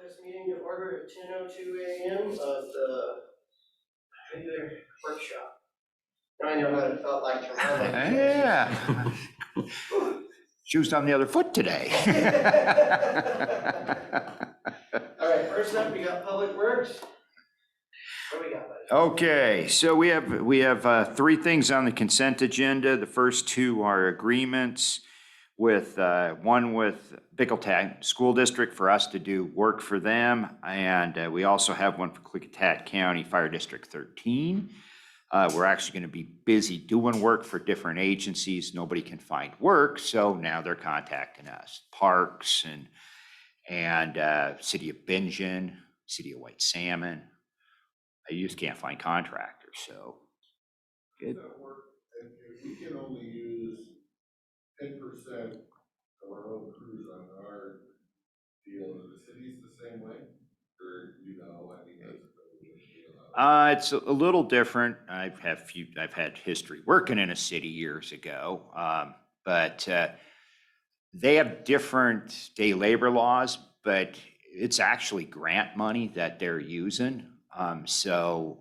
this meeting to order at 10:02 a.m. of the regular workshop. Now I know what it felt like to run it. Yeah. Shoes on the other foot today. All right, first up, we got Public Works. What do we got, buddy? Okay, so we have three things on the consent agenda. The first two are agreements with one with Klickitat School District for us to do work for them, and we also have one for Klickitat County Fire District 13. We're actually going to be busy doing work for different agencies. Nobody can find work, so now they're contacting us. Parks and City of Bingen, City of White Salmon. You just can't find contractors, so. Good. If we can only use 10% of our own crews on our deal, are the cities the same way? Or, I mean, that's a deal. It's a little different. I've had history working in a city years ago, but they have different day labor laws, but it's actually grant money that they're using. So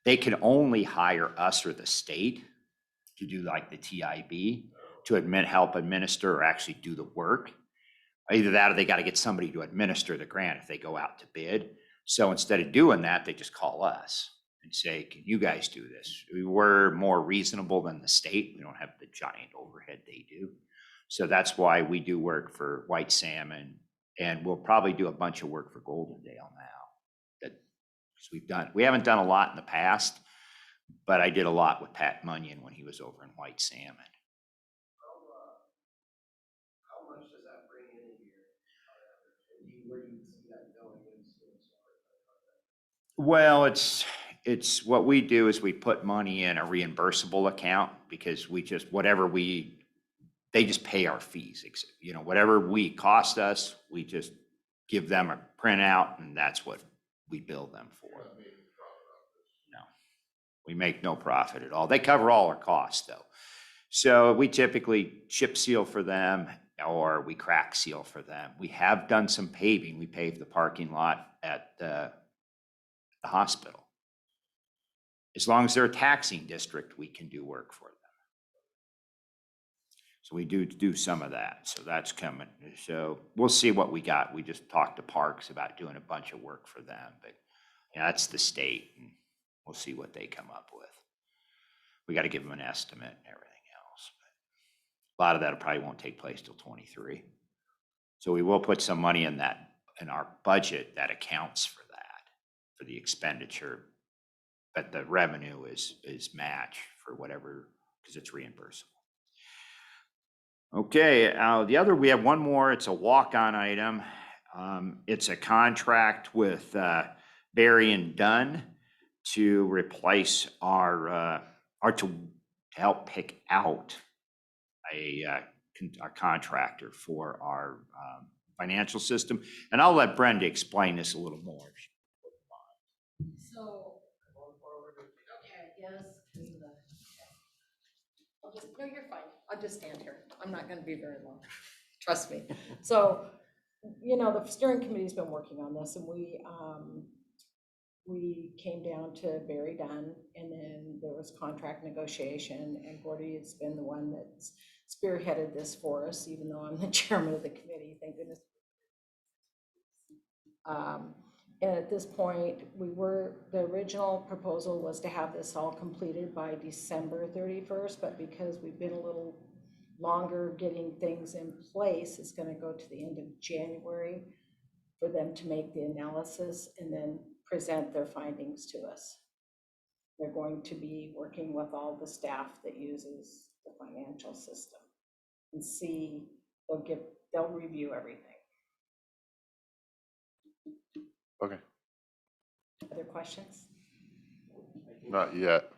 they can only hire us or the state to do like the TIB to help administer or actually do the work. Either that or they got to get somebody to administer the grant if they go out to bid. So instead of doing that, they just call us and say, can you guys do this? We're more reasonable than the state. We don't have the giant overhead they do. So that's why we do work for White Salmon, and we'll probably do a bunch of work for Goldendale now. We haven't done a lot in the past, but I did a lot with Pat Munyon when he was over in White Salmon. How much does that bring in a year? Where do you see that going? Well, it's what we do is we put money in a reimbursable account because they just pay our fees. Whatever we cost us, we just give them a printout, and that's what we bill them for. No, we make no profit at all. They cover all our costs though. So we typically chip seal for them or we crack seal for them. We have done some paving. We paved the parking lot at the hospital. As long as they're a taxing district, we can do work for them. So we do some of that. So that's coming. So we'll see what we got. We just talked to Parks about doing a bunch of work for them, but that's the state, and we'll see what they come up with. We got to give them an estimate and everything else. But a lot of that probably won't take place till 23. So we will put some money in our budget that accounts for that, for the expenditure, but the revenue is match for whatever, because it's reimbursable. Okay, we have one more. It's a walk-on item. It's a contract with Berry and Dunn to replace to help pick out a contractor for our financial system. And I'll let Brenda explain this a little more. So, okay, yes, no, you're fine. I'll just stand here. I'm not going to be very long. Trust me. So, the steering committee's been working on this, and we came down to Barry Dunn, and then there was contract negotiation, and Gordy has been the one that's spearheaded this for us, even though I'm the chairman of the committee, thank goodness. And at this point, the original proposal was to have this all completed by December 31st, but because we've been a little longer getting things in place, it's going to go to the end of January for them to make the analysis and then present their findings to us. They're going to be working with all the staff that uses the financial system and see, they'll review everything. Okay. Other questions? Not yet.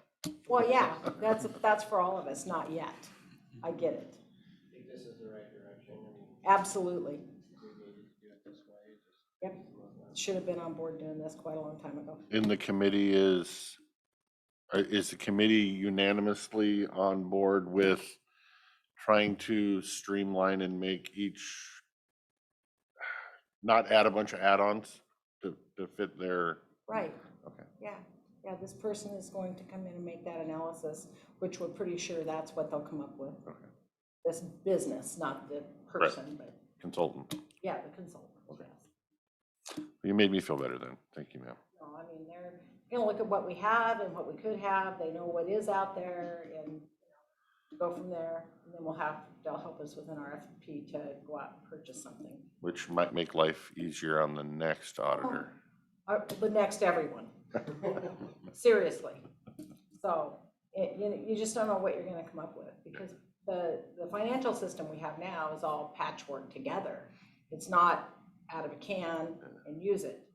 Well, yeah, that's for all of us, not yet. I get it. I think this is the right direction. Absolutely. We needed to do it this way. Yep. Should have been on board doing this quite a long time ago. In the committee is the committee unanimously on board with trying to streamline and make each not add a bunch of add-ons to fit their, Right, okay. yeah. Yeah, this person is going to come in and make that analysis, which we're pretty sure that's what they'll come up with. Okay. This business, not the person, but Consultant. yeah, the consultant, Okay. yes. You made me feel better then. Thank you, ma'am. No, I mean, they're gonna look at what we have and what we could have. They know what is out there and, go from there. And then they'll help us with an RFP to go out and purchase something. Which might make life easier on the next auditor. The next everyone, seriously. So, you just don't know what you're gonna come up with, because the financial system we have now is all patchwork together. It's not out of a can and use it,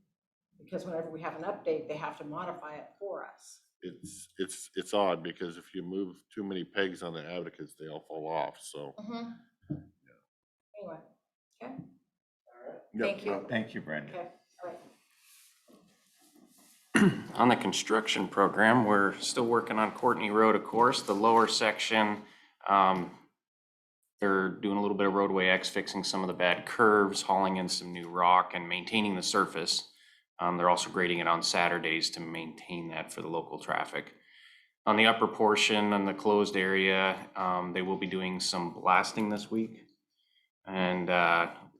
because whenever we have an update, they have to modify it for us. It's odd because if you move too many pegs on the advocates, they all fall off, so. Anyway, okay, Yep. thank you. Thank you, Brenda. Okay, all right. On the construction program, we're still working on Courtney Road, of course, the lower section. They're doing a little bit of roadway X, fixing some of the bad curves, hauling in some new rock and maintaining the surface. They're also grading it on Saturdays to maintain that for the local traffic. On the upper portion and the closed area, they will be doing some blasting this week and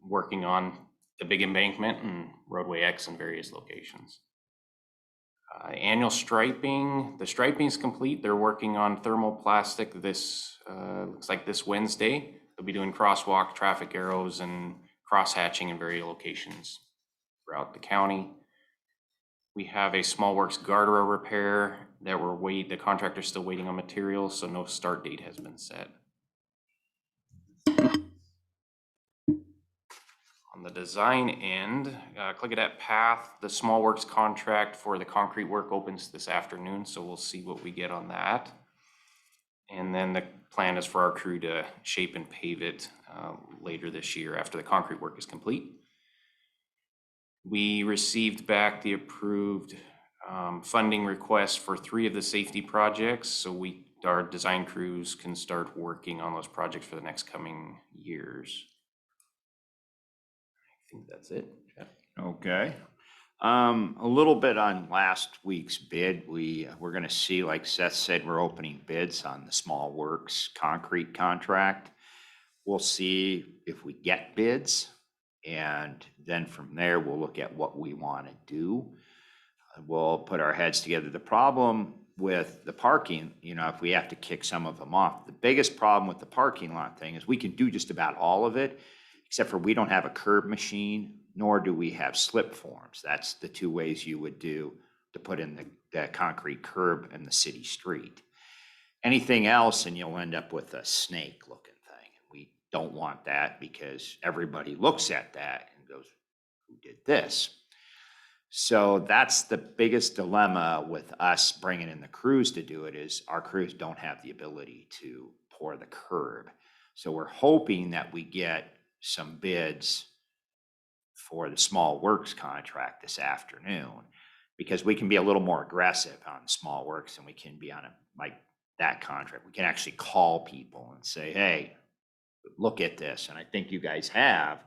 working on the big embankment and roadway X in various locations. Annual striping, the striping is complete. They're working on thermoplastic this, looks like this Wednesday. They'll be doing crosswalk, traffic arrows, and cross hatching in various locations throughout the county. We have a small works guardrail repair that the contractor's still waiting on materials, so no start date has been set. On the design end, Klickitat Path, the small works contract for the concrete work opens this afternoon, so we'll see what we get on that. And then the plan is for our crew to shape and pave it later this year after the concrete work is complete. We received back the approved funding request for 3 of the safety projects, so our design crews can start working on those projects for the next coming years. I think that's it, Jeff. Okay. A little bit on last week's bid. We're gonna see, like Seth said, we're opening bids on the small works concrete contract. We'll see if we get bids, and then from there, we'll look at what we wanna do. We'll put our heads together. The problem with the parking, if we have to kick some of them off, the biggest problem with the parking lot thing is we can do just about all of it, except for we don't have a curb machine, nor do we have slip forms. That's the 2 ways you would do to put in the concrete curb in the city street. Anything else, and you'll end up with a snake-looking thing. We don't want that because everybody looks at that and goes, who did this? So that's the biggest dilemma with us bringing in the crews to do it, is our crews don't have the ability to pour the curb. So we're hoping that we get some bids for the small works contract this afternoon, because we can be a little more aggressive on small works than we can be on like that contract. We can actually call people and say, hey, look at this. And I think you guys have,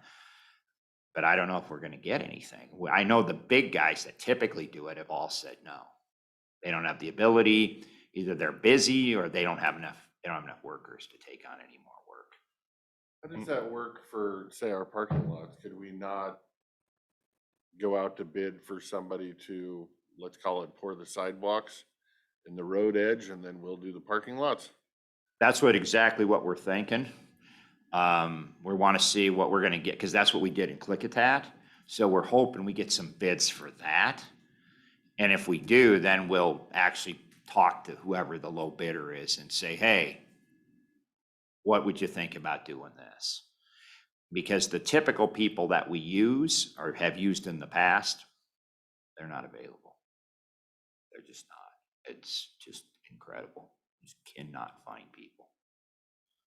but I don't know if we're going to get anything. I know the big guys that typically do it have all said no. They don't have the ability. Either they're busy or they don't have enough workers to take on any more work. How does that work for, say, our parking lots? Could we not go out to bid for somebody to, let's call it, pour the sidewalks in the road edge, and then we'll do the parking lots? That's exactly what we're thinking. We want to see what we're going to get, because that's what we did in Klickitat. So we're hoping we get some bids for that. And if we do, then we'll actually talk to whoever the low bidder is and say, hey, what would you think about doing this? Because the typical people that we use or have used in the past, they're not available. They're just not. It's just incredible. You just cannot find people.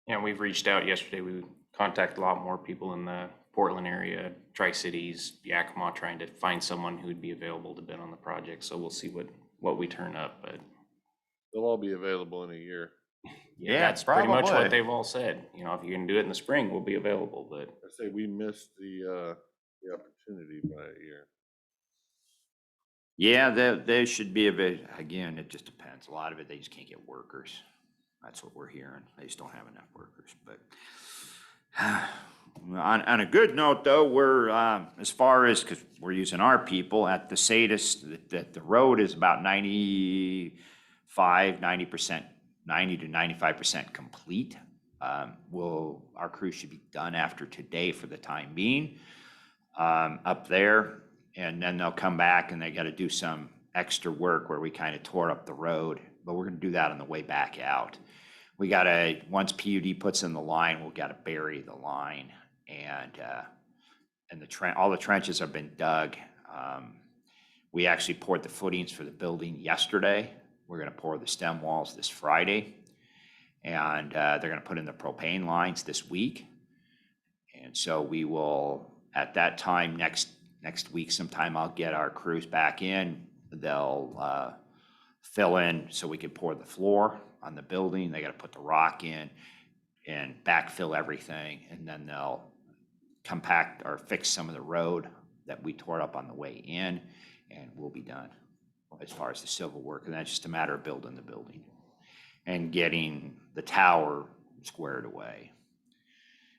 Yeah, we've reached out yesterday. We contacted a lot more people in the Portland area, Tri-Cities, Yakima, trying to find someone who'd be available to bid on the project. So we'll see what we turn up, but They'll all be available in a year. Yeah, that's pretty much probably what they've all said. If you can do it in the spring, we'll be available, but I say we missed the the opportunity by a year. Yeah, there should be a bit, again, it just depends. A lot of it, they just can't get workers. That's what we're hearing. They just don't have enough workers, but. On a good note, though, we're, as far as, because we're using our people, at the SADIS, that the road is about 90% to 95% complete. Our crew should be done after today for the time being, up there. And then they'll come back and they got to do some extra work where we kind of tore up the road, but we're going to do that on the way back out. We gotta, once PUD puts in the line, we've got to bury the line, and all the trenches have been dug. We actually poured the footings for the building yesterday. We're gonna pour the stem walls this Friday, and they're gonna put in the propane lines this week. And so we will, at that time, next week sometime, I'll get our crews back in. They'll fill in so we can pour the floor on the building. They got to put the rock in and backfill everything, and then they'll compact or fix some of the road that we tore up on the way in, and we'll be done as far as the civil work. And that's just a matter of building the building and getting the tower squared away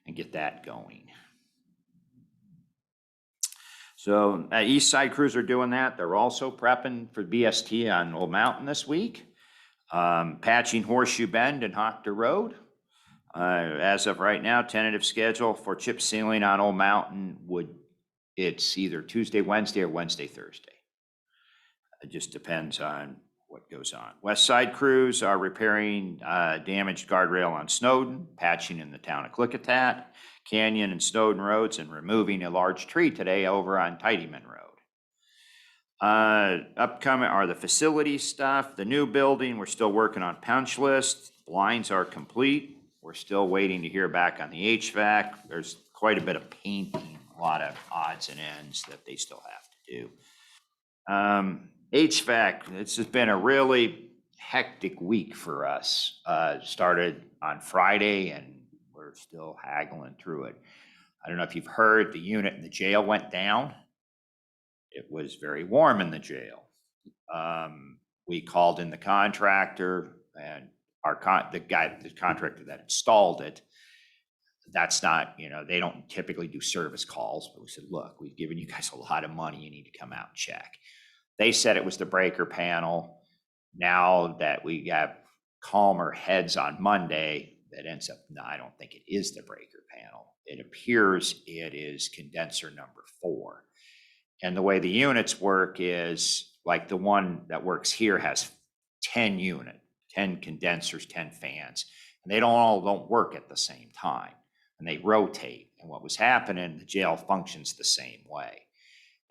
and get that going. So East Side crews are doing that. They're also prepping for BST on Old Mountain this week. Patching Horseshoe Bend and Hochter Road. As of right now, tentative schedule for chip sealing on Old Mountain it's either Tuesday, Wednesday, or Wednesday, Thursday. It just depends on what goes on. West Side crews are repairing damaged guardrail on Snowden, patching in the town of Klickitat, Canyon and Snowden roads, and removing a large tree today over on Tidyman Road. Upcoming are the facility stuff, the new building. We're still working on punch lists. Blinds are complete. We're still waiting to hear back on the HVAC. There's quite a bit of painting, a lot of odds and ends that they still have to do. HVAC, this has been a really hectic week for us. Started on Friday and we're still haggling through it. I don't know if you've heard, the unit in the jail went down. It was very warm in the jail. We called in the contractor, and the contractor that installed it, that's not, they don't typically do service calls, but we said, look, we've given you guys a lot of money, you need to come out and check. They said it was the breaker panel. Now that we have calmer heads on Monday, that ends up, no, I don't think it is the breaker panel. It appears it is condenser number 4. And the way the units work is, like the one that works here has 10 condensers, 10 fans, and they don't work at the same time, and they rotate. And what was happening, the jail functions the same way.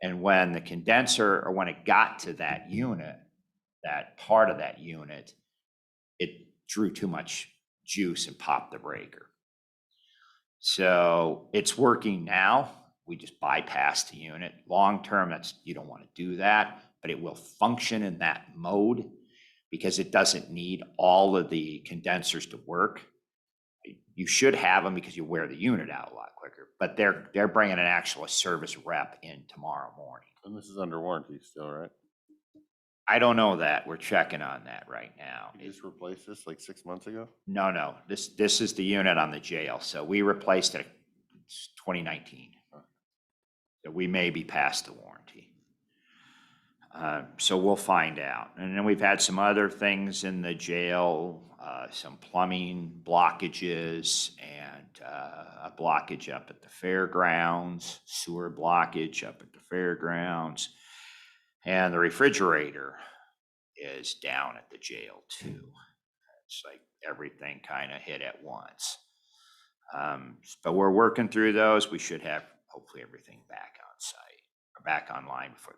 And when the condenser, or when it got to that unit, that part of that unit, it drew too much juice and popped the breaker. So it's working now. We just bypassed the unit. Long term, you don't want to do that, but it will function in that mode because it doesn't need all of the condensers to work. You should have them because you wear the unit out a lot quicker, but they're bringing an actual service rep in tomorrow morning. And this is under warranty still, right? I don't know that. We're checking on that right now. You just replaced this like 6 months ago? No. This is the unit on the jail. So we replaced it in 2019. So we may be past the warranty. So we'll find out. And then we've had some other things in the jail, some plumbing blockages, and a blockage up at the fairgrounds, sewer blockage up at the fairgrounds. And the refrigerator is down at the jail too. It's like everything kind of hit at once. But we're working through those. We should have hopefully everything back on site or back online before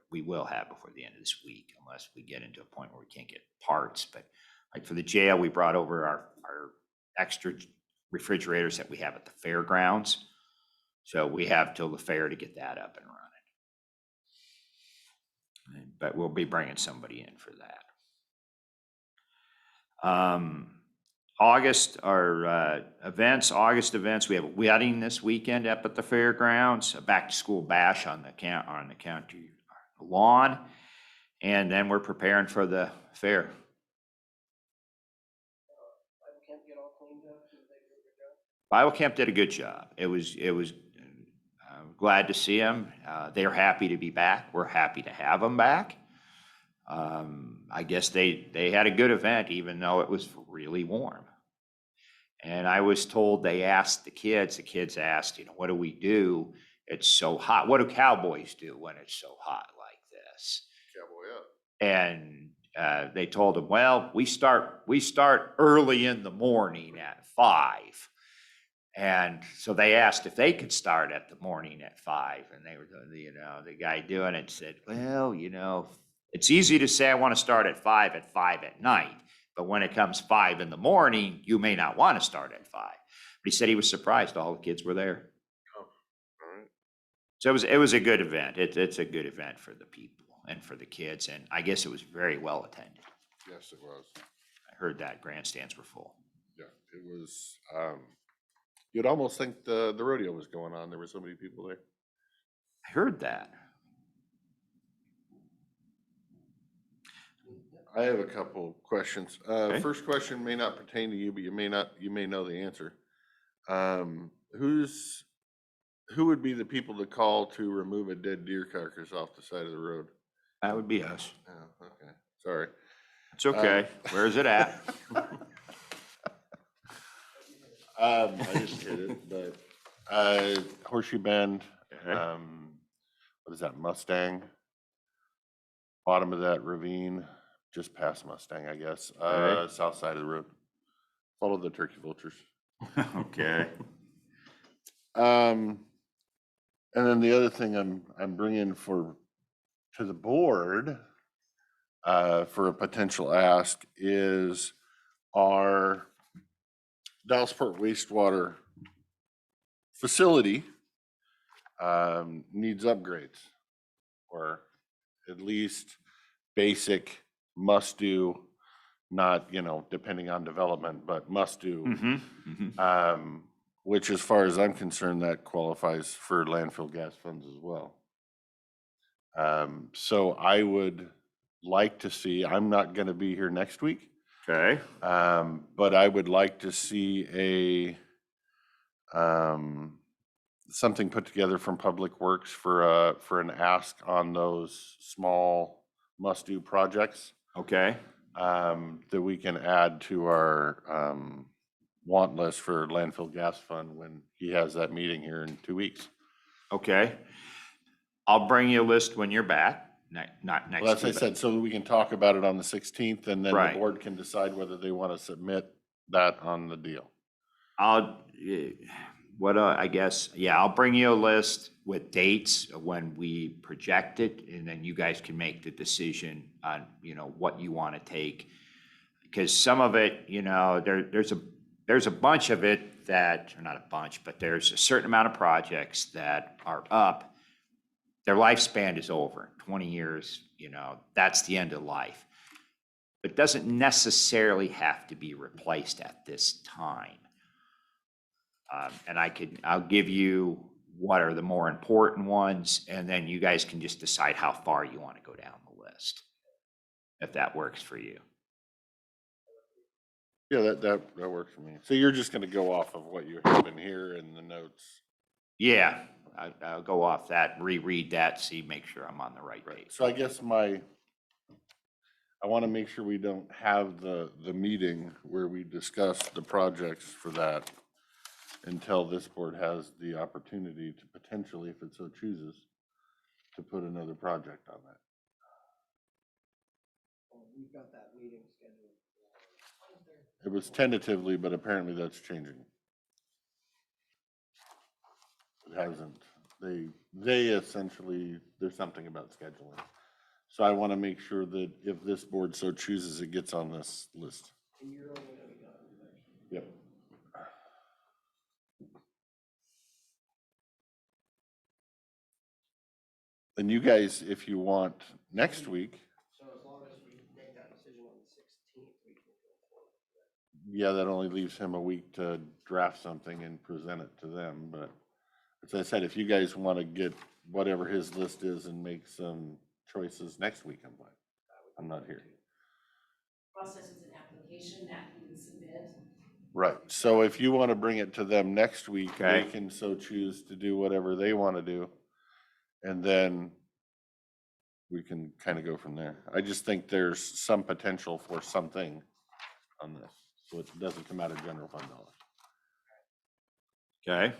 the end of this week, unless we get into a point where we can't get parts. But like for the jail, we brought over our extra refrigerators that we have at the fairgrounds. So we have till the fair to get that up and running. But we'll be bringing somebody in for that. August, our August events, we have a wedding this weekend up at the fairgrounds, a back-to-school bash on the county lawn, and then we're preparing for the fair. Bible camp get all cleaned up? Did they do a good job? Bible camp did a good job. It was glad to see them. They're happy to be back. We're happy to have them back. I guess they had a good event, even though it was really warm. And I was told they asked the kids asked, what do we do? It's so hot. What do cowboys do when it's so hot like this? Cowboy up. And they told them, well, we start early in the morning at 5. And so they asked if they could start at the morning at 5. And they were, the guy doing it said, well, it's easy to say I want to start at 5 at night. But when it comes 5 in the morning, you may not want to start at 5. But he said he was surprised all the kids were there. Oh, all right. So it was a good event. It's a good event for the people and for the kids. And I guess it was very well attended. Yes, it was. I heard that grandstands were full. Yeah, it was, you'd almost think the rodeo was going on. There were so many people there. I heard that. I have a couple questions. Okay. First question may not pertain to you, but you may know the answer. Who would be the people to call to remove a dead deer carcass off the side of the road? That would be us. Oh, okay, sorry. It's okay. Where is it at? I just hit it, but, Horseshoe Bend, Okay. what is that, Mustang? Bottom of that ravine, just past Mustang, I guess, Okay. south side of the road. Follow the turkey vultures. Okay. And then the other thing I'm bringing to the board, for a potential ask is our Dallasport wastewater facility, needs upgrades, or at least basic must-do, not, depending on development, but must-do. Mm-hmm. Mm-hmm. Which, as far as I'm concerned, that qualifies for landfill gas funds as well. So I would like to see, I'm not gonna be here next week, Okay. but I would like to see something put together from Public Works for an ask on those small must-do projects, Okay. that we can add to our, want list for landfill gas fund when he has that meeting here in 2 weeks. Okay. I'll bring you a list when you're back. Not next Well, as I week. said, so that we can talk about it on the 16th, and then the Right. board can decide whether they want to submit that on the deal. I'll bring you a list with dates of when we project it, and then you guys can make the decision on, what you want to take. Because some of it, there's a bunch of it that, or not a bunch, but there's a certain amount of projects that are up. Their lifespan is over, 20 years, that's the end of life. But it doesn't necessarily have to be replaced at this time. And I'll give you what are the more important ones, and then you guys can just decide how far you want to go down the list, if that works for you. Yeah, that works for me. So you're just gonna go off of what you have in here and the notes? Yeah, I'll go off that, reread that, make sure I'm on the right page. So I guess I want to make sure we don't have the meeting where we discuss the projects for that until this board has the opportunity to potentially, if it so chooses, to put another project on that. We've got that meeting scheduled. It was tentatively, but apparently that's changing. It hasn't. They essentially, there's something about scheduling. So I want to make sure that if this board so chooses, it gets on this list. And you're only gonna be gone next week. Yep. And you guys, if you want next week, So as long as we make that decision on the 16th, we can go forward. yeah, that only leaves him a week to draft something and present it to them, but as I said, if you guys want to get whatever his list is and make some choices next week, I'm fine. I'm not here. Process is an application that he would submit. Right, so if you want to bring it to them next week, they Okay. can so choose to do whatever they want to do. And then we can kind of go from there. I just think there's some potential for something on this, so it doesn't come out of general fund dollars. Okay,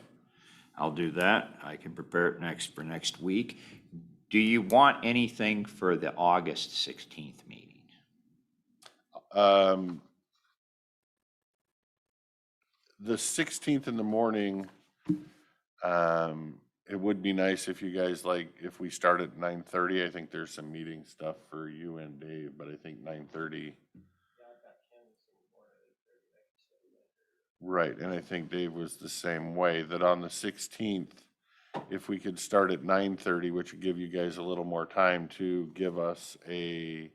I'll do that. I can prepare it for next week. Do you want anything for the August 16th meeting? The 16th in the morning, it would be nice if you guys, like, if we start at 9:30, I think there's some meeting stuff for you and Dave, but I think 9:30. Right, and I think Dave was the same way, that on the 16th, if we could start at 9:30, which would give you guys a little more time to give us a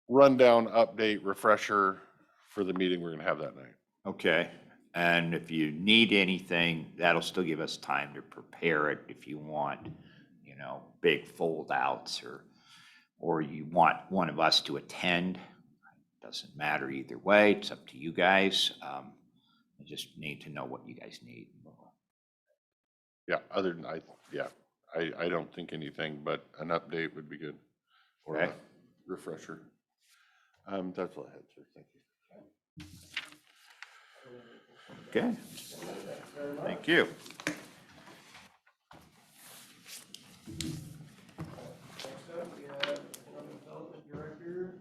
rundown, update, refresher for the meeting we're gonna have that night. Okay, and if you need anything, that'll still give us time to prepare it if you want, you know, big foldouts or you want one of us to attend. Doesn't matter either way, it's up to you guys. I just need to know what you guys need. Yeah, other than I don't think anything, but an update would be good. Or a Okay. refresher. That's all I had, sir, thank you. Okay, thank you. Next up, we have Economic Development Director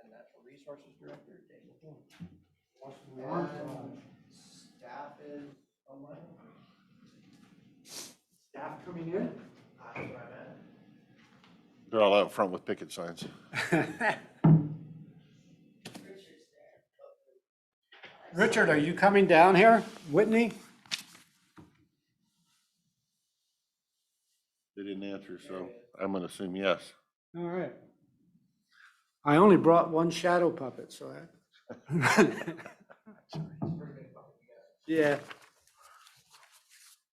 and Natural Resources Director, Dave. And staff is online. Staff coming in? That's where I'm at. They're all out front with picket signs. Richard, are you coming down here? Whitney? They didn't answer, so I'm gonna assume yes. All right. I only brought one shadow puppet, so I. Yeah.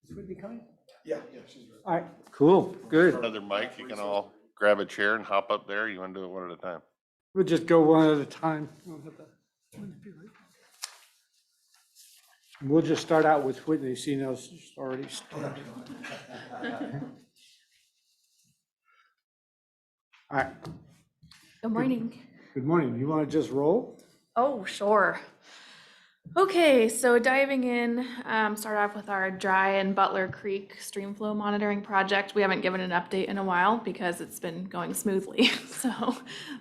Is Whitney coming? Yeah, she's right. All right, cool, good. Another mic, you can all grab a chair and hop up there. You wanna do it one at a time? We'll just go one at a time. We'll just start out with Whitney, seeing as she's already started. All right, Good morning. good morning. You want to just roll? Oh, sure. Okay, so diving in, start off with our Dry and Butler Creek stream flow monitoring project. We haven't given an update in a while because it's been going smoothly, so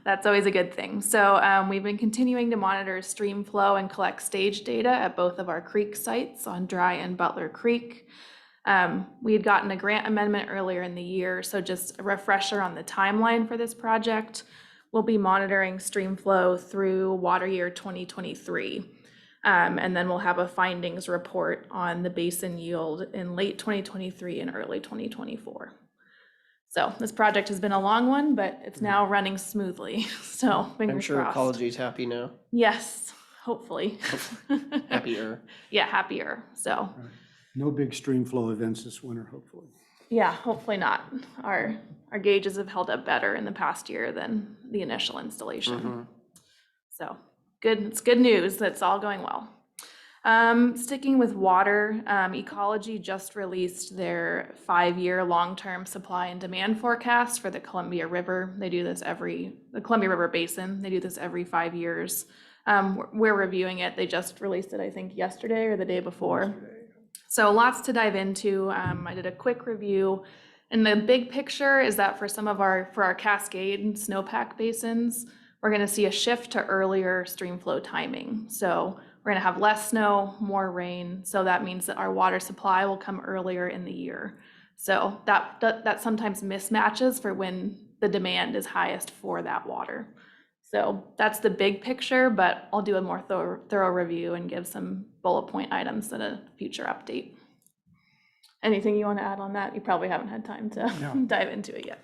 that's always a good thing. So we've been continuing to monitor stream flow and collect stage data at both of our creek sites on Dry and Butler Creek. We had gotten a grant amendment earlier in the year, so just a refresher on the timeline for this project. We'll be monitoring stream flow through water year 2023. And then we'll have a findings report on the basin yield in late 2023 and early 2024. So this project has been a long one, but it's now running smoothly. So fingers I'm sure crossed. Ecology's happy now. Yes, hopefully. Happier. Yeah, happier. So No big stream flow events this winter, hopefully. yeah, hopefully not. Our gauges have held up better in the past year than the initial installation. So good, it's good news. That's all going well. Sticking with water, Ecology just released their 5-year long-term supply and demand forecast for the Columbia River. They do this the Columbia River Basin. They do this every 5 years. We're reviewing it. They just released it, I think, yesterday or the day before. So lots to dive into. I did a quick review. And the big picture is that for our Cascade and snowpack basins, we're going to see a shift to earlier stream flow timing. So we're going to have less snow, more rain. So that means that our water supply will come earlier in the year. So that sometimes mismatches for when the demand is highest for that water. So that's the big picture, but I'll do a more thorough review and give some bullet point items in a future update. Anything you want to add on that? You probably haven't had time to No. dive into it yet.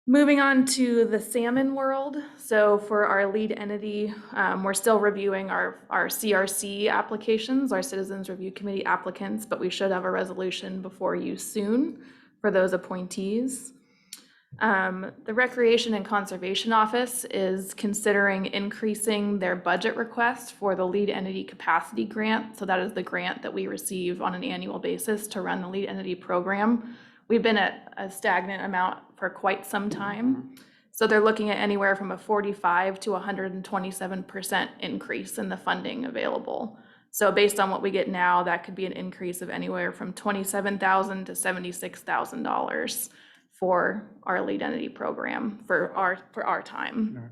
Moving on to the salmon world. So for our lead entity, we're still reviewing our CRC applications, our Citizens Review Committee applicants, but we should have a resolution before you soon for those appointees. The Recreation and Conservation Office is considering increasing their budget request for the lead entity capacity grant. So that is the grant that we receive on an annual basis to run the lead entity program. We've been at a stagnant amount for quite some time. So they're looking at anywhere from a 45 to 127% increase in the funding available. So based on what we get now, that could be an increase of anywhere from $27,000 to $76,000 for our lead entity program for our time.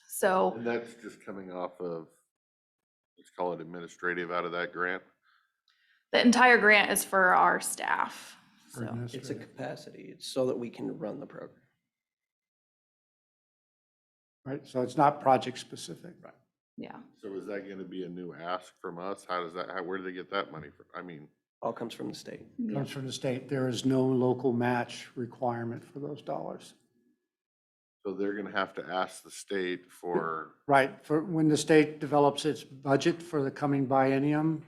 So And that's just coming off of, let's call it administrative out of that grant? the entire grant is for our staff. for So It's a administrative. capacity, it's so that we can run the program. Right, so it's not project specific. Right. yeah. So is that gonna be a new ask from us? How does that, where do they get that money from? I mean, All comes from the state. Comes from the state. There is no local match requirement for those dollars. so they're gonna have to ask the state for, Right, for when the state develops its budget for the coming biennium,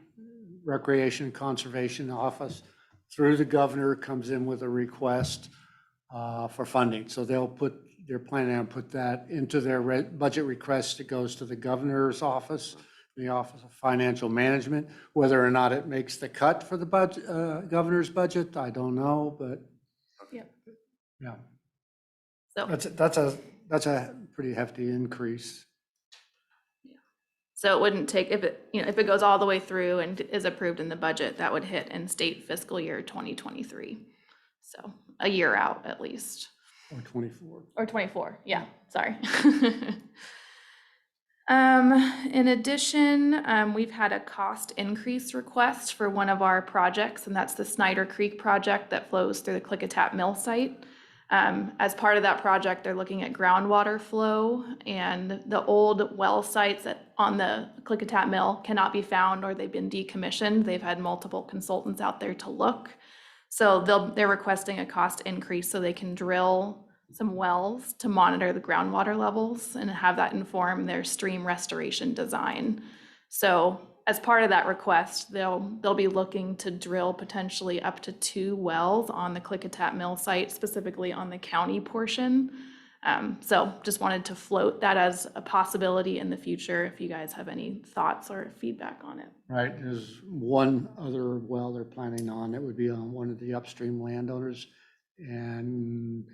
Recreation and Conservation Office, through the governor, comes in with a request for funding. So they're planning on put that into their budget request. It goes to the governor's office, the Office of Financial Management. Whether or not it makes the cut for the budget, governor's budget, I don't know, but Yep. yeah. So That's a pretty hefty increase. So it wouldn't take, if it goes all the way through and is approved in the budget, that would hit in state fiscal year 2023. So a year out at least. Or 24. Or 24, yeah, sorry. In addition, we've had a cost increase request for one of our projects, and that's the Snyder Creek project that flows through the Klickitat mill site. As part of that project, they're looking at groundwater flow, and the old well sites on the Klickitat mill cannot be found, or they've been decommissioned. They've had multiple consultants out there to look. So they're requesting a cost increase so they can drill some wells to monitor the groundwater levels and have that inform their stream restoration design. So as part of that request, they'll be looking to drill potentially up to 2 wells on the Klickitat mill site, specifically on the county portion. So just wanted to float that as a possibility in the future if you guys have any thoughts or feedback on it. Right, there's one other well they're planning on. It would be on one of the upstream landowners. And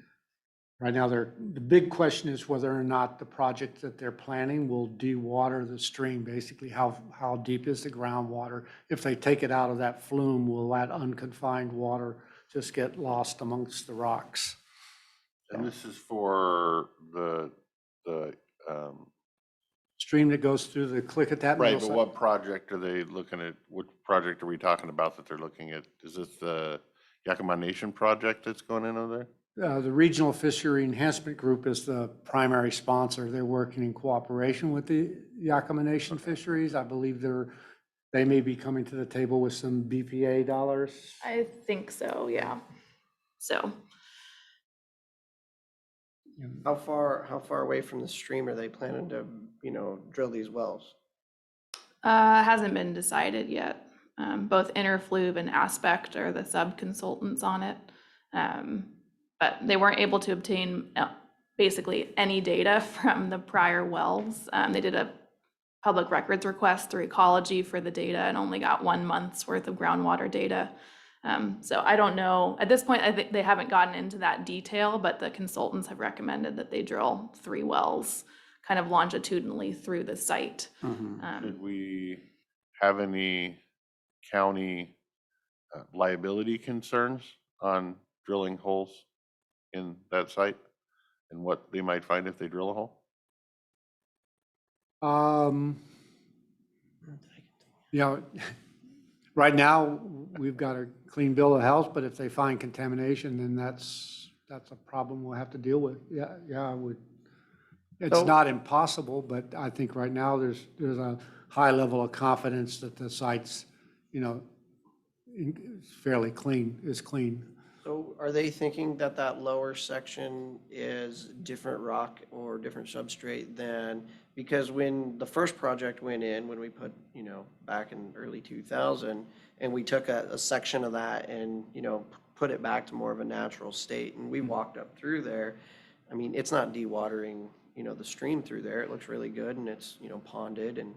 right now, the big question is whether or not the project that they're planning will de-water the stream. Basically, how deep is the groundwater? If they take it out of that flume, will that unconfined water just get lost amongst the rocks? and this is for the, Stream that goes through the Klickitat mill right, but site. what project are they looking at? What project are we talking about that they're looking at? Is this the Yakima Nation project that's going in over there? The Regional Fishery Enhancement Group is the primary sponsor. They're working in cooperation with the Yakima Nation Fisheries. I believe they may be coming to the table with some BPA dollars. I think so, yeah. So How far away from the stream are they planning to, drill these wells? hasn't been decided yet. Both Interfluve and Aspect are the sub-consultants on it. But they weren't able to obtain basically any data from the prior wells. They did a public records request through Ecology for the data and only got 1 month's worth of groundwater data. So I don't know. At this point, I think they haven't gotten into that detail, but the consultants have recommended that they drill 3 wells kind of longitudinally through the site. Did we have any county liability concerns on drilling holes in that site and what they might find if they drill a hole? You know, right now, we've got a clean bill of health, but if they find contamination, then that's a problem we'll have to deal with. Yeah, I would. It's So- not impossible, but I think right now there's a high level of confidence that the site's, fairly clean, is clean. So are they thinking that that lower section is different rock or different substrate than, because when the first project went in, when we put, back in early 2000, and we took a section of that and, put it back to more of a natural state, and we walked up through there, I mean, it's not dewatering, the stream through there. It looks really good and it's, ponded and.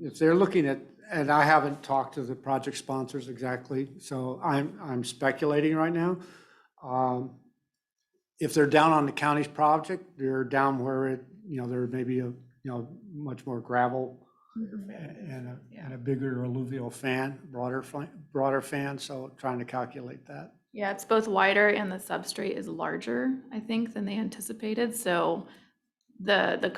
If they're looking at, and I haven't talked to the project sponsors exactly, so I'm speculating right now. If they're down on the county's project, they're down where it, there may be a, much more gravel and a bigger alluvial fan, broader fan, so trying to calculate that. Yeah, it's both wider and the substrate is larger, I think, than they anticipated. So the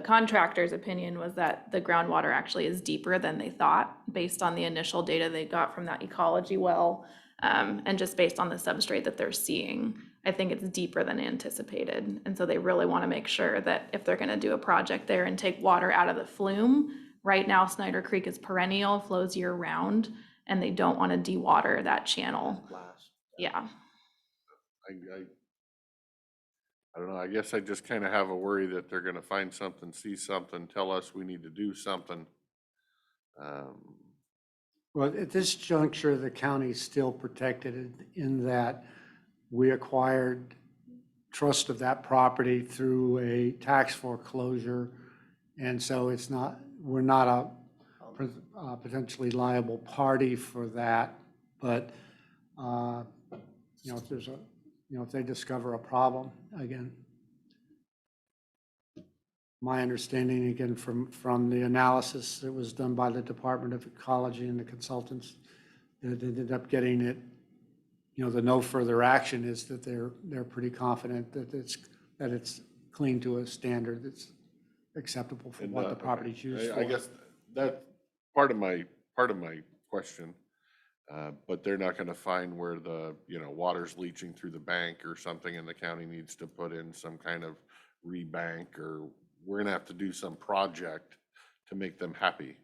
contractor's opinion was that the groundwater actually is deeper than they thought, based on the initial data they got from that ecology well, and just based on the substrate that they're seeing. I think it's deeper than anticipated. And so they really want to make sure that if they're going to do a project there and take water out of the flume, right now Snyder Creek is perennial, flows year round, and they don't want to dewater that channel. Yeah. I don't know, I guess I just kind of have a worry that they're gonna find something, see something, tell us we need to do something. Well, at this juncture, the county's still protected in that we acquired trust of that property through a tax foreclosure. And so it's not, we're not a potentially liable party for that. But, if there's a, if they discover a problem, again, my understanding, again, from the analysis that was done by the Department of Ecology and the consultants that ended up getting it, the no further action is that they're pretty confident that it's clean to a standard that's acceptable for what the property's used for. I guess that's part of my question. But they're not gonna find where the, water's leaching through the bank or something, and the county needs to put in some kind of rebank, or we're gonna have to do some project to make them happy,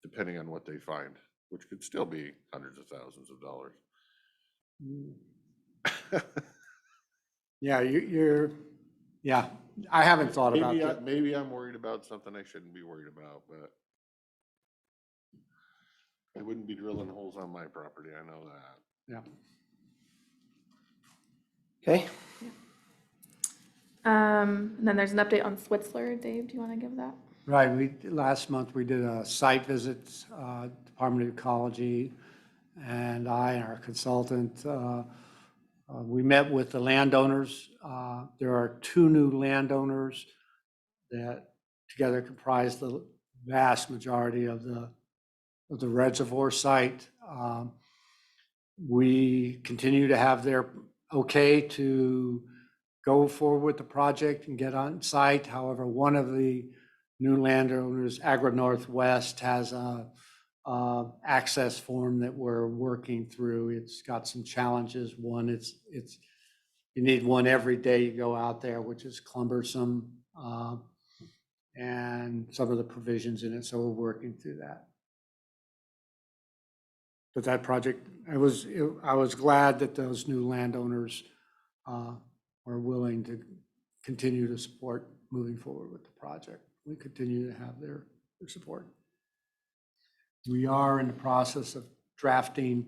depending on what they find, which could still be hundreds of thousands of dollars. Yeah, yeah, I haven't thought about that. Maybe I'm worried about something I shouldn't be worried about, but I wouldn't be drilling holes on my property, I know that. Yeah. Okay. And then there's an update on Switzerland. Dave, do you want to give that? Right, last month we did a site visit, Department of Ecology, and our consultant, we met with the landowners. There are 2 new landowners that together comprise the vast majority of the reservoir site. We continue to have their okay to go forward with the project and get on site. However, one of the new landowners, Agri Northwest, has a access form that we're working through. It's got some challenges. One, it's you need one every day you go out there, which is cumbersome, and some of the provisions in it. So we're working through that. But that project, I was glad that those new landowners are willing to continue to support moving forward with the project. We continue to have their support. We are in the process of drafting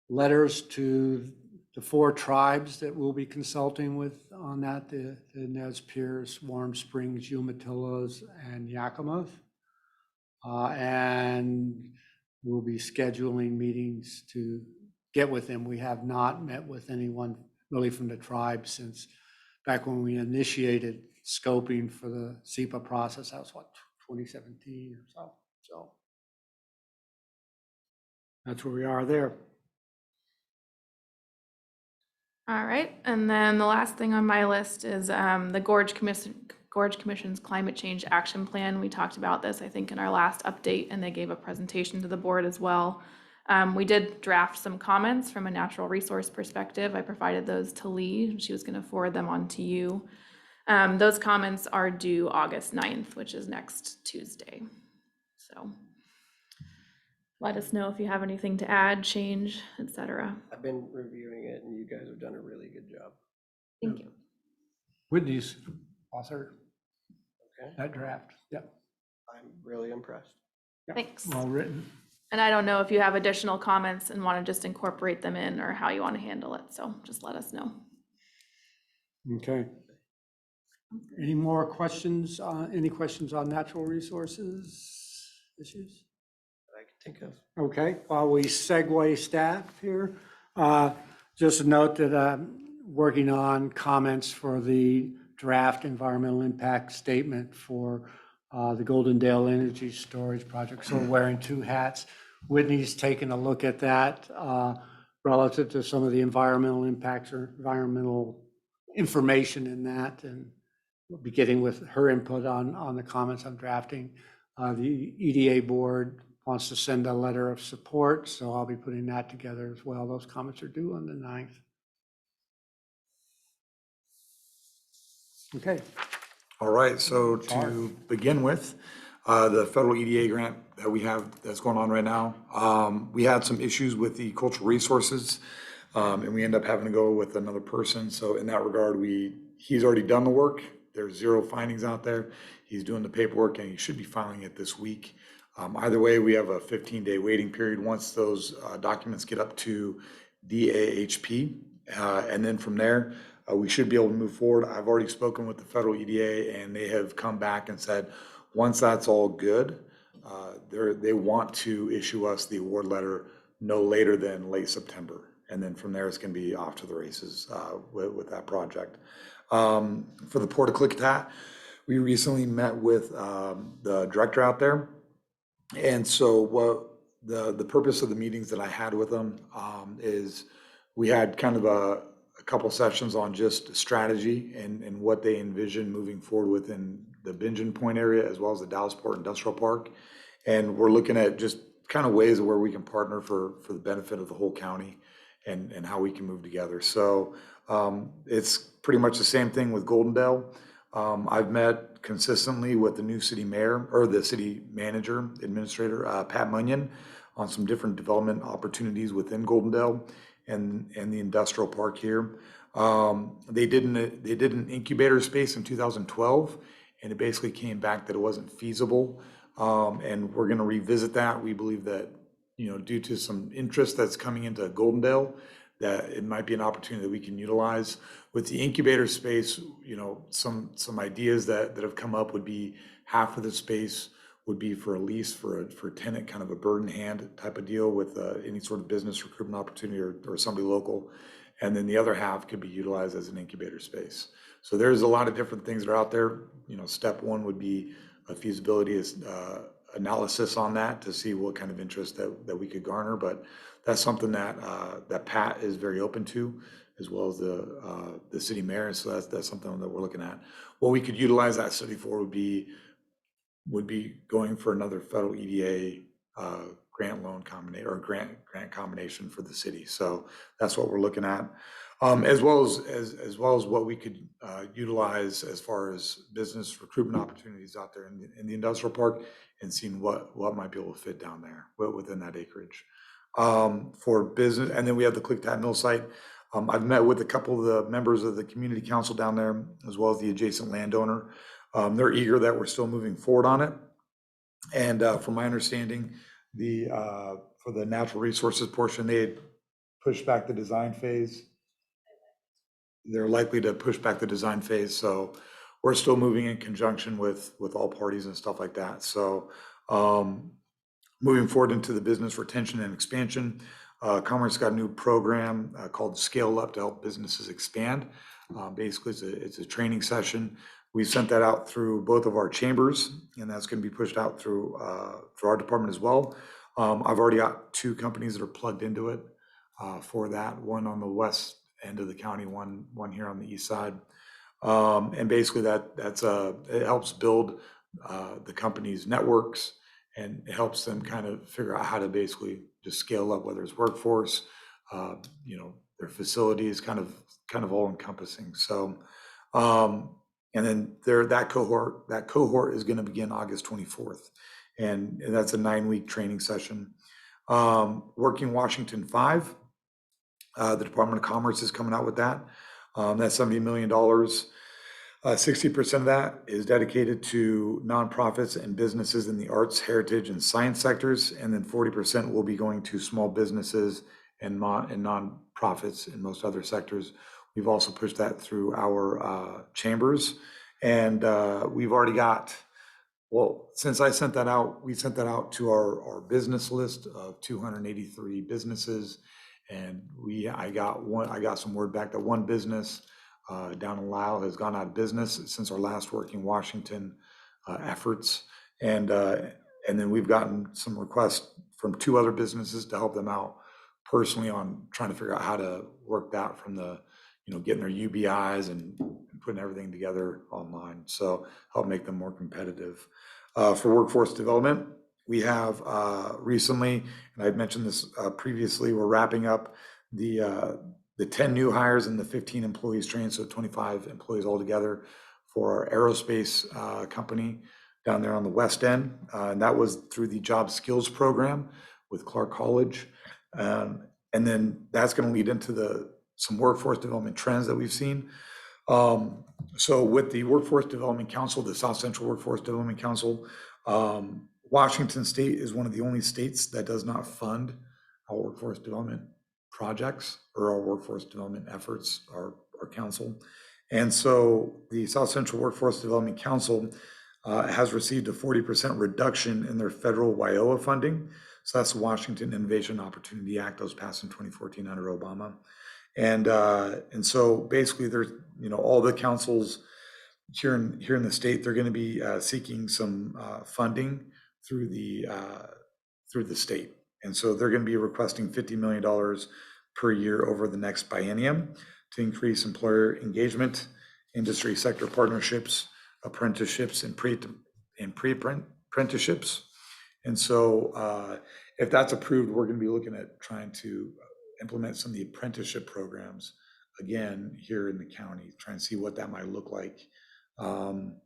letters to the 4 tribes that we'll be consulting with on that, the Nez Perce, Warm Springs, Umatillas, and Yakima. And we'll be scheduling meetings to get with them. We have not met with anyone really from the tribe since back when we initiated scoping for the SEPA process. That was 2017 or so. So that's where we are there. All right, and then the last thing on my list is the Gorge Commission's Climate Change Action Plan. We talked about this, I think, in our last update, and they gave a presentation to the board as well. We did draft some comments from a natural resource perspective. I provided those to Lee, and she was going to forward them on to you. Those comments are due August 9th, which is next Tuesday. So let us know if you have anything to add, change, etc. I've been reviewing it and you guys have done a really good job. Thank you. Whitney's author, Okay, that draft. Yep. I'm really impressed. Yep. Thanks. Well written. And I don't know if you have additional comments and want to just incorporate them in or how you want to handle it, so just let us know. Okay. Any more questions, any questions on natural resources issues? That I can think of. Okay, while we segue staff here, just a note that I'm working on comments for the draft environmental impact statement for the Goldendale Energy Storage Project. So we're wearing two hats. Whitney's taken a look at that relative to some of the environmental impacts or environmental information in that, and we'll be getting with her input on the comments I'm drafting. The EDA board wants to send a letter of support, so I'll be putting that together as well. Those comments are due on the 9th. Okay. All right, so Sorry. to begin with, the federal EDA grant that we have that's going on right now, we had some issues with the cultural resources, and we end up having to go with another person. So in that regard, he's already done the work. There's 0 findings out there. He's doing the paperwork and he should be filing it this week. Either way, we have a 15-day waiting period once those documents get up to DAHP. And then from there, we should be able to move forward. I've already spoken with the federal EDA and they have come back and said, once that's all good, they want to issue us the award letter no later than late September. And then from there, it's going to be off to the races with that project. For the Port of Klickitat, we recently met with the director out there. And so what the purpose of the meetings that I had with them is we had kind of a couple sessions on just strategy and what they envision moving forward within the Bingen Point area as well as the Dallasport Industrial Park. And we're looking at just kind of ways where we can partner for the benefit of the whole county and how we can move together. So it's pretty much the same thing with Goldendale. I've met consistently with the new city mayor or the city manager, administrator, Pat Munyon, on some different development opportunities within Goldendale and the industrial park here. They did an incubator space in 2012, and it basically came back that it wasn't feasible. And we're going to revisit that. We believe that, due to some interest that's coming into Goldendale, that it might be an opportunity that we can utilize. With the incubator space, some ideas that have come up would be half of the space would be for a lease for a tenant, kind of a bird in hand type of deal with any sort of business recruitment opportunity or somebody local. And then the other half could be utilized as an incubator space. So there's a lot of different things that are out there. Step one would be a feasibility analysis on that to see what kind of interest that we could garner. But that's something that Pat is very open to, as well as the city mayor. And so that's something that we're looking at. What we could utilize that study for would be going for another federal EDA grant loan combination or grant combination for the city. So that's what we're looking at, as well as what we could utilize as far as business recruitment opportunities out there in the industrial park, and seeing what might be able to fit down there within that acreage for business. And then we have the Klickitat Mill site. I've met with a couple of the members of the community council down there, as well as the adjacent landowner. They're eager that we're still moving forward on it. And from my understanding, for the natural resources portion, they had pushed back the design phase. They're likely to push back the design phase. So we're still moving in conjunction with all parties and stuff like that. So moving forward into the business retention and expansion, Commerce got a new program called Scale Up to help businesses expand. Basically, it's a training session. We sent that out through both of our chambers, and that's going to be pushed out through our department as well. I've already got 2 companies that are plugged into it for that. One on the west end of the county, one here on the east side. And basically, it helps build the company's networks, and it helps them kind of figure out how to basically just scale up, whether it's workforce, their facilities, kind of all encompassing. So. And then that cohort is going to begin August 24th. And that's a 9-week training session. Working Washington 5, the Department of Commerce is coming out with that. That's $70 million. 60% of that is dedicated to nonprofits and businesses in the arts, heritage, and science sectors, and then 40% will be going to small businesses and nonprofits in most other sectors. We've also pushed that through our chambers, and we've already got, well, since I sent that out, we sent that out to our business list of 283 businesses, and I got some word back that one business down in Lisle has gone out of business since our last Working Washington efforts. And then we've gotten some requests from 2 other businesses to help them out personally on trying to figure out how to work that from the, getting their UBIs and putting everything together online. So help make them more competitive. For workforce development, we have recently, and I've mentioned this previously, we're wrapping up the 10 new hires and the 15 employees trained, so 25 employees altogether for our aerospace company down there on the west end. And that was through the Job Skills Program with Clark College. And then that's going to lead into some workforce development trends that we've seen. So with the Workforce Development Council, the South Central Workforce Development Council, Washington State is one of the only states that does not fund our workforce development projects or our workforce development efforts, our council. And so the South Central Workforce Development Council has received a 40% reduction in their federal WIOA funding. So that's the Washington Innovation Opportunity Act that was passed in 2014 under Obama. And so basically there's, all the councils here in the state, they're going to be seeking some funding through the state. And so they're going to be requesting $50 million per year over the next biennium to increase employer engagement, industry sector partnerships, apprenticeships, and pre-apprenticeships. And so if that's approved, we're going to be looking at trying to implement some of the apprenticeship programs again here in the county, trying to see what that might look like. And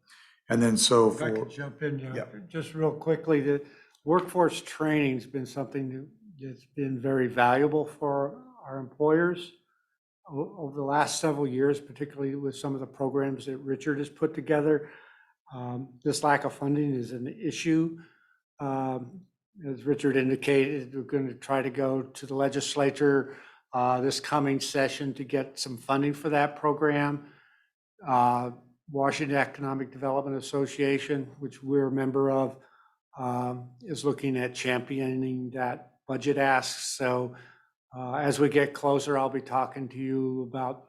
then so If I for, could jump in, Yeah. just real quickly, the workforce training's been something that's been very valuable for our employers over the last several years, particularly with some of the programs that Richard has put together. This lack of funding is an issue. As Richard indicated, we're going to try to go to the legislature this coming session to get some funding for that program. Washington Economic Development Association, which we're a member of, is looking at championing that budget ask. So as we get closer, I'll be talking to you about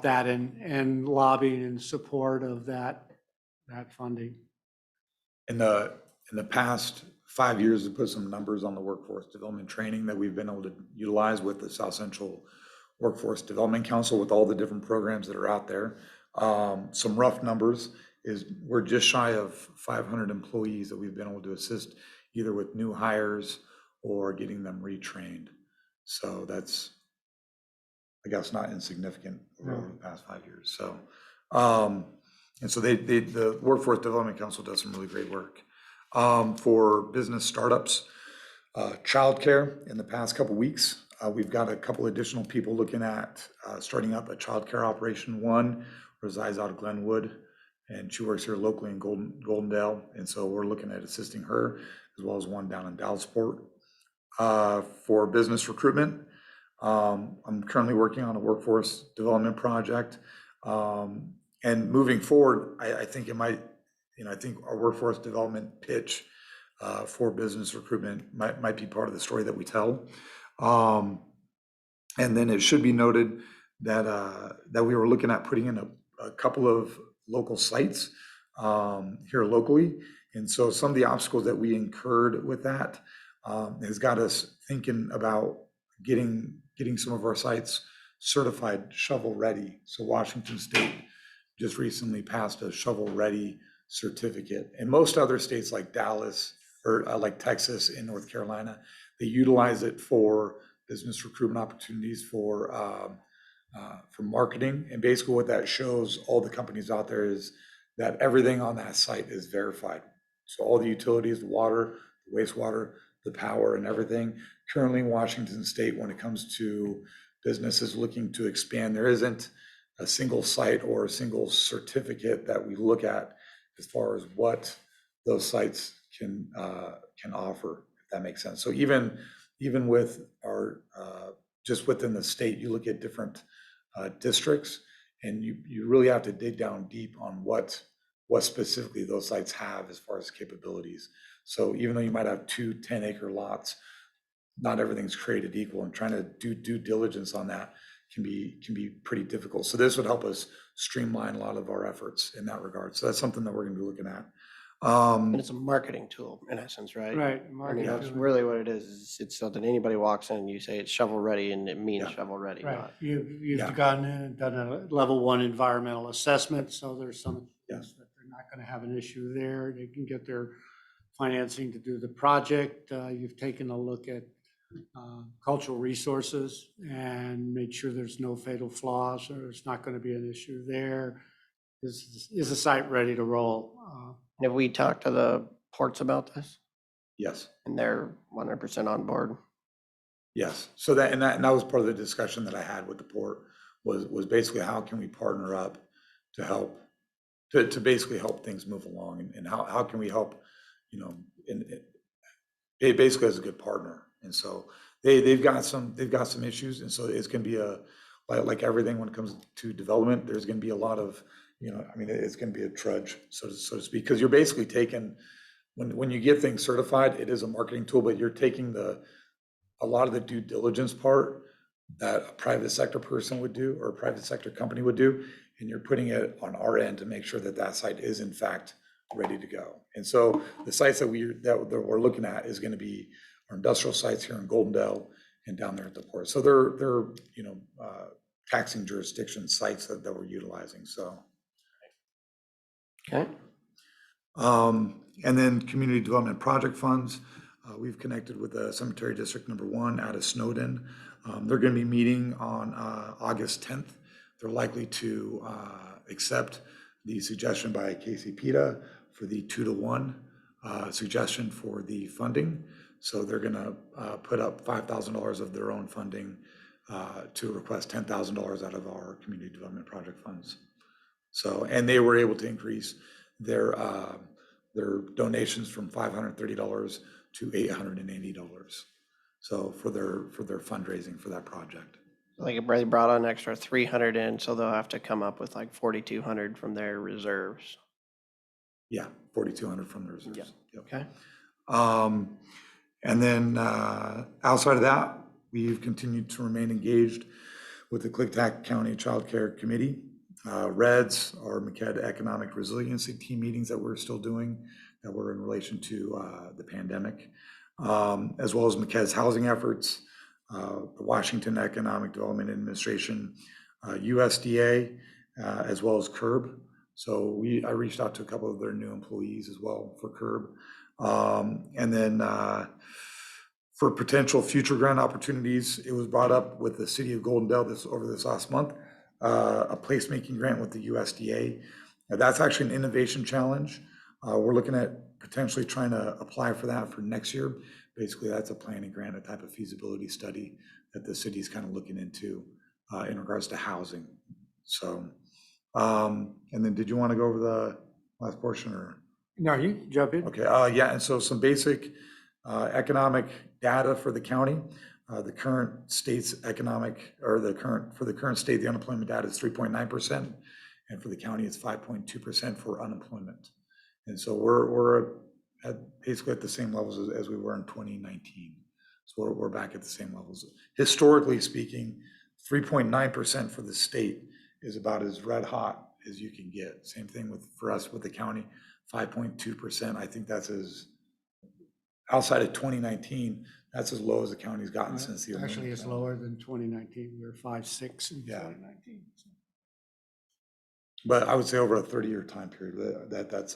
that and lobbying in support of that funding. in the past 5 years, to put some numbers on the workforce development training that we've been able to utilize with the South Central Workforce Development Council with all the different programs that are out there. Some rough numbers is we're just shy of 500 employees that we've been able to assist either with new hires or getting them retrained. So that's, I guess, not insignificant over the past 5 years. So, and so the Workforce Development Council does some really great work. For business startups, childcare in the past couple weeks, we've got a couple additional people looking at starting up a childcare operation. One resides out of Glenwood, and she works here locally in Goldendale. And so we're looking at assisting her, as well as one down in Dallasport. For business recruitment, I'm currently working on a workforce development project. And moving forward, I think it might, I think our workforce development pitch for business recruitment might be part of the story that we tell. And then it should be noted that we were looking at putting in a couple of local sites here locally. And so some of the obstacles that we incurred with that has got us thinking about getting some of our sites certified shovel ready. So Washington State just recently passed a shovel ready certificate. And most other states like Dallas or like Texas and North Carolina, they utilize it for business recruitment opportunities for marketing. And basically what that shows all the companies out there is that everything on that site is verified. So all the utilities, the water, the wastewater, the power and everything. Currently in Washington State, when it comes to businesses looking to expand, there isn't a single site or a single certificate that we look at as far as what those sites can offer, if that makes sense. So even with our, just within the state, you look at different districts, and you really have to dig down deep on what specifically those sites have as far as capabilities. So even though you might have 2 10-acre lots, not everything's created equal, and trying to do due diligence on that can be pretty difficult. So this would help us streamline a lot of our efforts in that regard. So that's something that we're gonna be looking at. And it's a marketing tool in essence, right? Right. I mean, marketing that's tool. really what it is. It's so that anybody walks in and you say it's shovel ready and it means Yeah. shovel ready, Right, not. you've Yeah. gone in and done a level 1 environmental assessment, so there's some Yeah. things that they're not gonna have an issue there. They can get their financing to do the project. You've taken a look at cultural resources and made sure there's no fatal flaws, or there's not gonna be an issue there. Is the site ready to roll? Have we talked to the ports about this? Yes. And they're 100% on board? Yes, so that was part of the discussion that I had with the port, was basically how can we partner up to help, to basically help things move along, and how can we help, you know, basically as a good partner. And so they've got some issues, and so it's gonna be like everything when it comes to development, there's gonna be a lot of, you know, I mean, it's gonna be a trudge, so to speak, because you're basically taking, when you get things certified, it is a marketing tool, but you're taking a lot of the due diligence part that a private sector person would do, or a private sector company would do, and you're putting it on our end to make sure that that site is in fact ready to go. And so the sites that we're looking at is going to be our industrial sites here in Goldendale and down there at the port. So they're you know, taxing jurisdiction sites that we're utilizing. So. Okay. And then community development project funds. We've connected with the Cemetery District Number 1 out of Snowden. They're going to be meeting on August 10th. They're likely to accept the suggestion by Casey Pita for the 2-to-1 suggestion for the funding. So they're going to put up $5,000 of their own funding to request $10,000 out of our community development project funds. So, and they were able to increase their donations from $530 to $880. So for their fundraising for that project. Like they brought an extra 300 in, so they'll have to come up with like 4,200 from their reserves. Yeah, 4,200 from the reserves. Yeah. Yep. Okay. And then outside of that, we've continued to remain engaged with the Klickitat County Child Care Committee. REDS, or MCED Economic Resiliency Team meetings that we're still doing, that were in relation to the pandemic, as well as MCED's housing efforts, the Washington Economic Development Administration, USDA, as well as CURB. So I reached out to a couple of their new employees as well for CURB. And then for potential future grant opportunities, it was brought up with the city of Goldendale over this last month, a placemaking grant with the USDA. That's actually an innovation challenge. We're looking at potentially trying to apply for that for next year. Basically, that's a planning grant, a type of feasibility study that the city's kind of looking into in regards to housing. So, and then did you want to go over the last portion, or? No, you can jump in. Okay, yeah, and so some basic economic data for the county. The current state's economic, or for the current state, the unemployment data is 3.9%, and for the county, it's 5.2% for unemployment. And so we're basically at the same levels as we were in 2019. So we're back at the same levels. Historically speaking, 3.9% for the state is about as red hot as you can get. Same thing for us with the county, 5.2%. I think that's outside of 2019, that's as low as the county's gotten since the. Actually, it's lower than 2019. We were 5.6 in 2019. But I would say over a 30-year time period, that's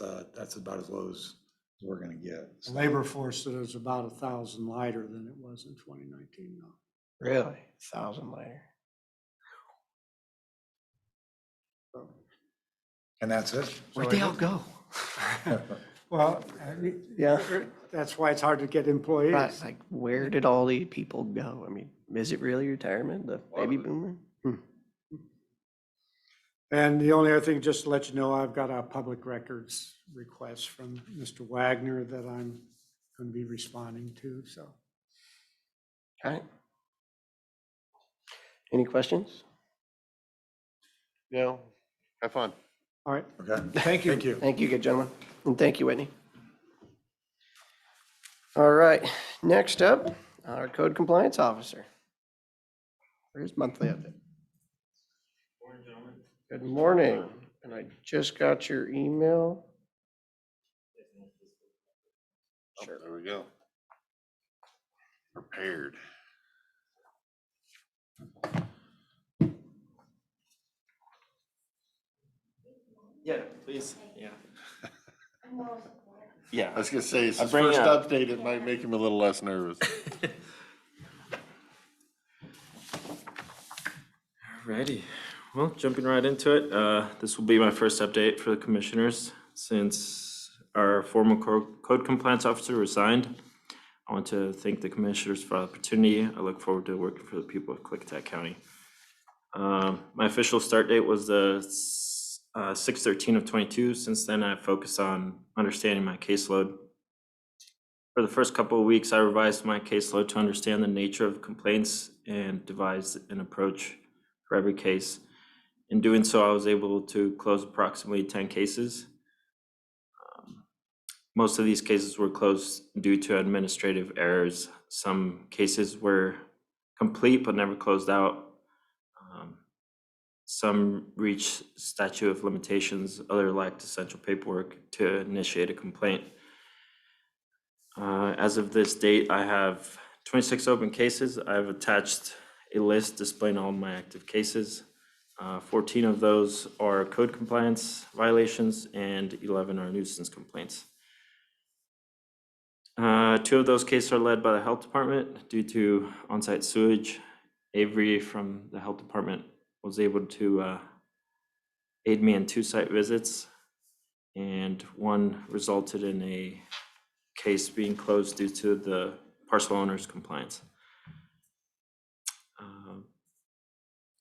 about as low as we're going to get. The labor force is about 1,000 lighter than it was in 2019 now. Really? 1,000 later. And that's it. Where'd they all go? Well, Yeah. that's why it's hard to get employees. Right, like, where did all these people go? I mean, is it really retirement, the baby boomer? And the only other thing, just to let you know, I've got a public records request from Mr. Wagner that I'm going to be responding to, so. All right. Any questions? No, have fun. All right, Okay, thank you. Thank you. Thank you, good gentlemen, and thank you, Whitney. All right, next up, our code compliance officer. Where's monthly update? Morning, gentlemen. Good morning, and I just got your email. Oh, there we go. Prepared. Yeah, please, yeah. Yeah. I was gonna say, it's I his bring first up- update, it might make him a little less nervous. Alrighty, well, jumping right into it, this will be my first update for the commissioners since our former code compliance officer resigned. I want to thank the commissioners for the opportunity. I look forward to working for the people of Klickitat County. My official start date was the 6/13 of 22. Since then, I focused on understanding my caseload. For the first couple of weeks, I revised my caseload to understand the nature of complaints and devised an approach for every case. In doing so, I was able to close approximately 10 cases. Most of these cases were closed due to administrative errors. Some cases were complete but never closed out. Some reached statute of limitations, other lacked essential paperwork to initiate a complaint. As of this date, I have 26 open cases. I've attached a list displaying all my active cases. 14 of those are code compliance violations and 11 are nuisance complaints. 2 of those cases are led by the health department due to on-site sewage. Avery from the health department was able to aid me in 2 site visits, and 1 resulted in a case being closed due to the parcel owner's compliance.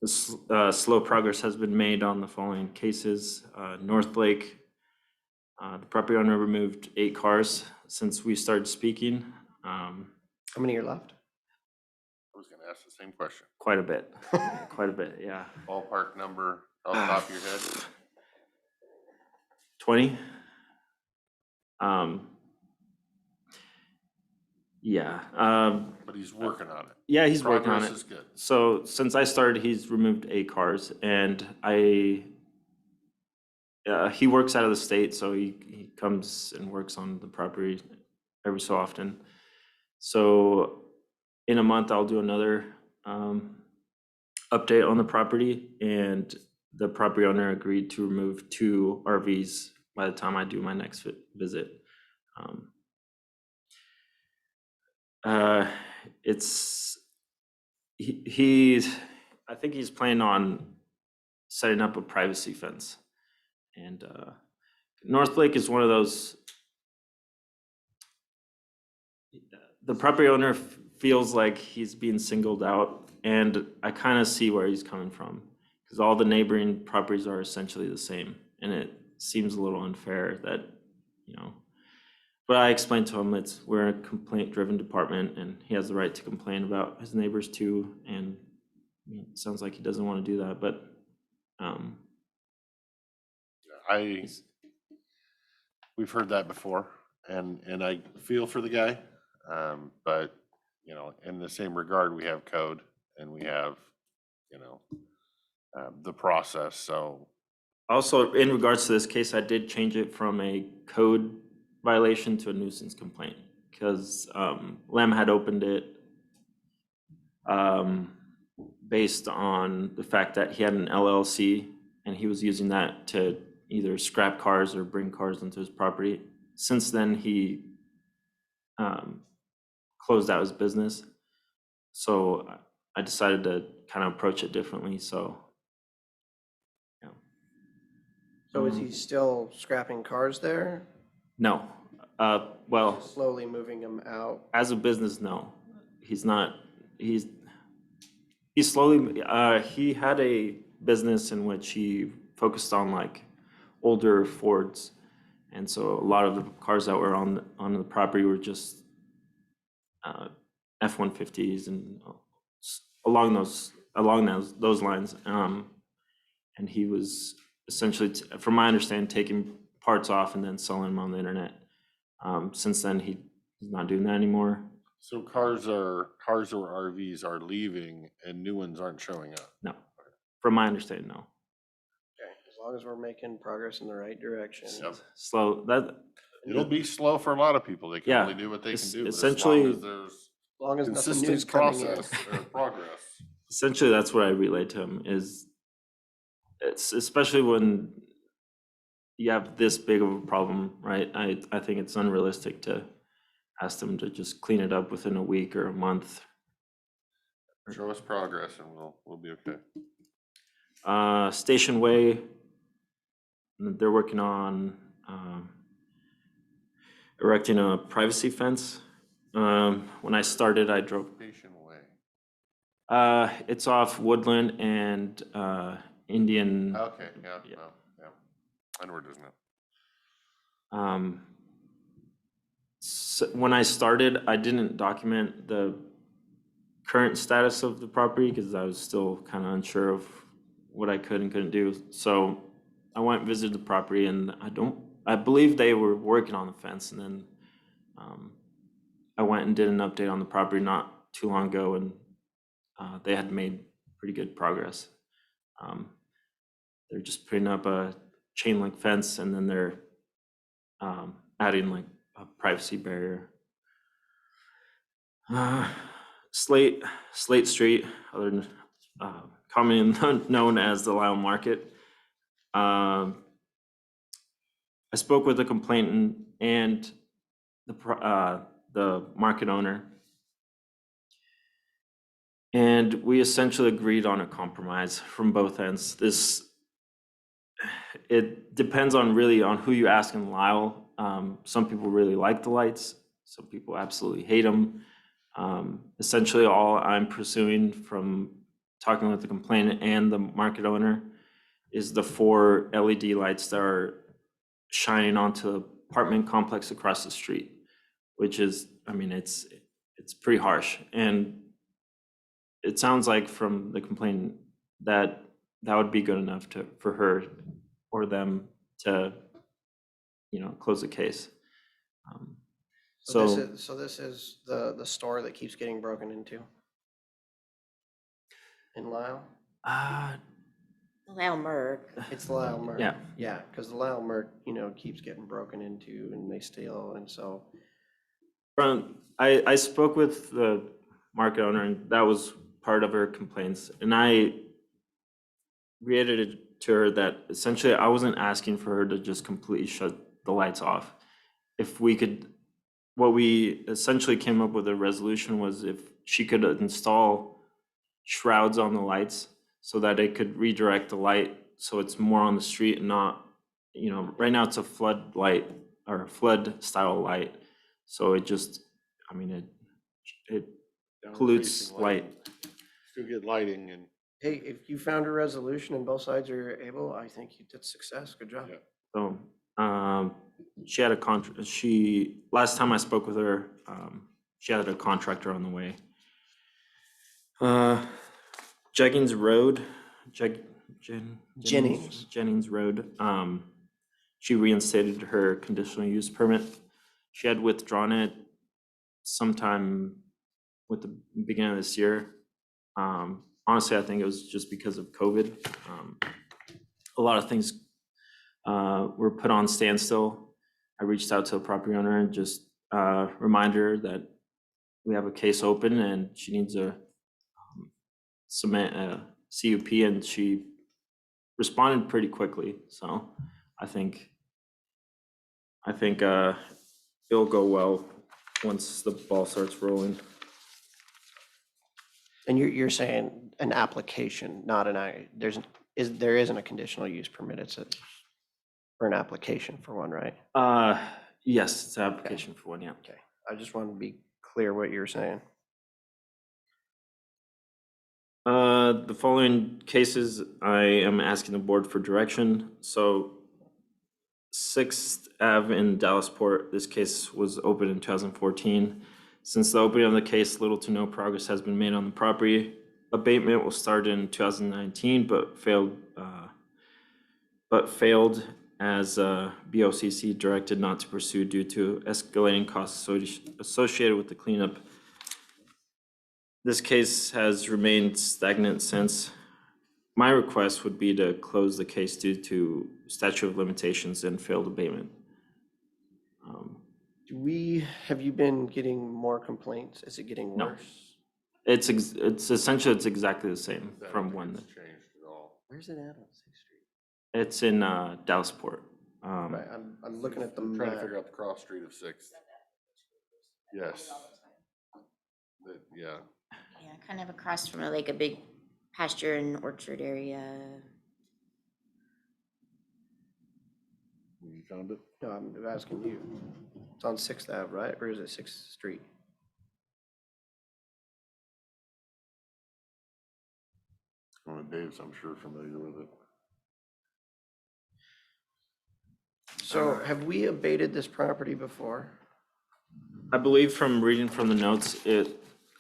Slow progress has been made on the following cases. North Lake, the property owner removed 8 cars since we started speaking. How many are left? I was gonna ask the same question. Quite a bit, quite a bit, yeah. Ballpark number off the top of your head? 20. Yeah, But he's working on it. yeah, he's working on Progress it. is good. So since I started, he's removed 8 cars, and he works out of the state, so he comes and works on the property every so often. So in a month, I'll do another update on the property, and the property owner agreed to remove 2 RVs by the time I do my next visit. I think he's planning on setting up a privacy fence. And North Lake is one of those, the property owner feels like he's being singled out, and I kind of see where he's coming from, because all the neighboring properties are essentially the same, and it seems a little unfair that, but I explained to him we're a complaint-driven department, and he has the right to complain about his neighbors too, and it sounds like he doesn't want to do that, but We've heard that before, and I feel for the guy. But, in the same regard, we have code and we have, the process, so. also, in regards to this case, I did change it from a code violation to a nuisance complaint, because Lem had opened it based on the fact that he had an LLC and he was using that to either scrap cars or bring cars into his property. Since then, he closed out his business. So I decided to kind of approach it differently, so. So is he still scrapping cars there? No, Well, Slowly moving them out. as a business, no. He's not, he's slowly, he had a business in which he focused on like older Fords. And so a lot of the cars that were on the property were just F-150s and along those lines. And he was essentially, from my understanding, taking parts off and then selling them on the internet. Since then, he's not doing that anymore. So cars or RVs are leaving and new ones aren't showing up. No, from my understanding, no. Okay, as long as we're making progress in the right direction. Yep. Slow, that, It'll be slow for a lot of people. They can Yeah, only do what they can do. But essentially- as long as there's As long as nothing new's consistent coming in. process or progress. essentially that's what I relayed to him is it's especially when you have this big of a problem, right? I think it's unrealistic to ask them to just clean it up within a week or a month. Show us progress and we'll be okay. Station Way, they're working on erecting a privacy fence. When I started, I drove. Station Way. It's off Woodland and Indian. Okay, yeah, Yeah. no, yeah. I know where it is now. So when I started, I didn't document the current status of the property because I was still kind of unsure of what I could and couldn't do. So I went and visited the property, and I believe they were working on the fence, and then I went and did an update on the property not too long ago, and they had made pretty good progress. They're just putting up a chain link fence, and then they're adding like a privacy barrier. Slate Street, other than commonly known as the Lyle Market. I spoke with the complainant and the market owner, and we essentially agreed on a compromise from both ends. It depends on really on who you ask in Lyle. Some people really like the lights. Some people absolutely hate them. Essentially, all I'm pursuing from talking with the complainant and the market owner is the 4 LED lights that are shining onto the apartment complex across the street, which is, I mean, it's pretty harsh. And it sounds like from the complainant that would be good enough for her or them to, close the case. So this is the store that keeps getting broken into in Lyle? Allow Merck. It's the Lyle Merc. Yeah. Yeah, because the Lyle Merc, keeps getting broken into and they steal, and so. I spoke with the market owner, and that was part of her complaints. And I reiterated to her that essentially I wasn't asking for her to just completely shut the lights off. If we could, what we essentially came up with a resolution was if she could install shrouds on the lights so that it could redirect the light so it's more on the street and not, right now it's a flood light or a flood style light. So it just, it pollutes light. Still get lighting and. Hey, if you found a resolution and both sides are able, I think you did success. Good job. Yeah. So, she had last time I spoke with her, she had a contractor on the way. Jennings Road, Jennings Road, she reinstated her conditional use permit. She had withdrawn it sometime with the beginning of this year. Honestly, I think it was just because of COVID. A lot of things were put on standstill. I reached out to the property owner and just remind her that we have a case open and she needs a submit a CUP, and she responded pretty quickly. So I think it'll go well once the ball starts rolling. And you're saying an application, not there isn't a conditional use permit, or an application for one, right? Yes, it's an application for one, yeah. Okay, I just wanted to be clear what you were saying. The following cases, I am asking the board for direction. So 6th Ave in Dallasport, this case was opened in 2014. Since the opening of the case, little to no progress has been made on the property. Abatement was started in 2019, but failed as BOCC directed not to pursue due to escalating costs associated with the cleanup. This case has remained stagnant since. My request would be to close the case due to statute of limitations and failed abatement. Have you been getting more complaints? Is it getting No. worse? It's essentially, it's exactly the same from when, Changed at all. Where's it at on 6th Street? it's in Dallasport. Right, I'm looking at the I'm trying to map. figure out the cross street of Sixth. Yes. Yeah, Yeah, kind of across from like a big pasture and orchard area. you found it? No, I'm asking you. It's on 6th Ave, right? Or is it 6th Street? Dave's, I'm sure, familiar with it. So have we abated this property before? I believe from reading from the notes,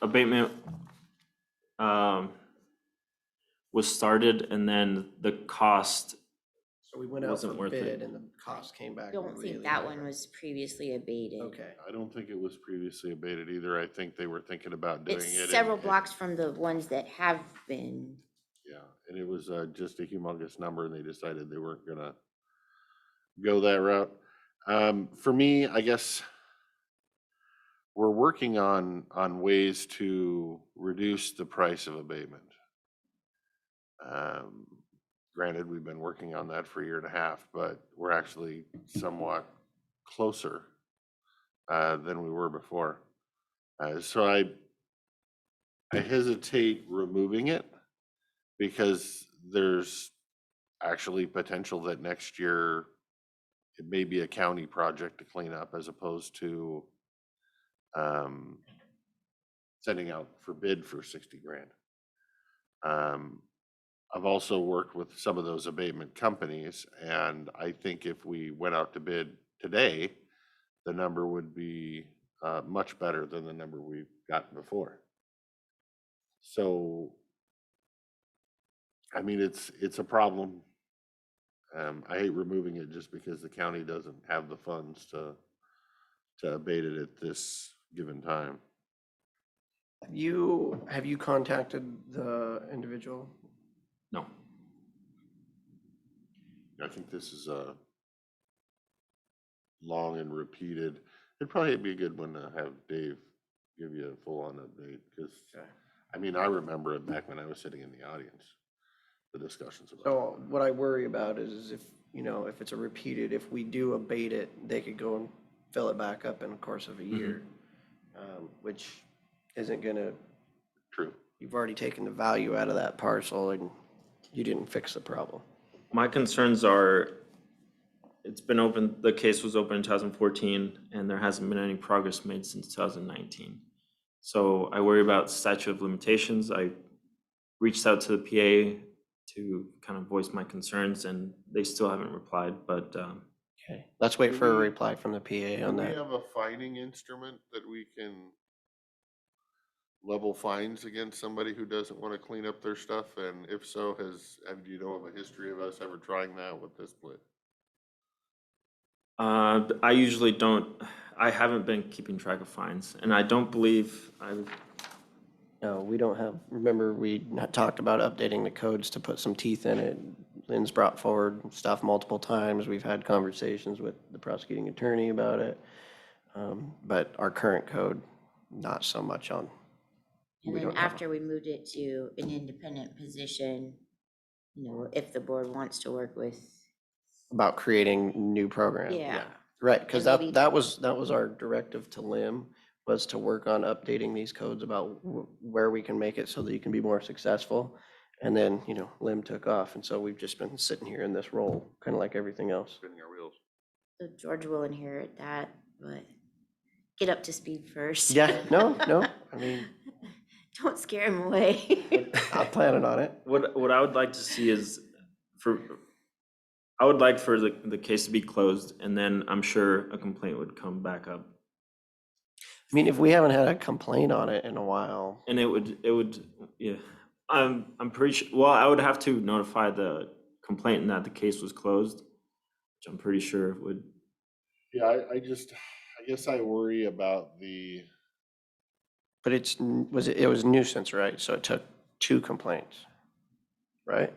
abatement was started and then the cost, So we went out Wasn't for worth it. bid and the cost came back I don't really think that high. one was previously abated. Okay, I don't think it was previously abated either. I think they were thinking about doing it. It's several blocks from the ones that have been. Yeah, and it was just a humongous number and they decided they weren't gonna go that route. For me, I guess we're working on ways to reduce the price of abatement. Granted, we've been working on that for a year and a half, but we're actually somewhat closer than we were before. So I hesitate removing it because there's actually potential that next year it may be a county project to clean up as opposed to sending out for bid for 60 grand. I've also worked with some of those abatement companies, and I think if we went out to bid today, the number would be much better than the number we've gotten before. So, I mean, it's a problem. I hate removing it just because the county doesn't have the funds to abate it at this given time. have you contacted the individual? no. I think this is a long and repeated. It'd probably be a good one to have Dave give you a full-on update, because, I mean, I remember it back when I was sitting in the audience, the discussions about it. So what I worry about is if, if it's a repeated, if we do abate it, they could go and fill it back up in the course of a year, which isn't gonna, True. you've already taken the value out of that parcel and you didn't fix the problem. My concerns are, it's been open, the case was open in 2014, and there hasn't been any progress made since 2019. So I worry about statute of limitations. I reached out to the PA to kind of voice my concerns, and they still haven't replied, but Okay. Let's wait for a Do we- reply from the PA Do on we that. have a fining instrument that we can level fines against somebody who doesn't want to clean up their stuff? And if so, do you know of a history of us ever trying that with this split? I usually don't, I haven't been keeping track of fines, and I don't believe No, we don't have, remember, we talked about updating the codes to put some teeth in it. Lynn's brought forward stuff multiple times. We've had conversations with the prosecuting attorney about it. But our current code, not so much on. And we then don't have a- after we moved it to an independent position, if the board wants to work with, About creating new programs. Yeah. Right, because And maybe- that was our directive to Lim, was to work on updating these codes about where we can make it so that you can be more successful. And then, Lim took off, and so we've just been sitting here in this role, kind of like everything else. Spinning our wheels. So George will inherit that, but get up to speed first. Yeah, no, I mean, Don't scare him away. I'm planning on it. What I would like to see is I would like for the case to be closed, and then I'm sure a complaint would come back up. I mean, if we haven't had a complaint on it in a while, And it would, yeah, I'm pretty sure, well, I would have to notify the complainant that the case was closed, which I'm pretty sure would, Yeah, I guess I worry about but it was nuisance, right? So it took 2 complaints, right?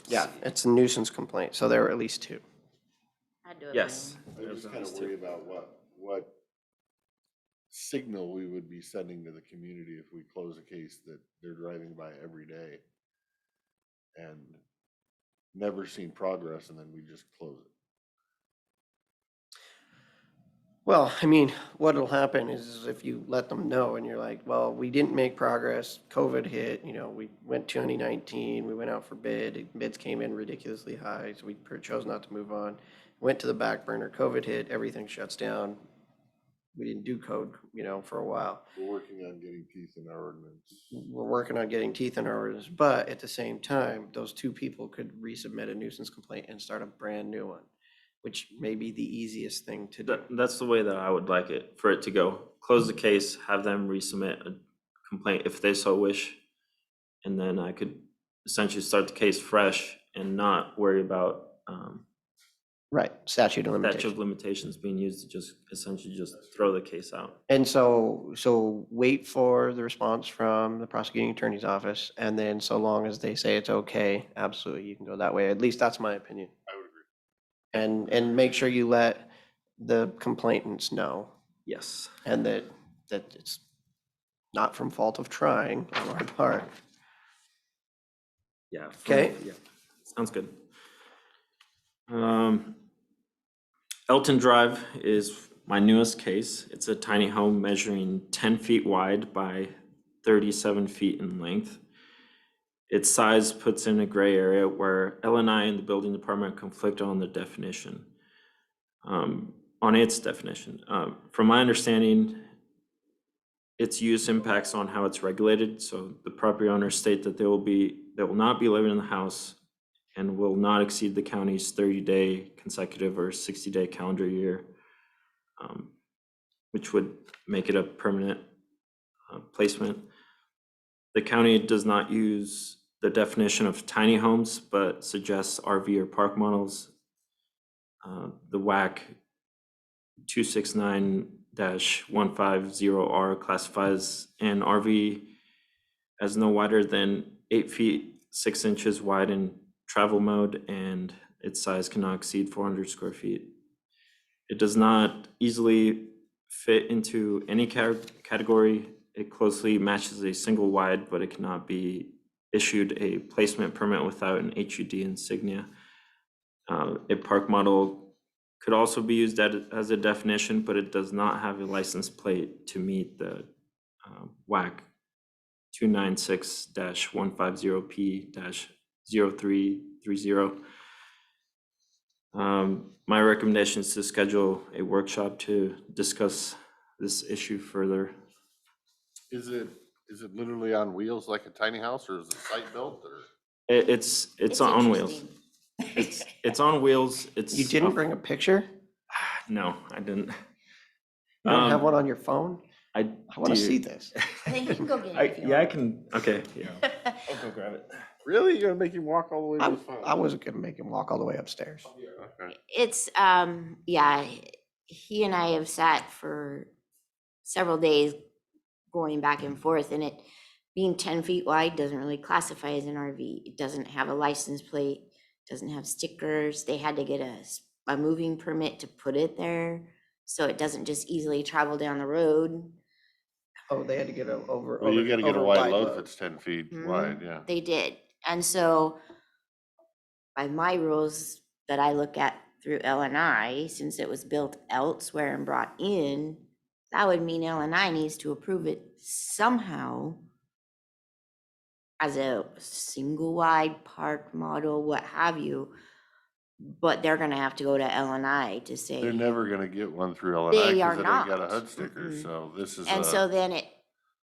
Yeah, it's a nuisance complaint, so there were at least 2. I'd do it. yes. I there's just at kind of least two. worry about what signal we would be sending to the community if we close a case that they're driving by every day and never seen progress, and then we just close it. Well, I mean, what'll happen is if you let them know and you're like, well, we didn't make progress, COVID hit, we went 2019, we went out for bids came in ridiculously high, so we chose not to move on. Went to the back burner, COVID hit, everything shuts down. We didn't do code, for a while. We're working on getting teeth in our ordinance. We're working on getting teeth in our ordinance, but at the same time, those 2 people could resubmit a nuisance complaint and start a brand new one, which may be the easiest thing to do. That's the way that I would like it, for it to go. Close the case, have them resubmit a complaint if they so wish. And then I could essentially start the case fresh and not worry about Right, statute of statute limitations. of limitations being used to just essentially just throw the case out. And so wait for the response from the prosecuting attorney's office, and then so long as they say it's okay, absolutely, you can go that way. At least that's my opinion. I would agree. And make sure you let the complainants know, Yes. and that it's not from fault of trying on our part. Yeah. Okay. Yeah, sounds good. Elton Drive is my newest case. It's a tiny home measuring 10 feet wide by 37 feet in length. Its size puts in a gray area where LNI and the building department conflict on the definition, on its definition. From my understanding, its use impacts on how it's regulated. So the property owners state that they will not be living in the house and will not exceed the county's 30-day consecutive or 60-day calendar year, which would make it a permanent placement. The county does not use the definition of tiny homes, but suggests RV or park models. The WAC 269-150R classifies an RV as no wider than 8 feet 6 inches wide in travel mode, and its size cannot exceed 400 square feet. It does not easily fit into any category. It closely matches a single wide, but it cannot be issued a placement permit without an HUD insignia. A park model could also be used as a definition, but it does not have a license plate to meet the WAC 296-150P-0330. My recommendation is to schedule a workshop to discuss this issue further. Is it literally on wheels like a tiny house, or is it site built, or? It's on wheels. interesting. It's on wheels. It's. You didn't bring a picture? No, I didn't. You don't have Um, one on your phone? I want to do. see this. I think you can go get it if you Yeah, I want. can, okay, yeah, I'll go grab it. Really? You're gonna make him walk all the way to the phone? I wasn't gonna make him walk all the way upstairs. Okay. It's, yeah, he and I have sat for several days going back and forth, and it being 10 feet wide doesn't really classify as an RV. It doesn't have a license plate, doesn't have stickers. They had to get a moving permit to put it there, so it doesn't just easily travel down the road. Oh, they had to get over. Well, you gotta get a over wide load if it's 10 feet Mhm. wide, yeah. They did. And so by my rules that I look at through LNI, since it was built elsewhere and brought in, that would mean LNI needs to approve it somehow as a single wide park model, what have you. but they're gonna have to go to L&I to say. They're never gonna get one through L&I They are because it ain't got a not. HUD sticker, Mm-mm. so this is And so a, then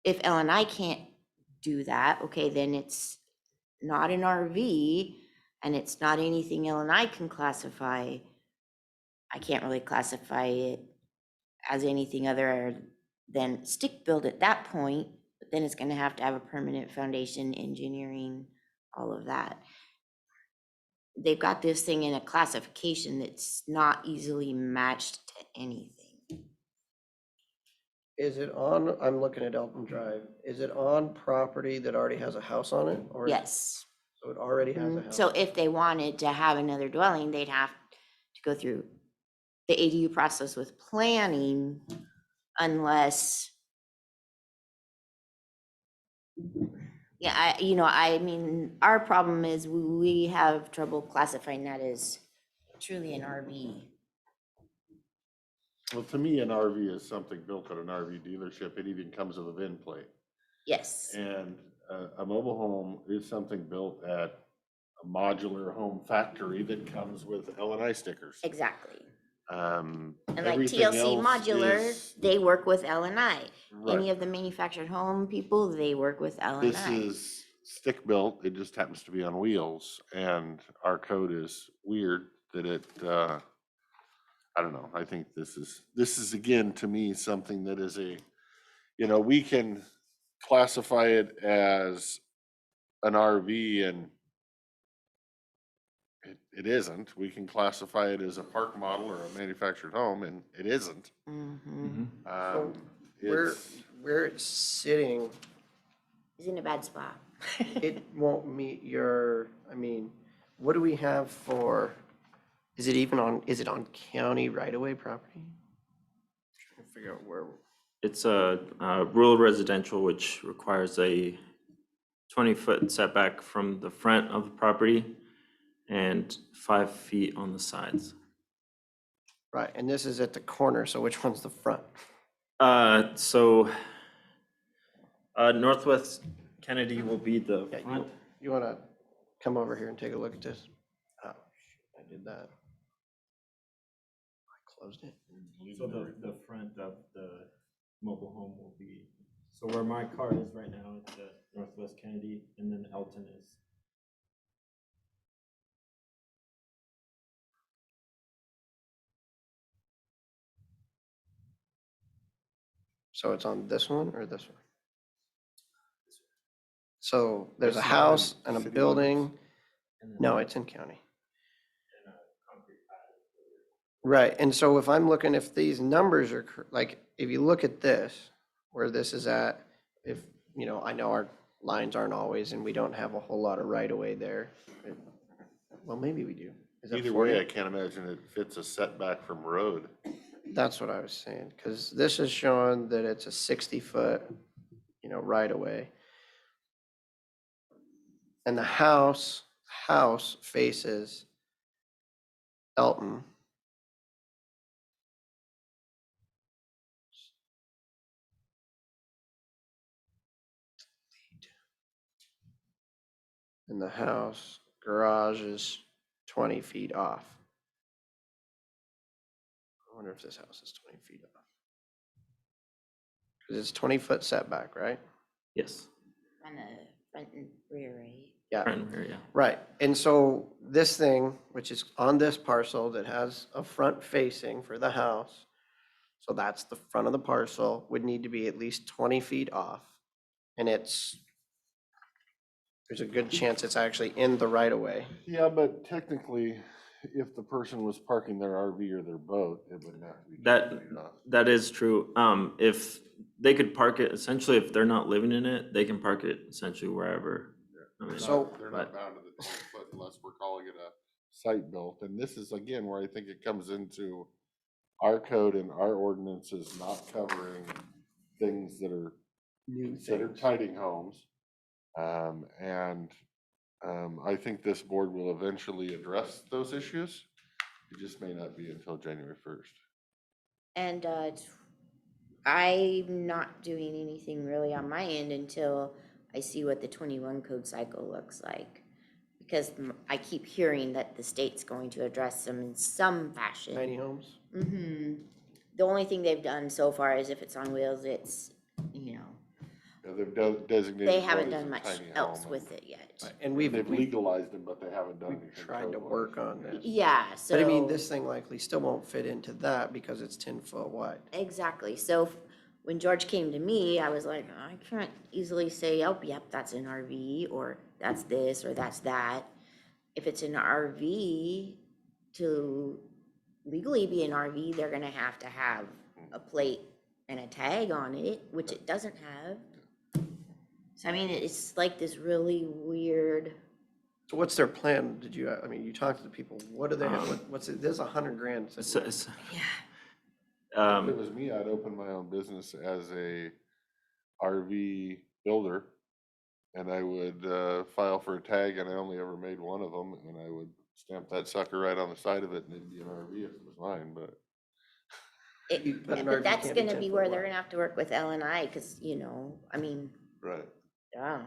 if L&I can't do that, okay, then it's not an RV and it's not anything L&I can classify. I can't really classify it as anything other than stick built at that point, but then it's gonna have to have a permanent foundation, engineering, all of that. They've got this thing in a classification that's not easily matched to anything. Is it on, I'm looking at Elton Drive, is it on property that already has a house on it? Or is it- Yes. So it already has a Mhm. house? So if they wanted to have another dwelling, they'd have to go through the ADU process with planning unless, yeah, I mean, our problem is we have trouble classifying that as truly an RV. well, to me, an RV is something built at an RV dealership. It even comes with a VIN plate. Yes, And a mobile home is something built at a modular home factory that comes with L&I stickers. exactly. And like Everything TLC else Modular, is- they work with L&I. Any Right. of the manufactured home people, they work with L&I. This is stick built, it just happens to be on wheels, and our code is weird that it, I don't know, I think this is again, to me, something that is we can classify it as an RV and it isn't. We can classify it as a park model or a manufactured home and it isn't. Mhm. So where, It's, where it's sitting, It's in a bad spot. it won't meet your, I mean, what do we have for, is it on county right-of-way property? Trying to figure out where, It's a rural residential, which requires a 20-foot setback from the front of the property and 5 feet on the sides. right, and this is at the corner, so which one's the front? So Northwest Kennedy will be the Yeah, front. you wanna come over here and take a look at this? Oh, shoot, I did that. I closed it. So the front of the mobile home will be, so where my car is right now, it's at Northwest Kennedy, and then Elton is. So it's on this one or this one? So there's a It's not in house and a city building. limits. No, it's in county. Right, and so if I'm looking, if these numbers are, like, if you look at this, where this is at, if, I know our lines aren't always, and we don't have a whole lot of right of way there. Well, maybe we do. Is that Either 40? way, I can't imagine it fits a setback from road. That's what I was saying, because this is showing that it's a 60-foot, right of way. And the house faces Elton. And the house garage is 20 feet off. I wonder if this house is 20 feet off. Because it's 20-foot setback, right? Yes. On the front and rear, right? Yeah, Front and rear, yeah. right. And so this thing, which is on this parcel that has a front facing for the house, so that's the front of the parcel, would need to be at least 20 feet off. And there's a good chance it's actually in the right of way. Yeah, but technically, if the person was parking their RV or their boat, it would not be. That is true. If they could park it, essentially, if they're not living in it, they can park it essentially wherever. I mean, So- They're not bound to the 20 foot unless we're calling it a site built. And this is again where I think it comes into our code and our ordinances not covering things that are considered tiny homes. I think this board will eventually address those issues. It just may not be until January 1st. And I'm not doing anything really on my end until I see what the 21 code cycle looks like. because I keep hearing that the state's going to address them in some fashion. Tiny homes? The only thing they've done so far is if it's on wheels, it's, Yeah, they've designated. they one haven't as a done much tiny else home, with it yet. And They've we've legalized them, but they haven't done anything. tried to code-wise. work on this. Yeah, so. But I mean, this thing likely still won't fit into that because it's 10 foot wide. Exactly. So when George came to me, I was like, I can't easily say, oh, yep, that's an RV, or that's this, or that's that. If it's an RV, to legally be an RV, they're gonna have to have a plate and a tag on it, which it doesn't have. So I mean, it's like this really weird, So what's their plan? Did you, I mean, you talked to the people, what do they have, what's it, there's $100,000. yeah. If it was me, I'd open my own business as a RV builder. And I would file for a tag, and I only ever made one of them, and I would stamp that sucker right on the side of it, and it'd be an RV if it was mine, but. But an But RV that's can't be gonna 10 be foot where wide. they're gonna have to work with L&I, cause I mean, Right. yeah.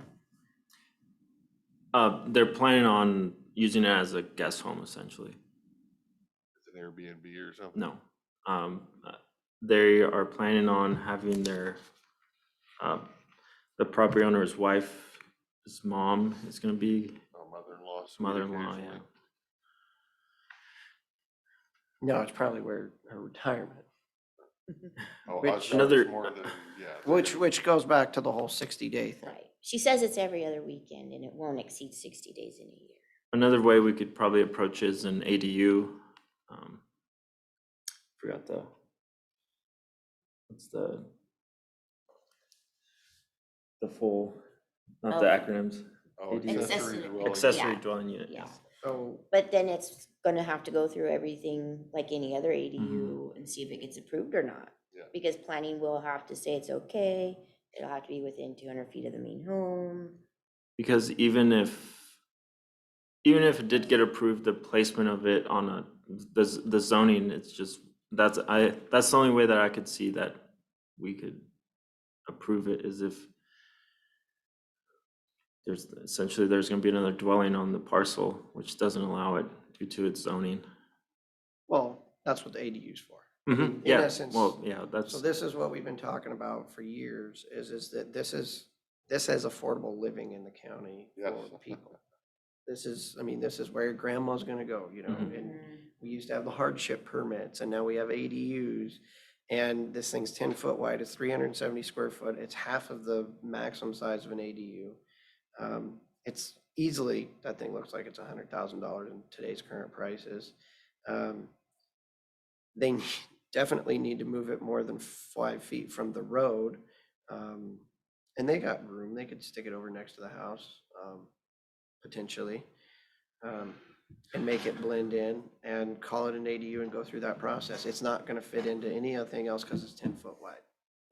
They're planning on using it as a guest home essentially. It's an Airbnb or something. No. They are planning on having the property owner's wife, his mom is gonna be Oh, mother-in-law. sweet mother-in-law, yeah. occasionally. No, it's probably where her retirement, Oh, Which- I thought Another- it was more than, yeah. which goes back to the whole 60-day thing. Right. She says it's every other weekend and it won't exceed 60 days in a year. Another way we could probably approach is an ADU. Forgot what's the full, not the Oh. acronyms. Oh, ADU. accessory dwelling. Accessory Yeah. dwelling unit, Yeah. yes. So, But then it's gonna have to go through everything like any other ADU Mm-hmm. and see if it gets approved or not. Yeah. Because planning will have to say it's okay, it'll have to be within 200 feet of the main home. Because even if it did get approved, the placement of it on the zoning, it's just, that's the only way that I could see that we could approve it is if there's gonna be another dwelling on the parcel, which doesn't allow it due to its zoning. well, that's what the ADU's for. I mean, in Yeah, essence, well, yeah, that's. So this is what we've been talking about for years, is that this is affordable living in the county Yes. for people. This is, I mean, this is where grandma's gonna go, Mhm. and we used to have the hardship permits, and now we have ADUs. And this thing's 10 foot wide, it's 370 square foot, it's half of the maximum size of an ADU. It's easily, that thing looks like it's $100,000 in today's current prices. They definitely need to move it more than 5 feet from the road. And they got room, they could stick it over next to the house, potentially. And make it blend in and call it an ADU and go through that process. It's not gonna fit into anything else because it's 10 foot wide.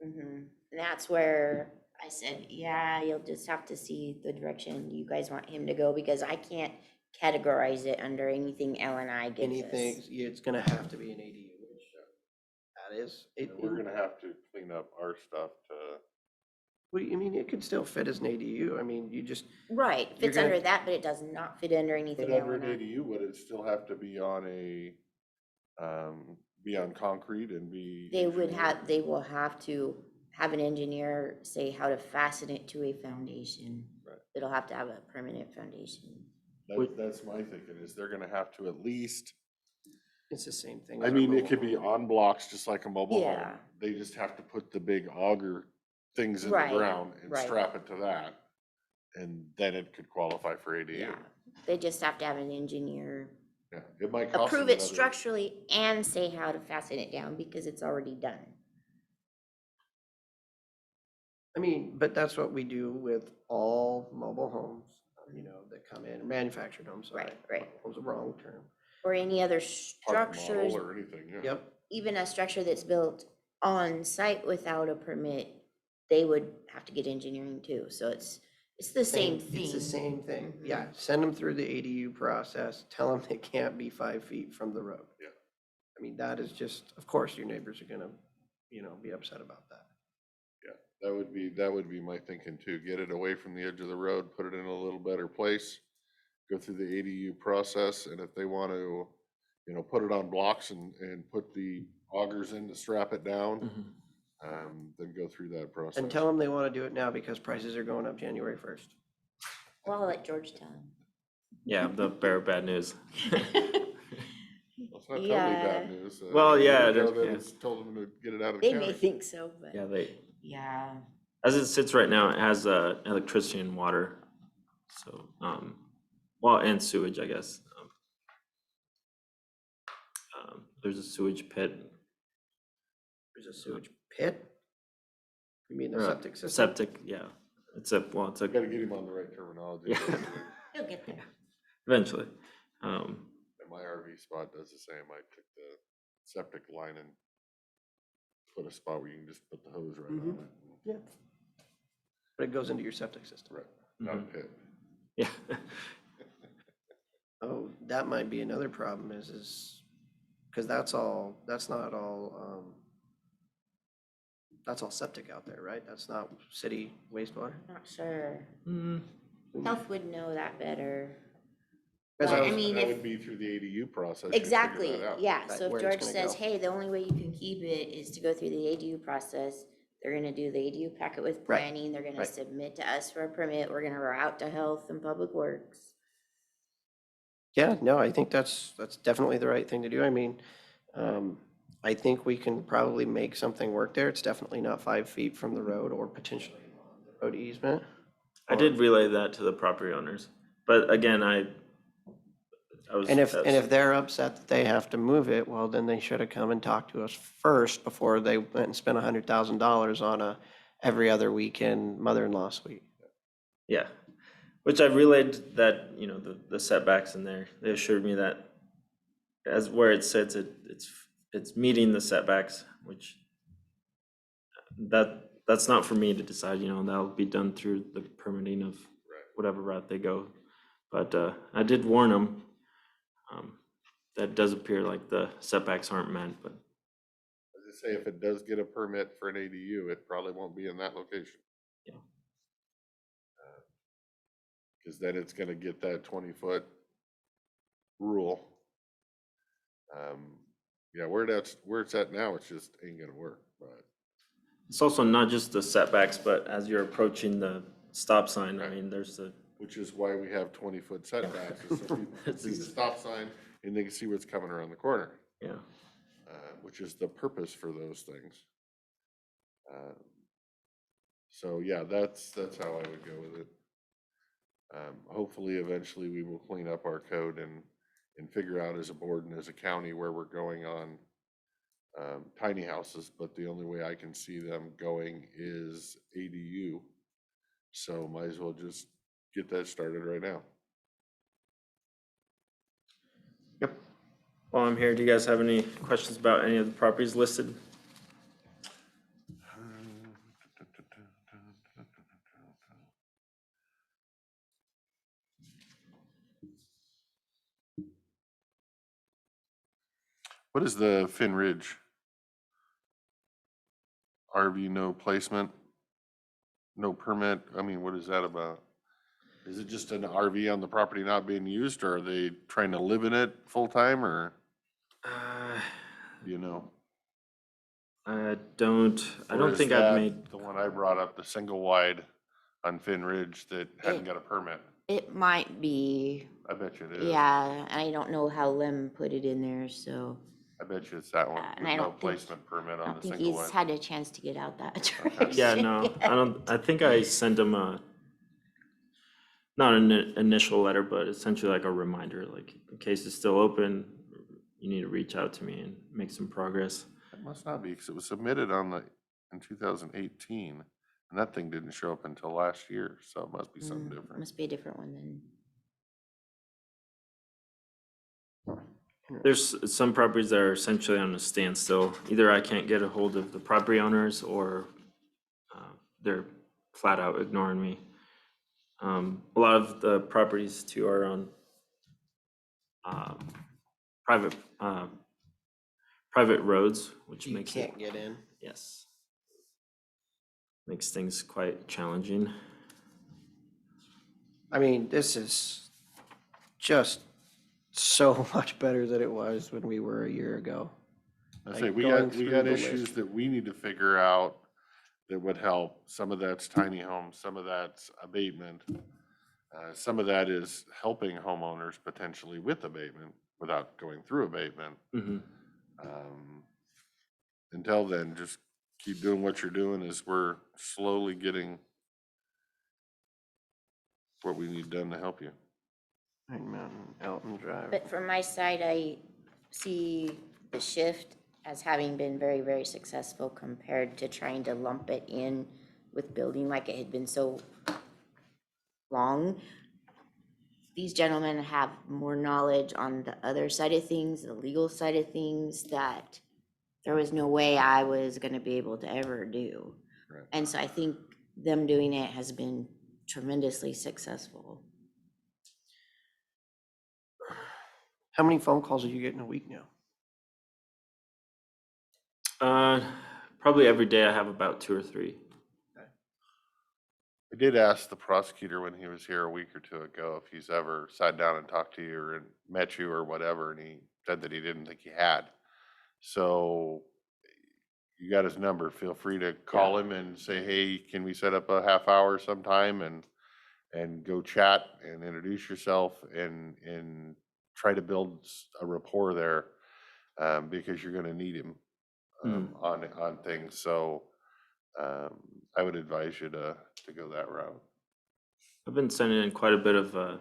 And that's where I said, yeah, you'll just have to see the direction you guys want him to go, because I can't categorize it under anything L&I gives us. Anything, it's gonna have to be an ADU, which that is. And we're gonna have to clean up our stuff to. Well, I mean, it could still fit as an ADU. I mean, you just, Right, You're fits gonna- under that, but it does not fit under anything But under an L&I. ADU, would it still have to be on be on concrete and be? They engineered? will have to have an engineer say how to fasten it to a foundation. Right. It'll have to have a permanent foundation. That's my thinking, is they're gonna have to at least, it's the same thing. I as our mean, it mobile could be home. on blocks, just like a mobile home. Yeah. They just have to put the big auger things in the Right, ground and right. strap it to that. And then it could qualify for ADU. Yeah, they just have to have an engineer Yeah, it might cost them approve it another- structurally and say how to fasten it down, because it's already done. I mean, but that's what we do with all mobile homes, that come in, manufactured homes, sorry. Right. That was the wrong term. Or any other park model structures, or anything, yeah. Yep. even a structure that's built on site without a permit, they would have to get engineering too, so it's the same thing. It's the same thing. Mhm. Yeah, send them through the ADU process, tell them they can't be 5 feet from the road. Yeah. I mean, that is just, of course, your neighbors are gonna, be upset about that. That would be my thinking too. Get it away from the edge of the road, put it in a little better place. go through the ADU process, and if they want to, you know, put it on blocks and put the augers in to strap it down, then go through that process. And tell them they want to do it now because prices are going up January 1st. Well, I'll let George tell him. Yeah, the bearer of bad news. Well, it's not totally Yeah. bad news. Well, a year yeah, it ago is, that yeah. it's told them to get it out of the They county. may think so, but Yeah, yeah. as it sits right now, it has electricity and water. So, well, and sewage, I guess. There's a sewage pit. There's a sewage pit? You mean the or a septic system? Septic, yeah. It's a Gotta get him on the right terminology. Yeah. He'll get there. eventually. And my RV spot does the same. I took the septic line and put a spot where you can just put the hose right on it. Yeah. But it goes into your septic system. Right, not a pit. Yeah. Oh, that might be another problem is, because that's not all, that's all septic out there, right? That's not city wastewater? Not sure. Mm, Health would know that better. Because But, I I was- mean, That if, would be through the ADU process. you'd figure exactly, that out. yeah. Right, So if where it's George gonna says, go. hey, the only way you can keep it is to go through the ADU process, they're gonna do the ADU packet with Right, planning, they're gonna right. submit to us for a permit, we're gonna route to health and public works. Yeah, no, I think that's definitely the right thing to do. I mean, I think we can probably make something work there. It's definitely not 5 feet from the road or potentially on the road easement. I did relay that to the property owners, but again, I was. And if they're upset that they have to move it, well, then they should have come and talked to us first before they went and spent $100,000 on a every other weekend mother-in-law suite. Yeah, which I relayed that, you know, the setbacks in there, they assured me that as where it sits, it's meeting the setbacks, which that's not for me to decide, you know, that'll be done through the permitting of whatever route they go. But I did warn them, that does appear like the setbacks aren't met, but As I say, if it does get a permit for an ADU, it probably won't be in that location. Yeah. Cause then it's gonna get that 20-foot rule. Yeah, where it's at now, it's just ain't gonna work, but. it's also not just the setbacks, but as you're approaching the stop sign, I mean, there's the, Which is why we have 20-foot setbacks, is so people can see the stop sign and they can see what's coming around the corner, yeah. which is the purpose for those things. So yeah, that's how I would go with it. Hopefully, eventually, we will clean up our code and figure out as a board and as a county where we're going on tiny houses, but the only way I can see them going is ADU. So might as well just get that started right now. Yep. While I'm here, do you guys have any questions about any of the properties listed? What is the Finn Ridge? RV no placement, no permit? I mean, what is that about? Is it just an RV on the property not being used, or are they trying to live in it full-time, or, do you know? I don't Or is think I've that made, the one I brought up, the single wide on Finn Ridge that hadn't got a permit? It might be, I bet you it is. yeah, I don't know how Lem put it in there, so I bet you it's that one and with I no don't think- placement permit I on don't the think single he's wide. had a chance to get out that Okay. direction. yeah, no, yet. I think I sent him not an initial letter, but essentially like a reminder, like in case it's still open, you need to reach out to me and make some progress. It must not be, because it was submitted in 2018, and that thing didn't show up until last year, so it must be something different. Must be a different one then. There's some properties that are essentially on a standstill. Either I can't get a hold of the property owners or they're flat out ignoring me. A lot of the properties too are on private roads, which You makes it, can't get in. yes, makes things quite challenging. I mean, this is just so much better than it was when we were a year ago. I Like say, we going got, we through got the issues list. that we need to figure out that would help. Some of that's tiny homes, some of that's abatement. Some of that is helping homeowners potentially with abatement without going through abatement. Mhm. Until then, just keep doing what you're doing as we're slowly getting what we need done to help you. Pine Mountain, Elton Drive. But from my side, I see the shift as having been very, very successful compared to trying to lump it in with building like it had been so long. These gentlemen have more knowledge on the other side of things, the legal side of things, that there was no way I was gonna be able to ever do. Right. And so I think them doing it has been tremendously successful. How many phone calls are you getting a week now? Probably every day I have about 2 or 3. I did ask the prosecutor when he was here a week or two ago if he's ever sat down and talked to you or met you or whatever, and he said that he didn't think he had. So you got his number. Feel free to call him and say, hey, can we set up a half hour sometime and go chat and introduce yourself and try to build a rapport there, because you're gonna need him on things. So I would advise you to go that route. I've been sending in quite a bit of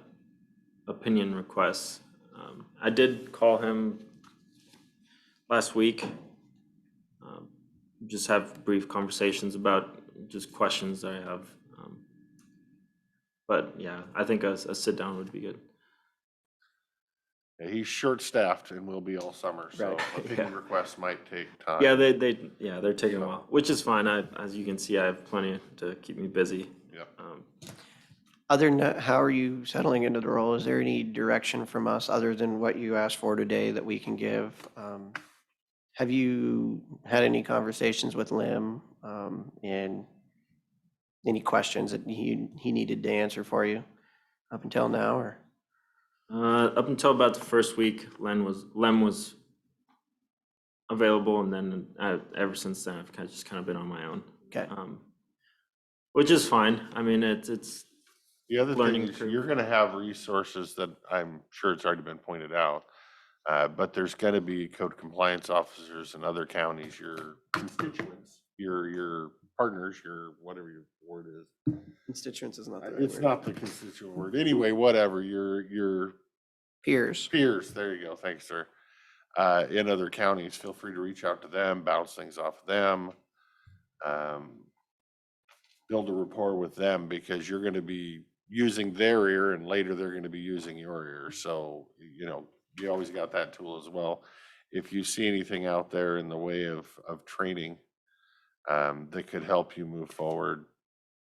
opinion requests. I did call him last week. Just have brief conversations about just questions that I have. But yeah, I think a sit down would be good. Yeah, he's short-staffed and will be all summer, so Right. opinion requests might take time. Yeah, they're taking a while, which is fine. As you can see, I have plenty to keep me busy. Yep. Other than that, how are you settling into the role? Is there any direction from us other than what you asked for today that we can give? Have you had any conversations with Lim, and any questions that he needed to answer for you up until now, or? Up until about the first week, Lem was available, and then ever since then, I've just kind of been on my own. Okay. Which is fine. I mean, it's The other thing learning is curve. you're gonna have resources that I'm sure it's already been pointed out. But there's gonna be code compliance officers in other counties, your constituents, your partners, your whatever your word is. Constituents is not the right It's word. not the constituent word. Anyway, whatever, your Peers. peers, there you go, thanks, sir. In other counties, feel free to reach out to them, bounce things off of them. Build a rapport with them because you're gonna be using their ear and later they're gonna be using your ear. So, you always got that tool as well. If you see anything out there in the way of training, that could help you move forward,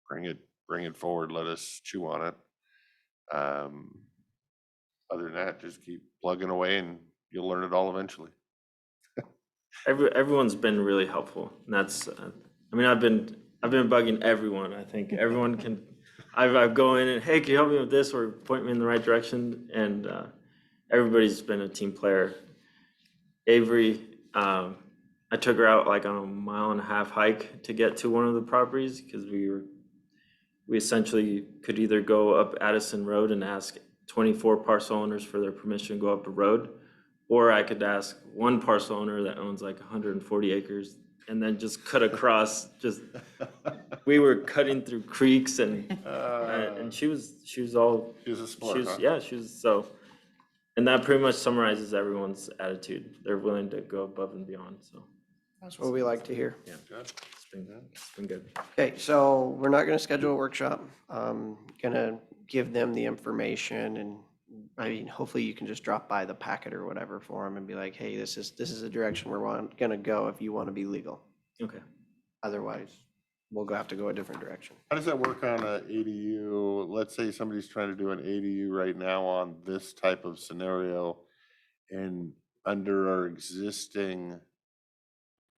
bring it forward, let us chew on it. Other than that, just keep plugging away and you'll learn it all eventually. Everyone's been really helpful, and that's. I mean, I've been bugging everyone. I think everyone can. I go in and, hey, can you help me with this or point me in the right direction? And everybody's been a team player. Avery, I took her out like on a 1.5-mile hike to get to one of the properties because we essentially could either go up Addison Road and ask 24 parcel owners for their permission to go up a road, or I could ask one parcel owner that owns like 140 acres and then just cut across. We were cutting through creeks and she was all. She was a sport, huh? Yeah, she was so. And that pretty much summarizes everyone's attitude. They're willing to go above and beyond, so. That's what we like to hear. Yeah, Good. it's been good. Okay, so we're not gonna schedule a workshop. Gonna give them the information and, I mean, hopefully you can just drop by the packet or whatever for them and be like, hey, this is the direction we're gonna go if you want to be legal. Okay. Otherwise, we'll have to go a different direction. How does that work on a ADU? Let's say somebody's trying to do an ADU right now on this type of scenario, and under our existing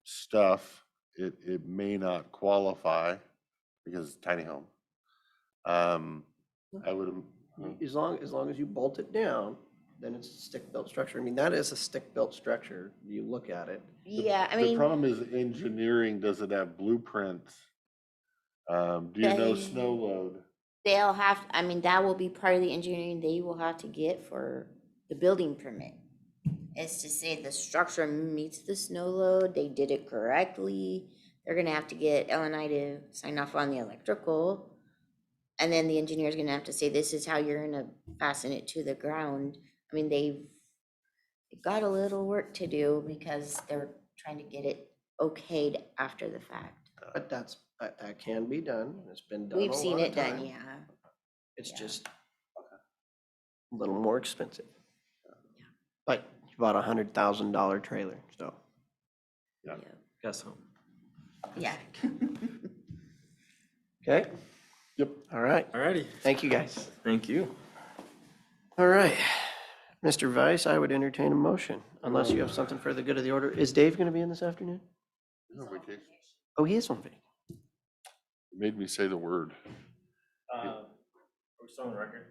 stuff, it may not qualify because it's tiny home. I would As long as you bolt it down, then it's a stick-built structure. I mean, that is a stick-built structure. You look at it. Yeah, I The mean, problem is engineering doesn't have blueprints. Do you know They- snow load? they'll have, I mean, that will be part of the engineering they will have to get for the building permit. Is to say the structure meets the snow load, they did it correctly. They're gonna have to get L&I to sign off on the electrical. And then the engineer's gonna have to say, this is how you're gonna fasten it to the ground. I mean, they've got a little work to do because they're trying to get it okayed after the fact. But that can be done. It's been done We've a seen lot it of done, time. yeah. It's Yeah. just a little more expensive. Yeah. But you bought $100,000 trailer, so. Guess so. Yeah. Okay? Yep. All right. Alrighty, Thank you, guys. thank you. All right. Mr. Vice, I would entertain a motion, unless you have something for the good of the order. Is Dave going to be in this afternoon? No vacation. Oh, he is on vacation. Made me say the word. Are we still on the record?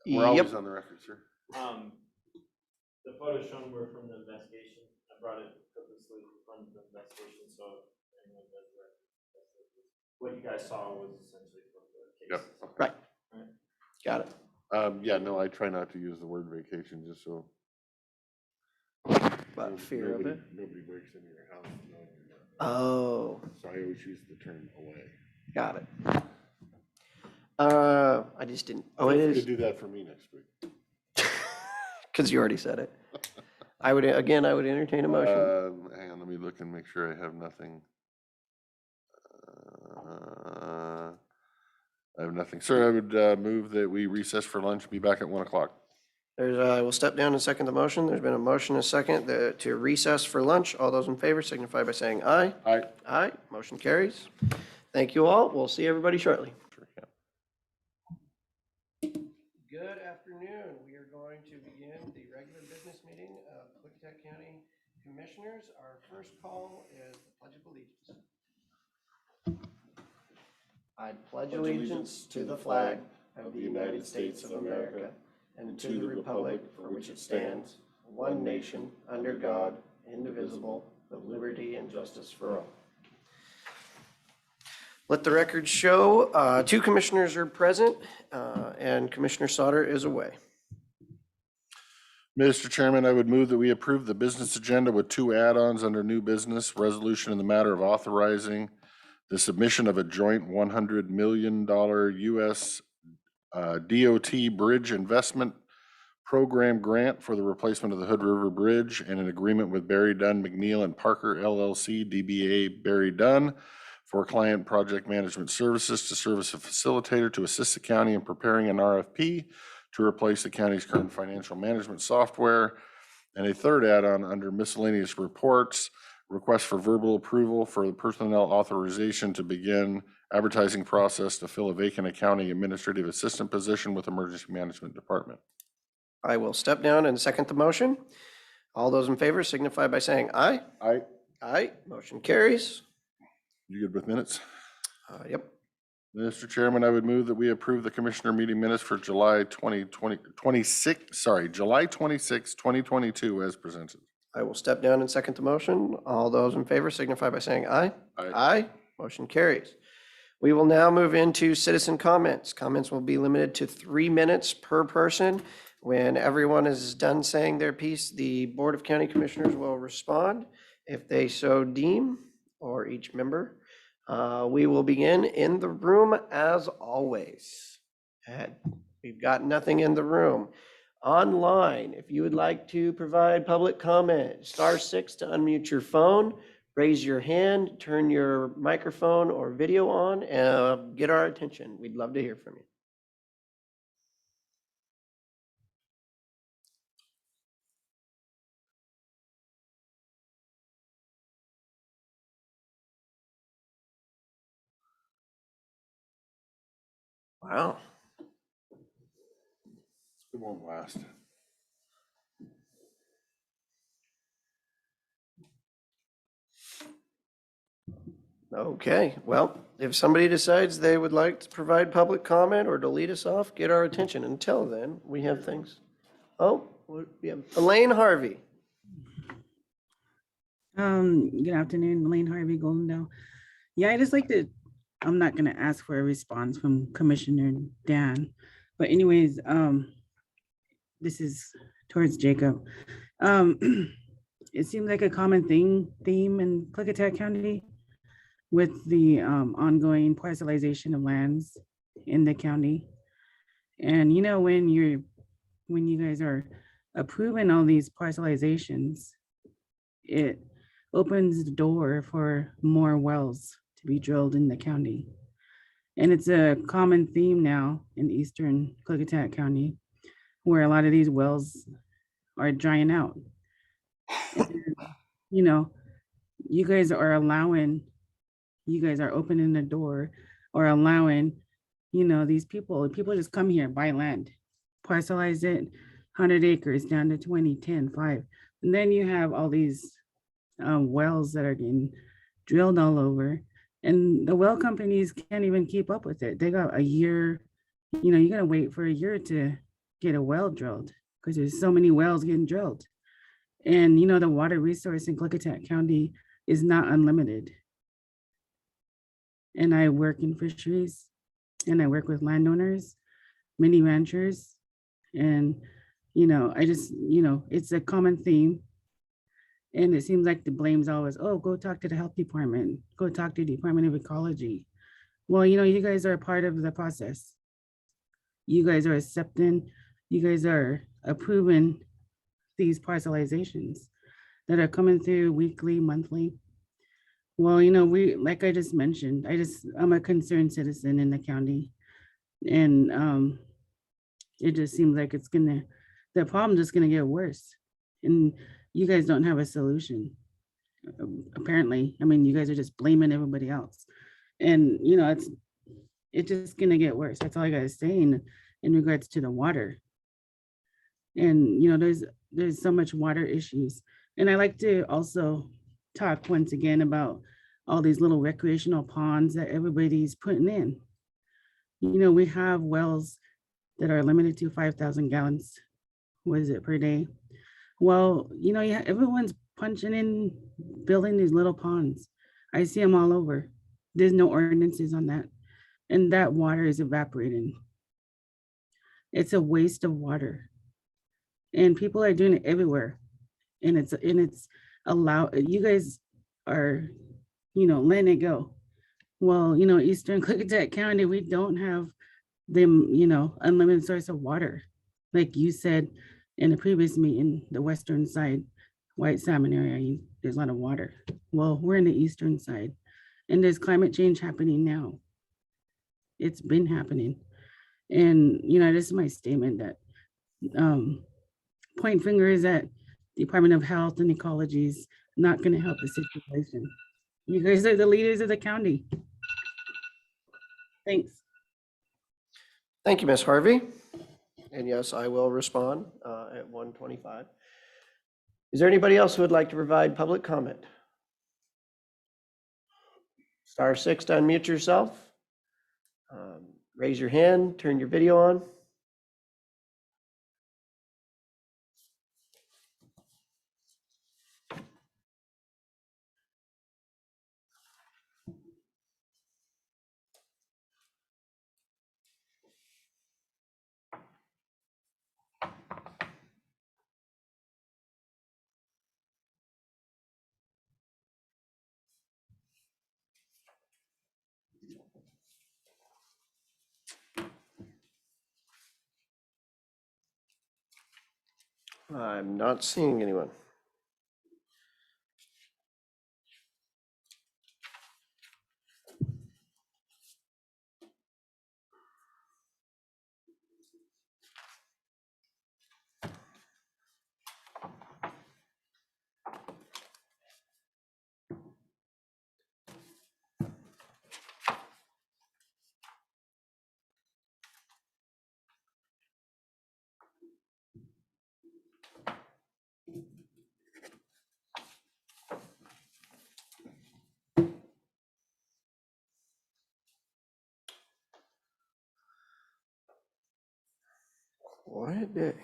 We're always Yep. on the record, sir. The photos shown were from the investigation. I brought it purposely from the investigation, so anyone does what you guys saw was essentially from the case. Yep. Right. Got it. Yeah, no, I try not to use the word vacation just so. But fear of it? Nobody breaks into your house. knowing you're not there. Oh, So I always use the term away. got it. I just didn't, oh, it Feel free to is, do that for me next week. because you already said it. I would entertain a motion. Hang on, let me look and make sure I have nothing. I have nothing. Sir, I would move that we recess for lunch, be back at 1 o'clock. We'll step down and second the motion. There's been a motion and a second to recess for lunch. All those in favor signify by saying aye. Aye. Aye, motion carries. Thank you all. We'll see everybody shortly. Good afternoon. We are going to begin the regular business meeting of Klickitat County Commissioners. Our first call is the Pledge of Allegiance. I pledge allegiance to the flag of the United States of America and to the republic for which it stands, one nation, under God, indivisible, with liberty and justice for all. Let the record show, 2 commissioners are present, and Commissioner Sauter is away. Mr. Chairman, I would move that we approve the business agenda with 2 add-ons under new business resolution in the matter of authorizing the submission of a joint $100 million US DOT Bridge Investment Program grant for the replacement of the Hood River Bridge and an agreement with Barry Dunn McNeil and Parker LLC DBA Barry Dunn for client project management services to serve as a facilitator to assist the county in preparing an RFP to replace the county's current financial management software. And a third add-on under miscellaneous reports, request for verbal approval for the personnel authorization to begin advertising process to fill a vacant accounting administrative assistant position with Emergency Management Department. I will step down and second the motion. All those in favor signify by saying aye. Aye. Aye, motion carries. You good with minutes? Yep. Mr. Chairman, I would move that we approve the commissioner meeting minutes for July 26, 2022 as presented. I will step down and second the motion. All those in favor signify by saying aye. Aye. Aye, motion carries. We will now move into citizen comments. Comments will be limited to 3 minutes per person. When everyone is done saying their piece, the Board of County Commissioners will respond if they so deem, or each member. We will begin in the room as always. And we've got nothing in the room. Online, if you would like to provide public comment, *6 to unmute your phone, raise your hand, turn your microphone or video on, and get our attention. We'd love to hear from you. Wow. It won't last. Okay, well, if somebody decides they would like to provide public comment or to lead us off, get our attention. Until then, we have things. Oh, we have Elaine Harvey. Good afternoon, Elaine Harvey, Goldendale. Yeah, I just like to, I'm not gonna ask for a response from Commissioner Dan, but anyways, this is towards Jacob. It seems like a common theme in Klickitat County with the ongoing parcelization of lands in the county. And you know, when you guys are approving all these parcelizations, it opens the door for more wells to be drilled in the county. And it's a common theme now in eastern Klickitat County, where a lot of these wells are drying out. And, you know, you guys are opening the door or allowing, these people just come here, buy land, parcelize it, 100 acres down to 20, 10, 5. And then you have all these wells that are getting drilled all over, and the well companies can't even keep up with it. They got a year, you gotta wait for a year to get a well drilled because there's so many wells getting drilled. And the water resource in Klickitat County is not unlimited. And I work in fisheries and I work with landowners, mini ranchers, and I just, it's a common theme. And it seems like the blame's always, oh, go talk to the health department, go talk to the Department of Ecology. Well, you guys are part of the process. You guys are accepting, you guys are approving these parcelizations that are coming through weekly, monthly. Well, we, like I just mentioned, I'm a concerned citizen in the county. And it just seems like the problem's just gonna get worse. And you guys don't have a solution. Apparently, I mean, you guys are just blaming everybody else. And, it's just gonna get worse. That's all I gotta say in regards to the water. And, there's so much water issues. And I like to also talk once again about all these little recreational ponds that everybody's putting in. We have wells that are limited to 5,000 gallons, what is it, per day? Well, yeah, everyone's punching in, building these little ponds. I see them all over. There's no ordinances on that. And that water is evaporating. It's a waste of water. And people are doing it everywhere. And it's allowed, you guys are, letting it go. Well, Eastern Klickitat County, we don't have them, unlimited source of water. Like you said in the previous meeting, the western side, white salmon area, there's a lot of water. Well, we're in the eastern side, and there's climate change happening now. It's been happening. And, this is my statement that point fingers at Department of Health and Ecology is not going to help the situation. You guys are the leaders of the county. Thanks. Thank you, Ms. Harvey. And yes, I will respond at 1:25. Is there anybody else who would like to provide public comment? *6 to unmute yourself. Raise your hand, turn your video on. I'm not seeing anyone. Quiet day.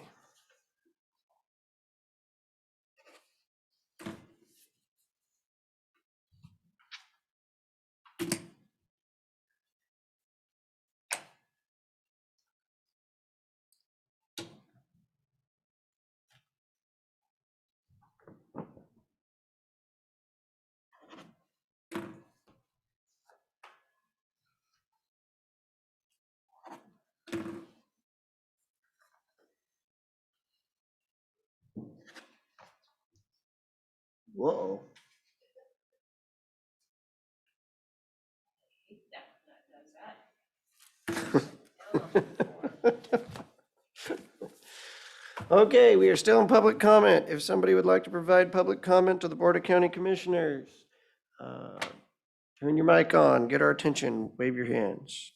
Whoa. Okay, we are still in public comment. If somebody would like to provide public comment to the Board of County Commissioners, uh, turn your mic on, get our attention, wave your hands.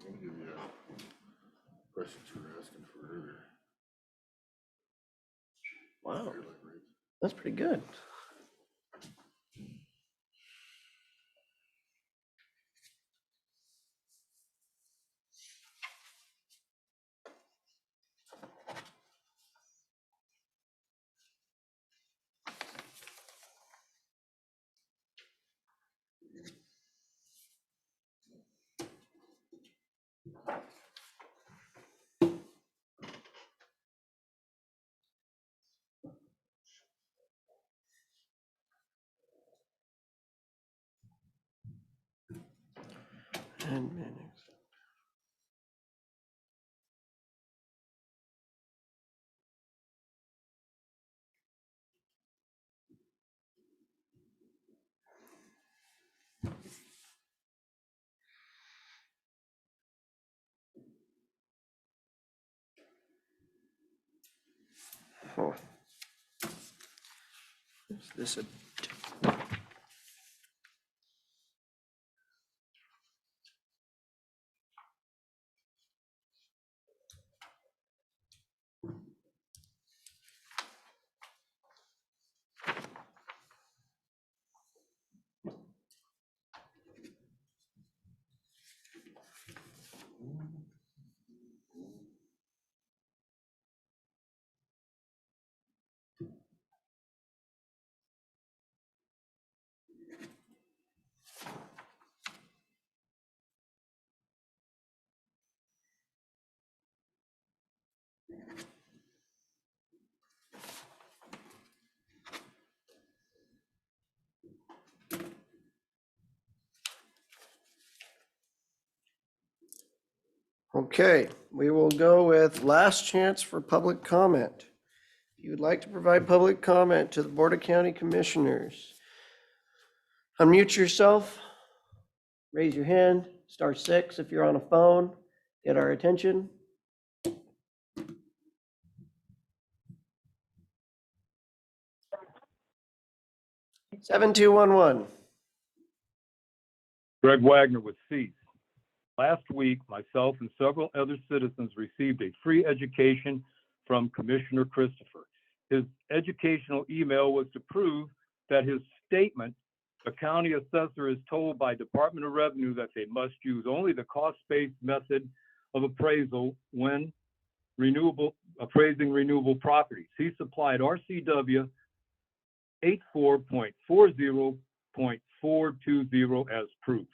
I'll give you questions you were asking for earlier. Wow, that's pretty good. And minutes. Huh. Is this a? Okay, we will go with last chance for public comment. If you would like to provide public comment to the Board of County Commissioners, unmute yourself, raise your hand, *6 if you're on a phone, get our attention. 7211. Greg Wagner with Cease. Last week, myself and several other citizens received a free education from Commissioner Christopher. His educational email was to prove that his statement, the county assessor is told by Department of Revenue that they must use only the cost-based method of appraisal when appraising renewable properties. He supplied RCW 84.40.420 as proof.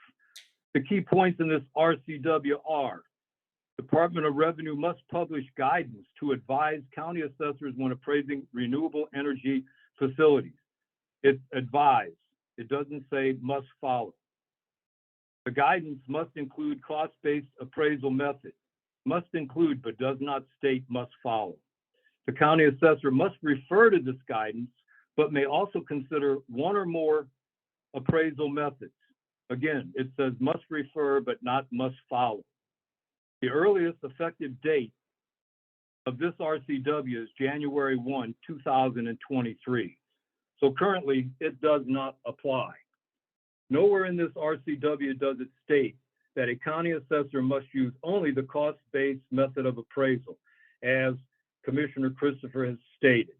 The key points in this RCW are: Department of Revenue must publish guidance to advise county assessors when appraising renewable energy facilities. It's advised. It doesn't say must follow. The guidance must include cost-based appraisal method. Must include, but does not state must follow. The county assessor must refer to this guidance, but may also consider one or more appraisal methods. Again, it says must refer, but not must follow. The earliest effective date of this RCW is January 1, 2023. So currently, it does not apply. Nowhere in this RCW does it state that a county assessor must use only the cost-based method of appraisal, as Commissioner Christopher has stated.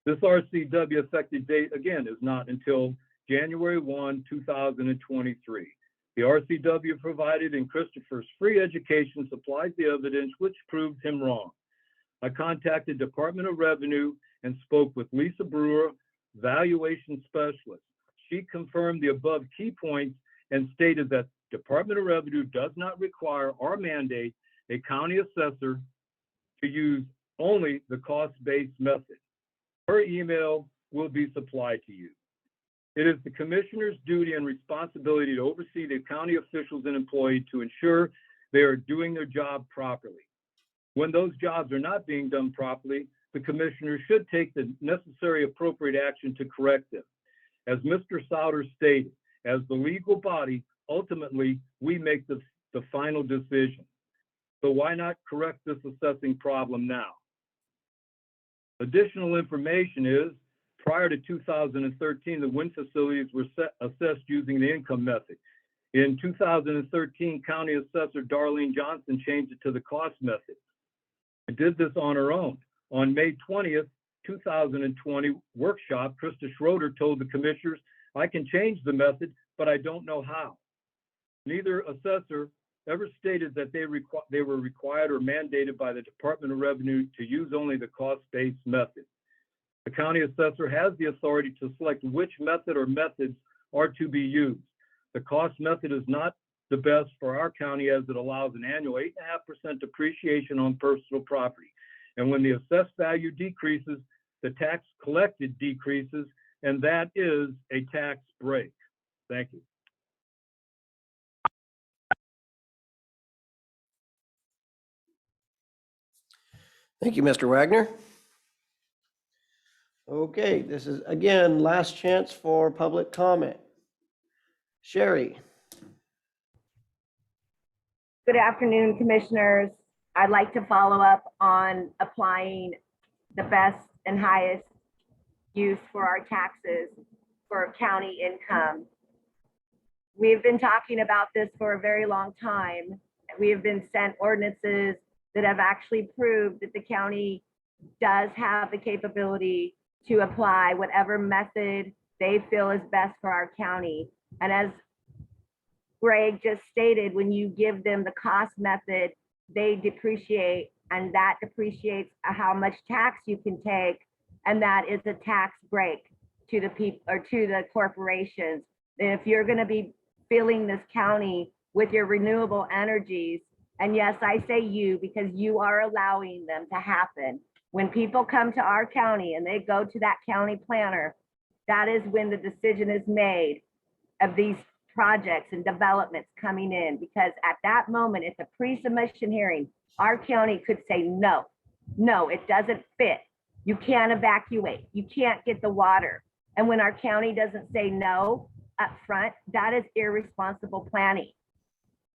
This RCW effective date, again, is not until January 1, 2023. The RCW provided in Christopher's free education supplies the evidence which proves him wrong. I contacted Department of Revenue and spoke with Lisa Brewer, valuation specialist. She confirmed the above key points and stated that Department of Revenue does not require or mandate a county assessor to use only the cost-based method. Her email will be supplied to you. It is the commissioner's duty and responsibility to oversee the county officials and employees to ensure they are doing their job properly. When those jobs are not being done properly, the commissioner should take the necessary appropriate action to correct them. As Mr. Souter stated, as the legal body, ultimately, we make the final decision. So why not correct this assessing problem now? Additional information is, prior to 2013, the wind facilities were assessed using the income method. In 2013, County Assessor Darlene Johnson changed it to the cost method. I did this on her own. On May 20th, 2020 workshop, Krista Schroeder told the commissioners, I can change the method, but I don't know how. Neither assessor ever stated that they were required or mandated by the Department of Revenue to use only the cost-based method. The county assessor has the authority to select which method or methods are to be used. The cost method is not the best for our county as it allows an annual 8.5% depreciation on personal property. And when the assessed value decreases, the tax collected decreases, and that is a tax break. Thank you. Thank you, Mr. Wagner. Okay, this is, again, last chance for public comment. Sherry. Good afternoon, commissioners. I'd like to follow up on applying the best and highest use for our taxes for county income. We've been talking about this for a very long time. We have been sent ordinances that have actually proved that the county does have the capability to apply whatever method they feel is best for our county. And as Greg just stated, when you give them the cost method, they depreciate, and that depreciates how much tax you can take, and that is a tax break to the people or to the corporations. And if you're going to be filling this county with your renewable energies, and yes, I say you because you are allowing them to happen. When people come to our county and they go to that county planner, that is when the decision is made of these projects and developments coming in, because at that moment, it's a pre-submission hearing. Our county could say, no, it doesn't fit. You can't evacuate. You can't get the water. And when our county doesn't say no up front, that is irresponsible planning.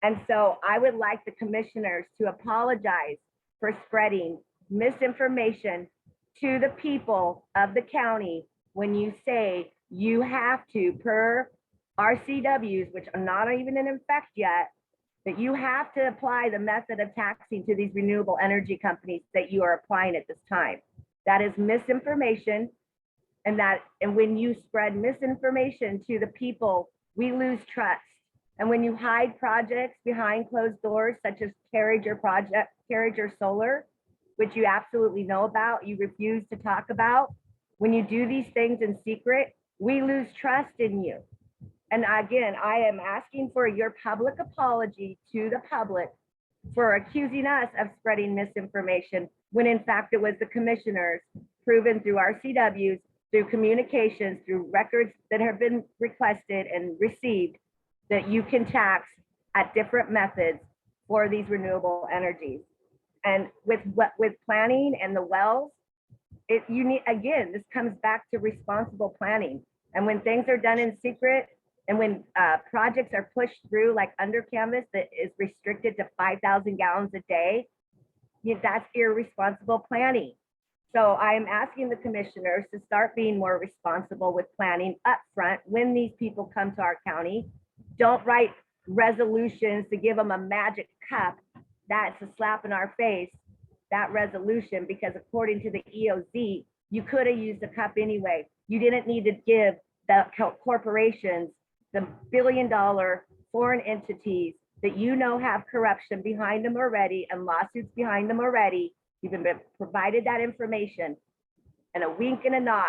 And so I would like the commissioners to apologize for spreading misinformation to the people of the county when you say you have to, per RCWs, which are not even in effect yet, that you have to apply the method of taxing to these renewable energy companies that you are applying at this time. That is misinformation. And when you spread misinformation to the people, we lose trust. And when you hide projects behind closed doors, such as Carriager Solar, which you absolutely know about, you refuse to talk about. When you do these things in secret, we lose trust in you. And again, I am asking for your public apology to the public for accusing us of spreading misinformation, when in fact it was the commissioners, proven through RCWs, through communications, through records that have been requested and received, that you can tax at different methods for these renewable energies. And with planning and the wells, again, this comes back to responsible planning. And when things are done in secret, And when projects are pushed through like under canvas that is restricted to 5,000 gallons a day, that's irresponsible planning. So I'm asking the commissioners to start being more responsible with planning upfront when these people come to our county. Don't write resolutions to give them a magic cup. That's a slap in our face, that resolution, because according to the EOZ, you could have used a cup anyway. You didn't need to give the corporations, the billion-dollar foreign entities that you know have corruption behind them already and lawsuits behind them already. You've been provided that information and a wink and a nod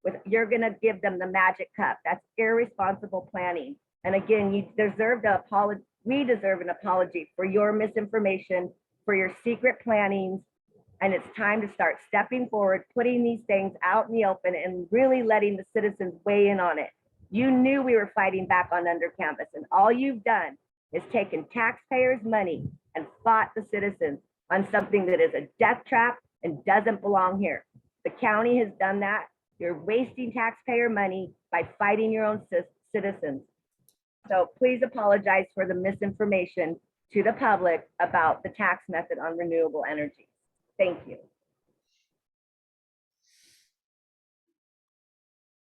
with you're gonna give them the magic cup. That's irresponsible planning. And again, you deserve the apology. We deserve an apology for your misinformation, for your secret plannings. And it's time to start stepping forward, putting these things out in the open and really letting the citizens weigh in on it. You knew we were fighting back on under canvas, and all you've done is taken taxpayers' money and fought the citizens on something that is a death trap and doesn't belong here. The county has done that. You're wasting taxpayer money by fighting your own citizens. So please apologize for the misinformation to the public about the tax method on renewable energy. Thank you.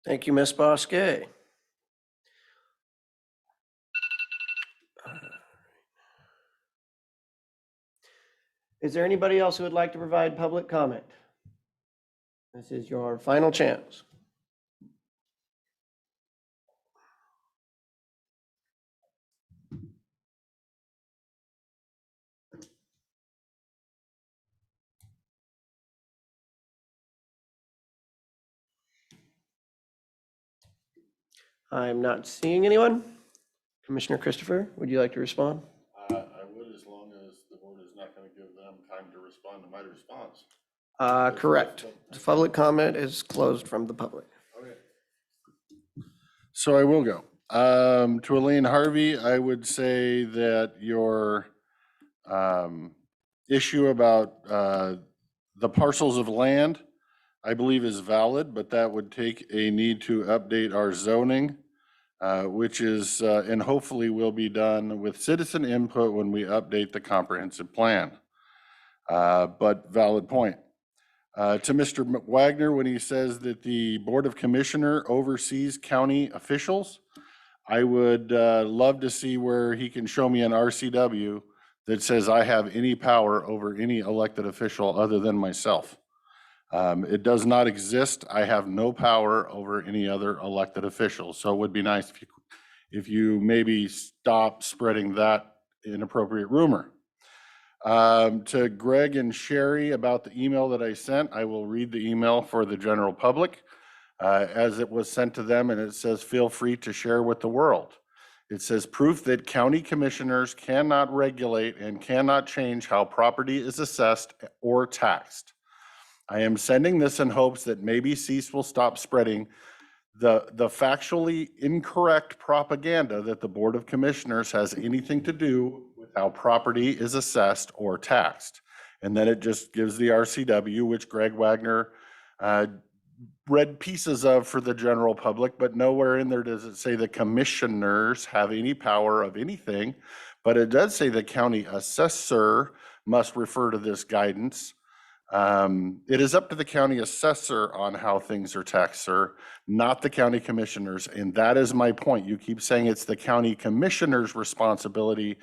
Thank you, Ms. Bosque. Is there anybody else who would like to provide public comment? This is your final chance. I'm not seeing anyone. Commissioner Christopher, would you like to respond? I would, as long as the board is not going to give them time to respond to my response. Correct. Public comment is closed from the public. Okay. So I will go. To Elaine Harvey, I would say that your issue about the parcels of land, I believe is valid, but that would take a need to update our zoning, which is, and hopefully will be done with citizen input when we update the comprehensive plan. But valid point. To Mr. Wagner, when he says that the Board of Commissioner oversees county officials, I would love to see where he can show me an RCW that says I have any power over any elected official other than myself. It does not exist. I have no power over any other elected official. So it would be nice if you maybe stop spreading that inappropriate rumor. To Greg and Sherry about the email that I sent, I will read the email for the general public as it was sent to them, and it says, feel free to share with the world. It says, proof that county commissioners cannot regulate and cannot change how property is assessed or taxed. I am sending this in hopes that maybe CEAS will stop spreading the factually incorrect propaganda that the Board of Commissioners has anything to do with how property is assessed or taxed. And then it just gives the RCW, which Greg Wagner read pieces of for the general public, but nowhere in there does it say the commissioners have any power of anything. But it does say the county assessor must refer to this guidance. It is up to the county assessor on how things are taxed, sir, not the county commissioners. And that is my point. You keep saying it's the county commissioner's responsibility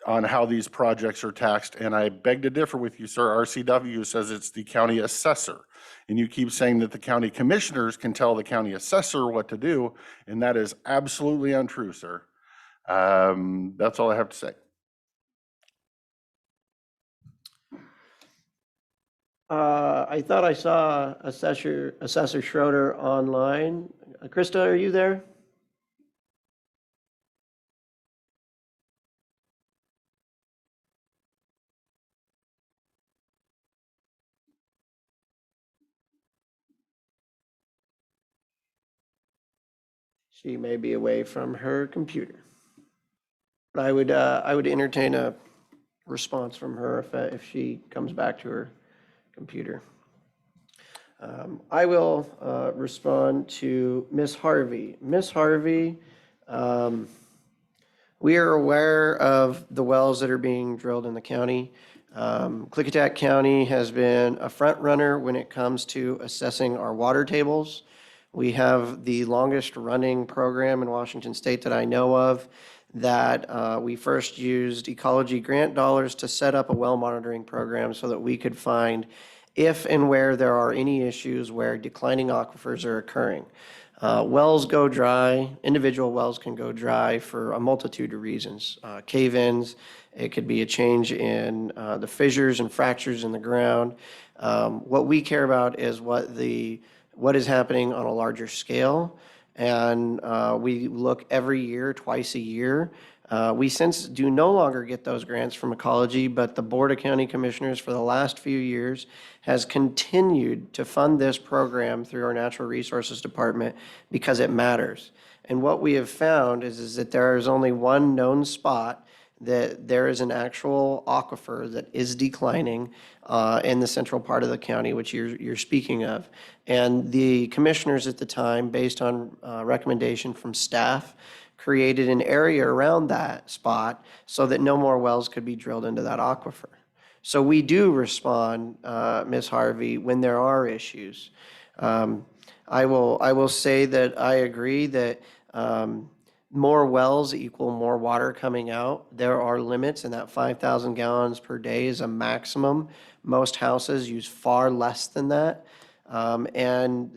on how these projects are taxed. And I beg to differ with you, sir. RCW says it's the county assessor. And you keep saying that the county commissioners can tell the county assessor what to do. And that is absolutely untrue, sir. That's all I have to say. I thought I saw Assessor Schroeder online. Krista, are you there? She may be away from her computer. But I would entertain a response from her if she comes back to her computer. I will respond to Ms. Harvey. Ms. Harvey, We are aware of the wells that are being drilled in the county. Klickitat County has been a front runner when it comes to assessing our water tables. We have the longest running program in Washington State that I know of that we first used ecology grant dollars to set up a well monitoring program so that we could find if and where there are any issues where declining aquifers are occurring. Wells go dry, individual wells can go dry for a multitude of reasons. Cave-ins, it could be a change in the fissures and fractures in the ground. What we care about is what is happening on a larger scale. And we look every year, twice a year. We since do no longer get those grants from ecology, but the Board of County Commissioners for the last few years has continued to fund this program through our Natural Resources Department because it matters. And what we have found is that there is only one known spot that there is an actual aquifer that is declining in the central part of the county, which you're speaking of. And the commissioners at the time, based on recommendation from staff, created an area around that spot so that no more wells could be drilled into that aquifer. So we do respond, Ms. Harvey, when there are issues. I will say that I agree that more wells equal more water coming out. There are limits, and that 5,000 gallons per day is a maximum. Most houses use far less than that. And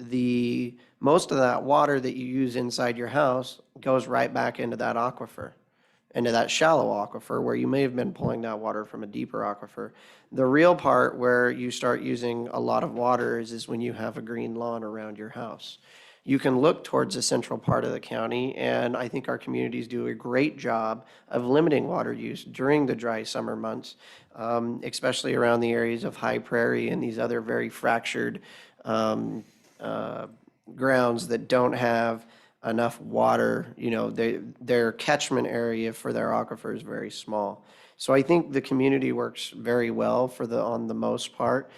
most of that water that you use inside your house goes right back into that aquifer, into that shallow aquifer where you may have been pulling that water from a deeper aquifer. The real part where you start using a lot of water is when you have a green lawn around your house. You can look towards the central part of the county, and I think our communities do a great job of limiting water use during the dry summer months, especially around the areas of high prairie and these other very fractured grounds that don't have enough water. You know, their catchment area for their aquifer is very small. So I think the community works very well on the most part.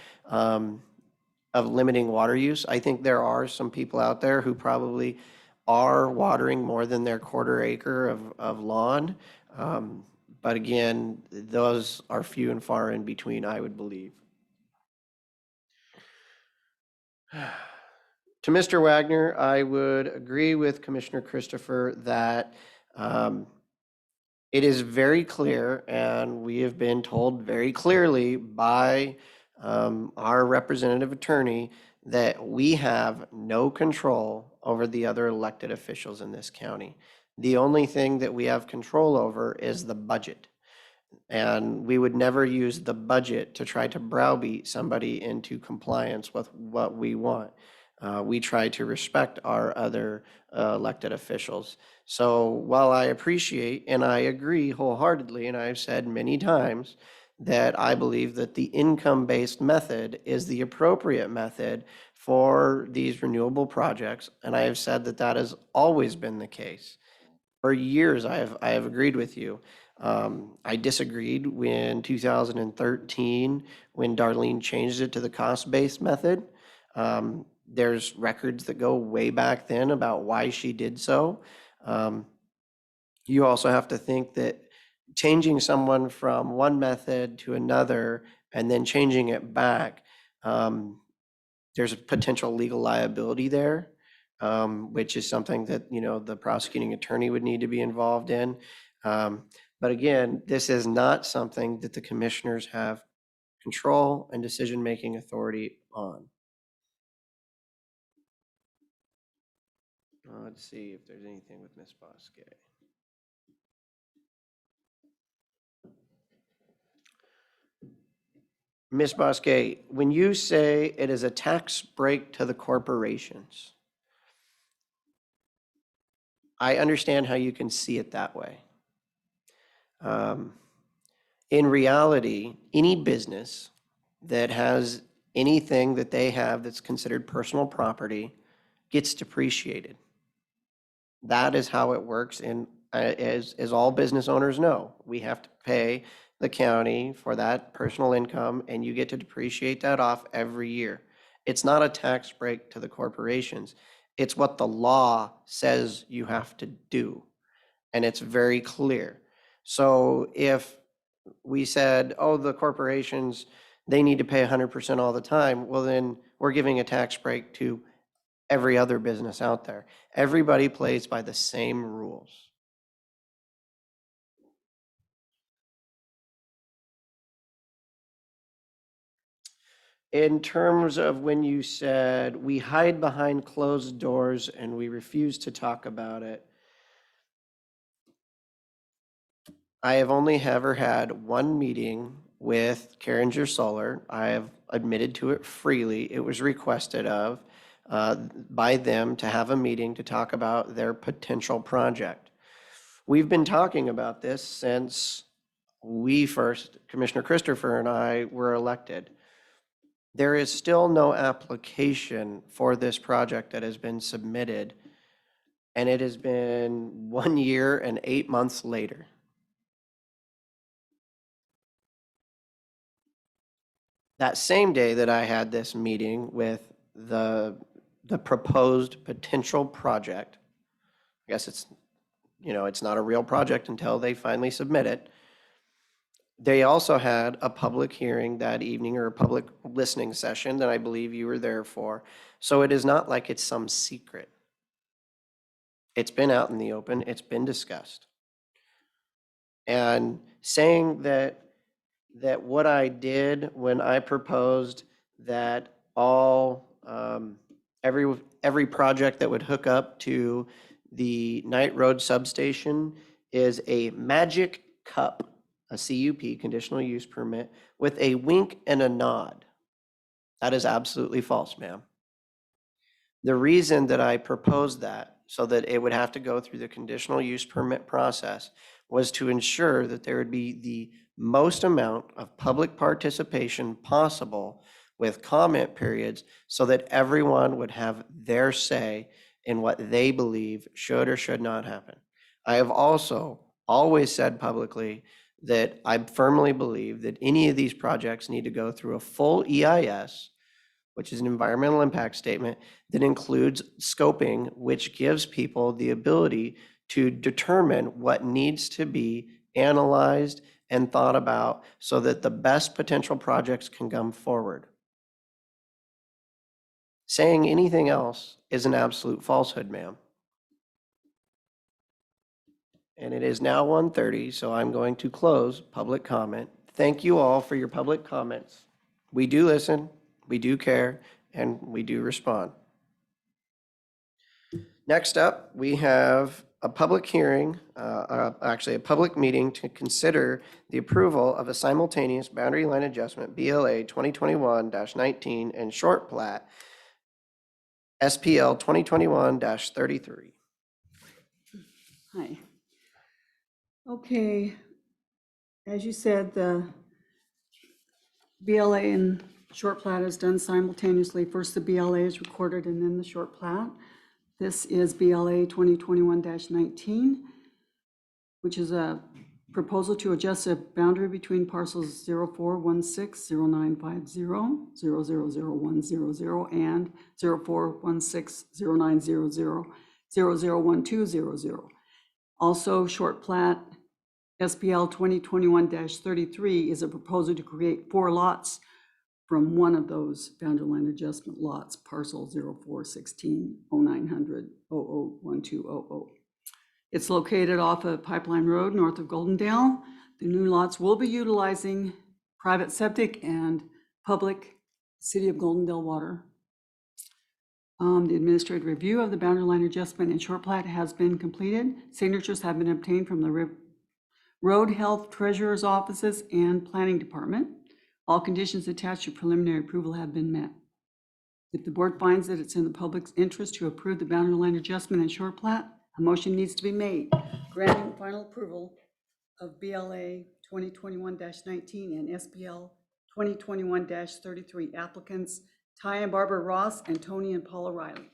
Of limiting water use. I think there are some people out there who probably are watering more than their quarter acre of lawn. But again, those are few and far in between, I would believe. To Mr. Wagner, I would agree with Commissioner Christopher that it is very clear, and we have been told very clearly by our representative attorney that we have no control over the other elected officials in this county. The only thing that we have control over is the budget. And we would never use the budget to try to browbeat somebody into compliance with what we want. We try to respect our other elected officials. So while I appreciate and I agree wholeheartedly, and I've said many times that I believe that the income-based method is the appropriate method for these renewable projects, and I have said that that has always been the case. For years, I have agreed with you. I disagreed when 2013, when Darlene changed it to the cost-based method. There's records that go way back then about why she did so. You also have to think that changing someone from one method to another and then changing it back, there's a potential legal liability there, which is something that, you know, the prosecuting attorney would need to be involved in. But again, this is not something that the commissioners have control and decision-making authority on. Let's see if there's anything with Ms. Bosque. Ms. Bosque, when you say it is a tax break to the corporations, I understand how you can see it that way. In reality, any business that has anything that they have that's considered personal property gets depreciated. That is how it works, and as all business owners know, we have to pay the county for that personal income, and you get to depreciate that off every year. It's not a tax break to the corporations. It's what the law says you have to do. and it's very clear. So if we said, oh, the corporations, they need to pay 100% all the time, well, then we're giving a tax break to every other business out there. Everybody plays by the same rules. In terms of when you said we hide behind closed doors and we refuse to talk about it, I have only ever had one meeting with Carringer Solar. I have admitted to it freely. It was requested by them to have a meeting to talk about their potential project. We've been talking about this since Commissioner Christopher and I were elected. There is still no application for this project that has been submitted, and it has been 1 year and 8 months later. That same day that I had this meeting with the proposed potential project, I guess it's not a real project until they finally submit it. They also had a public hearing that evening, or a public listening session that I believe you were there for. So it is not like it's some secret. It's been out in the open, it's been discussed. And saying that what I did when I proposed that every project that would hook up to the Knight Road substation is a magic cup, a CUP, conditional use permit, with a wink and a nod. That is absolutely false, ma'am. The reason that I proposed that, so that it would have to go through the conditional use permit process, was to ensure that there would be the most amount of public participation possible with comment periods, so that everyone would have their say in what they believe should or should not happen. I have also always said publicly that I firmly believe that any of these projects need to go through a full EIS, which is an environmental impact statement that includes scoping, which gives people the ability to determine what needs to be analyzed and thought about so that the best potential projects can come forward. Saying anything else is an absolute falsehood, ma'am. And it is now 1:30, so I'm going to close public comment. Thank you all for your public comments. We do listen, we do care, and we do respond. Next up, we have a public hearing, actually a public meeting to consider the approval of a simultaneous boundary line adjustment, BLA 2021-19, and short plat, SPL 2021-33. Hi. Okay, as you said, the BLA and short plat is done simultaneously. First, the BLA is recorded and then the short plat. This is BLA 2021-19, which is a proposal to adjust a boundary between parcels 04160950, 0000100, and 04160900, 001200. Also, short plat SPL 2021-33 is a proposal to create 4 lots from one of those boundary line adjustment lots, parcel 04160900001200. It's located off of Pipeline Road, north of Goldendale. The new lots will be utilizing private septic and public City of Goldendale water. The administrative review of the boundary line adjustment and short plat has been completed. Signatures have been obtained from the Road Health Treasurer's offices and Planning Department. All conditions attached to preliminary approval have been met. If the board finds that it's in the public's interest to approve the boundary line adjustment and short plat, a motion needs to be made granting final approval of BLA 2021-19 and SPL 2021-33 applicants Ty and Barbara Ross and Tony and Paula Riley.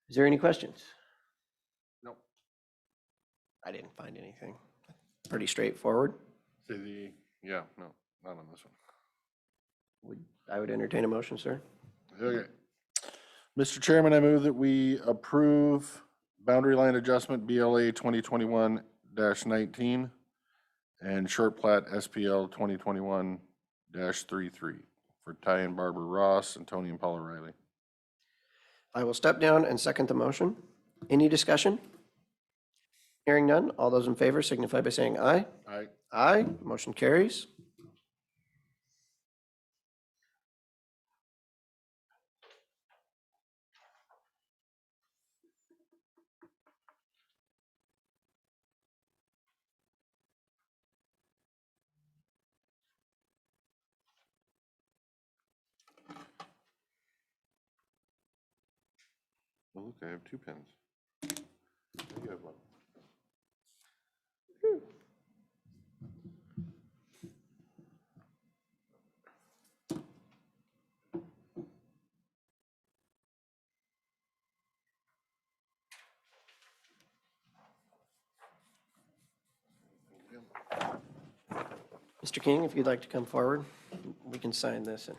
Is there any questions? No. I didn't find anything. Pretty straightforward. Yeah, no, not on this one. I would entertain a motion, sir. Okay. Mr. Chairman, I move that we approve boundary line adjustment BLA 2021-19 and short plat SPL 2021-33 for Ty and Barbara Ross and Tony and Paula Riley. I will step down and second the motion. Any discussion? Hearing none, all those in favor signify by saying aye. Aye. Aye, motion carries. Well, look, I have 2 pens. You have one. Mr. King, if you'd like to come forward, we can sign this.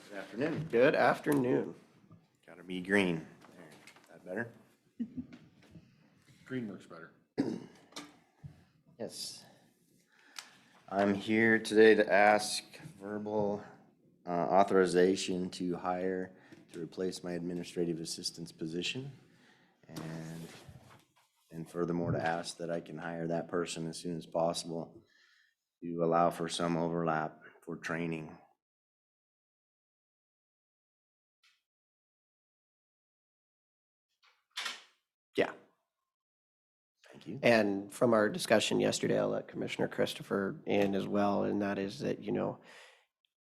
Good afternoon. Good afternoon. Gotta be green. There, that better? Green works better. Yes. I'm here today to ask verbal authorization to hire to replace my administrative assistant's position. And furthermore, to ask that I can hire that person as soon as possible to allow for some overlap for training. Yeah. Thank you. And from our discussion yesterday, I'll let Commissioner Christopher in as well, and that is that,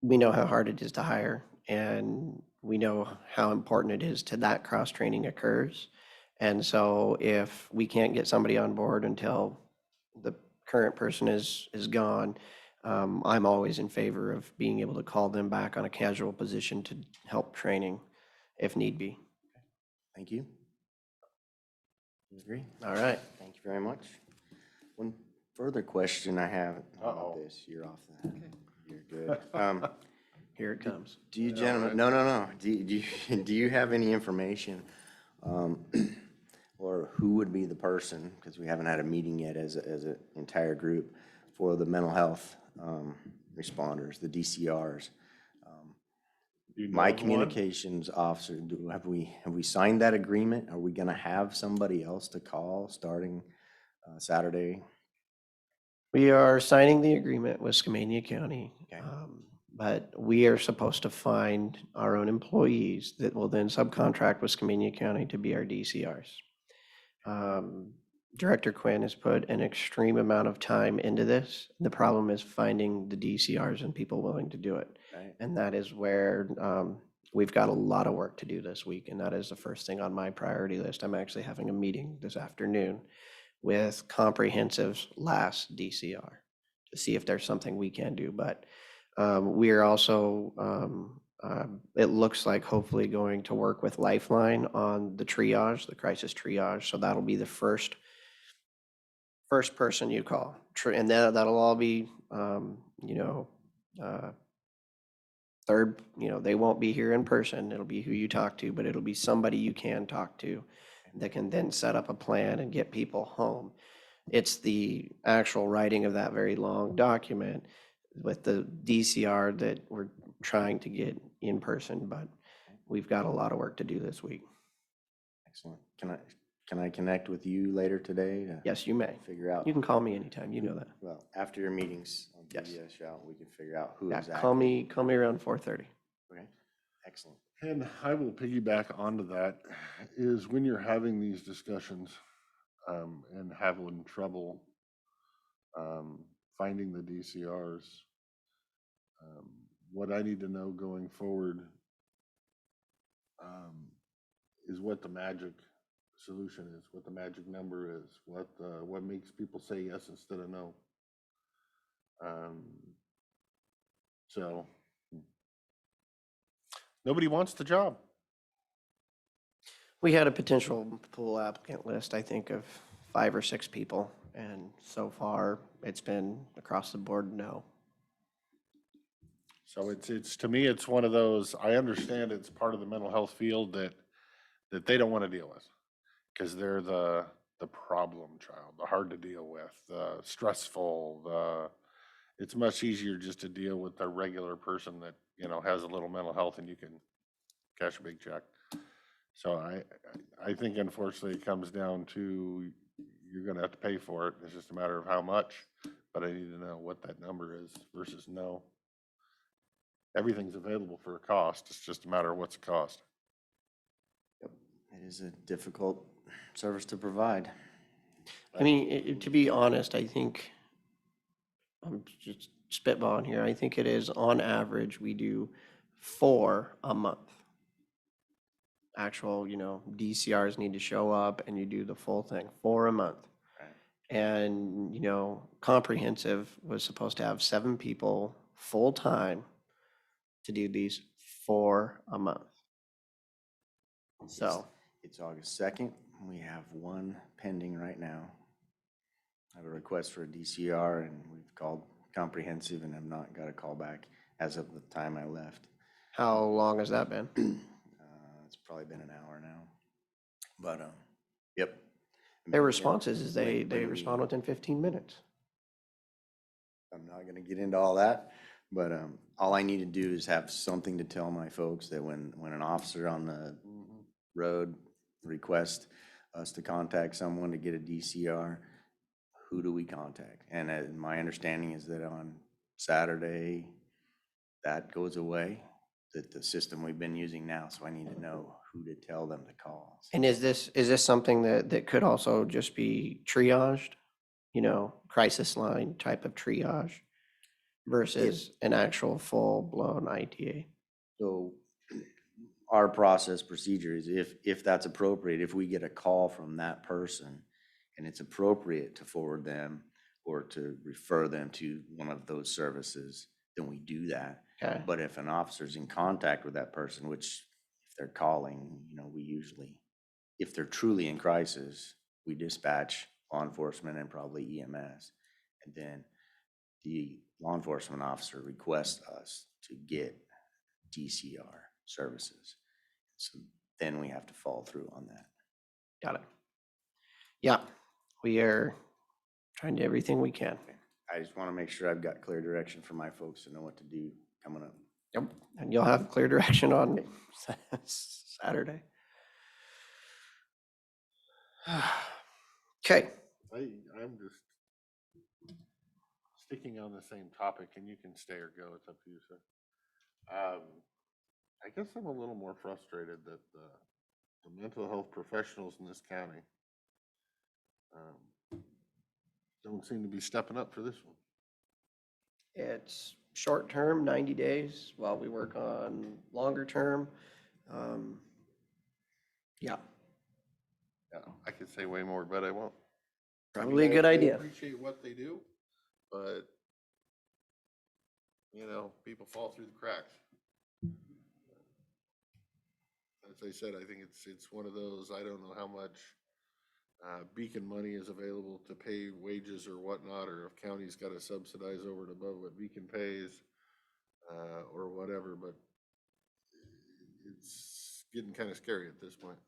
we know how hard it is to hire, and we know how important it is to that cross-training occurs. And so if we can't get somebody on board until the current person is gone, I'm always in favor of being able to call them back on a casual position to help training if need be. Thank you. You agree? All right. Thank you very much. One further question I have about Uh-oh. this, you're off the, you're good. Here it comes. Do you Yeah, gentlemen, right. no. Do you have any information, or who would be the person, because we haven't had a meeting yet as an entire group, for the mental health responders, the DCRs? Do you know My of one? communications officer, have we signed that agreement? Are we gonna have somebody else to call starting Saturday? We are signing the agreement with Skamania County. Okay. But we are supposed to find our own employees that will then subcontract with Skamania County to be our DCRs. Director Quinn has put an extreme amount of time into this. The problem is finding the DCRs and people willing to do it. Right. And that is where we've got a lot of work to do this week, and that is the first thing on my priority list. I'm actually having a meeting this afternoon with Comprehensive's last DCR to see if there's something we can do. But we are also, it looks like hopefully going to work with Lifeline on the triage, the crisis triage. So that'll be the first person you call. And that'll all be, third, they won't be here in person. It'll be who you talk to, but it'll be somebody you can talk to that can then set up a plan and get people home. It's the actual writing of that very long document with the DCR that we're trying to get in person, but we've got a lot of work to do this week. Excellent. Can I connect with you later today to Yes, you may. figure out? You can call me anytime, you know that. Well, after your meetings, I'll give Yes. you a shout. We can figure out who Yeah, exactly. call me around 4:30. Okay, excellent. And I will piggyback onto that, is when you're having these discussions and having trouble finding the DCRs, what I need to know going forward is what the magic solution is, what the magic number is, what makes people say yes instead of no. So nobody wants the job. We had a potential pool applicant list, I think, of 5 or 6 people, and so far, it's been across the board, no. So it's, to me, it's one of those, I understand it's part of the mental health field that they don't want to deal with. Because they're the problem child, the hard to deal with, the stressful, it's much easier just to deal with a regular person that, has a little mental health and you can cash a big check. So I think unfortunately it comes down to, you're gonna have to pay for it. It's just a matter of how much, but I need to know what that number is versus no. Everything's available for a cost. It's just a matter of what's the cost. It is a difficult service to provide. I mean, to be honest, I think, I'm just spitballing here, I think it is, on average, we do 4 a month. Actual, DCRs need to show up and you do the full thing, 4 a month. And, comprehensive was supposed to have 7 people full-time to do these 4 a month. So. It's August 2nd. We have 1 pending right now. I have a request for a DCR and we've called comprehensive and have not got a call back as of the time I left. How long has that been? It's probably been an hour now. But, yep. Their responses is they respond within 15 minutes. I'm not gonna get into all that, but all I need to do is have something to tell my folks that when an officer on the road requests us to contact someone to get a DCR, who do we contact? And my understanding is that on Saturday, that goes away, that the system we've been using now, so I need to know who to tell them to call. And is this something that could also just be triaged? Crisis line type of triage versus an actual full-blown ITA? So our process procedure is if that's appropriate, if we get a call from that person and it's appropriate to forward them or to refer them to one of those services, then we do that. Okay. But if an officer's in contact with that person, which if they're calling, we usually, if they're truly in crisis, we dispatch law enforcement and probably EMS. And then the law enforcement officer requests us to get DCR services. So then we have to follow through on that. Got it. Yeah, we are trying to do everything we can. I just want to make sure I've got clear direction for my folks to know what to do coming up. Yep, and you'll have clear direction on Saturday. Okay. I'm just sticking on the same topic, and you can stay or go. It's up to you, sir. I guess I'm a little more frustrated that the mental health professionals in this county don't seem to be stepping up for this one. It's short-term, 90 days, while we work on longer term. Yeah. Yeah, I could say way more, but I won't. Probably a good idea. I appreciate what they do, but people fall through the cracks. As I said, I think it's one of those, I don't know how much Beacon money is available to pay wages or whatnot, or if county's got to subsidize over and above what Beacon pays, or whatever, but it's getting kind of scary at this point.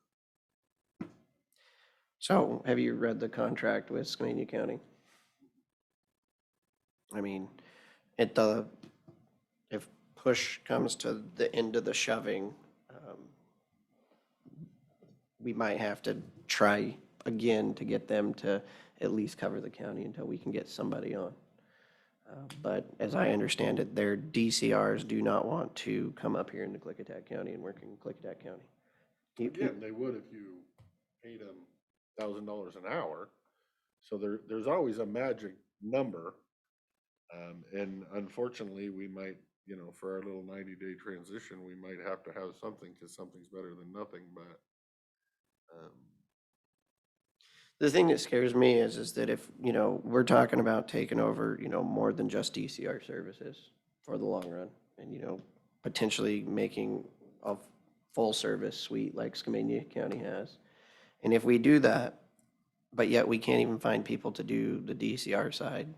So have you read the contract with Skamania County? I mean, if push comes to the end of the shoving, we might have to try again to get them to at least cover the county until we can get somebody on. But as I understand it, their DCRs do not want to come up here into Klickitat County and work in Klickitat County. Again, they would if you paid them $1,000 an hour. So there's always a magic number. And unfortunately, we might, for our little 90-day transition, we might have to have something because something's better than nothing. But the thing that scares me is that if, we're talking about taking over, more than just DCR services for the long run and, potentially making a full-service suite like Skamania County has. And if we do that, but yet we can't even find people to do the DCR side,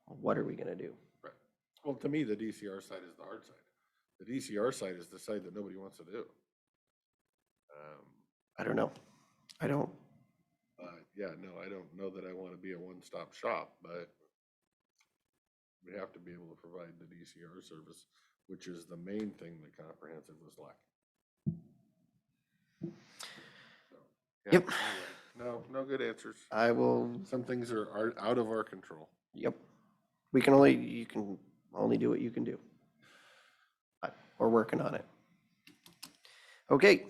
what are we gonna do? Right. Well, to me, the DCR side is the hard side. The DCR side is the side that nobody wants to do. I don't know. I don't, Yeah, no, I don't know that I want to be a one-stop shop, but we have to be able to provide the DCR service, which is the main thing that comprehensive was lacking. So, yeah, Yep. anyway, no good answers. I will, Some things are out of our control. yep. You can only do what you can do. We're working on it. Okay.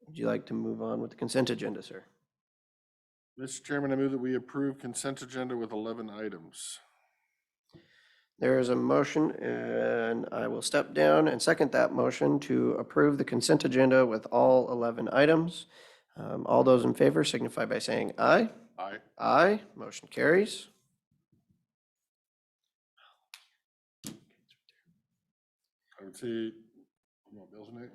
Would you like to move on with the consent agenda, sir? Mr. Chairman, I move that we approve consent agenda with 11 items. There is a motion, and I will step down and second that motion to approve the consent agenda with all 11 items. All those in favor signify by saying aye. Aye. Aye, motion carries. I would say, bills next.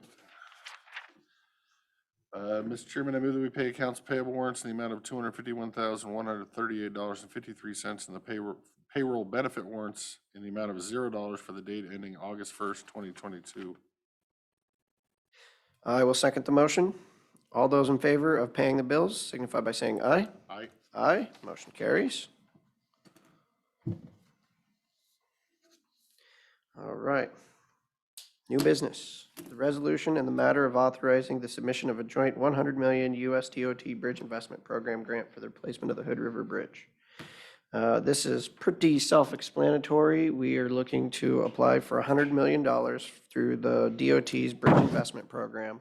Mr. Chairman, I move that we pay accounts payable warrants in the amount of $251,138.53 and the payroll benefit warrants in the amount of $0 for the date ending August 1st, 2022. I will second the motion. All those in favor of paying the bills signify by saying aye. Aye. Aye, motion carries. All right. New business, the resolution in the matter of authorizing the submission of a joint 100 million US DOT Bridge Investment Program grant for the replacement of the Hood River Bridge. This is pretty self-explanatory. We are looking to apply for $100 million through the DOT's Bridge Investment Program.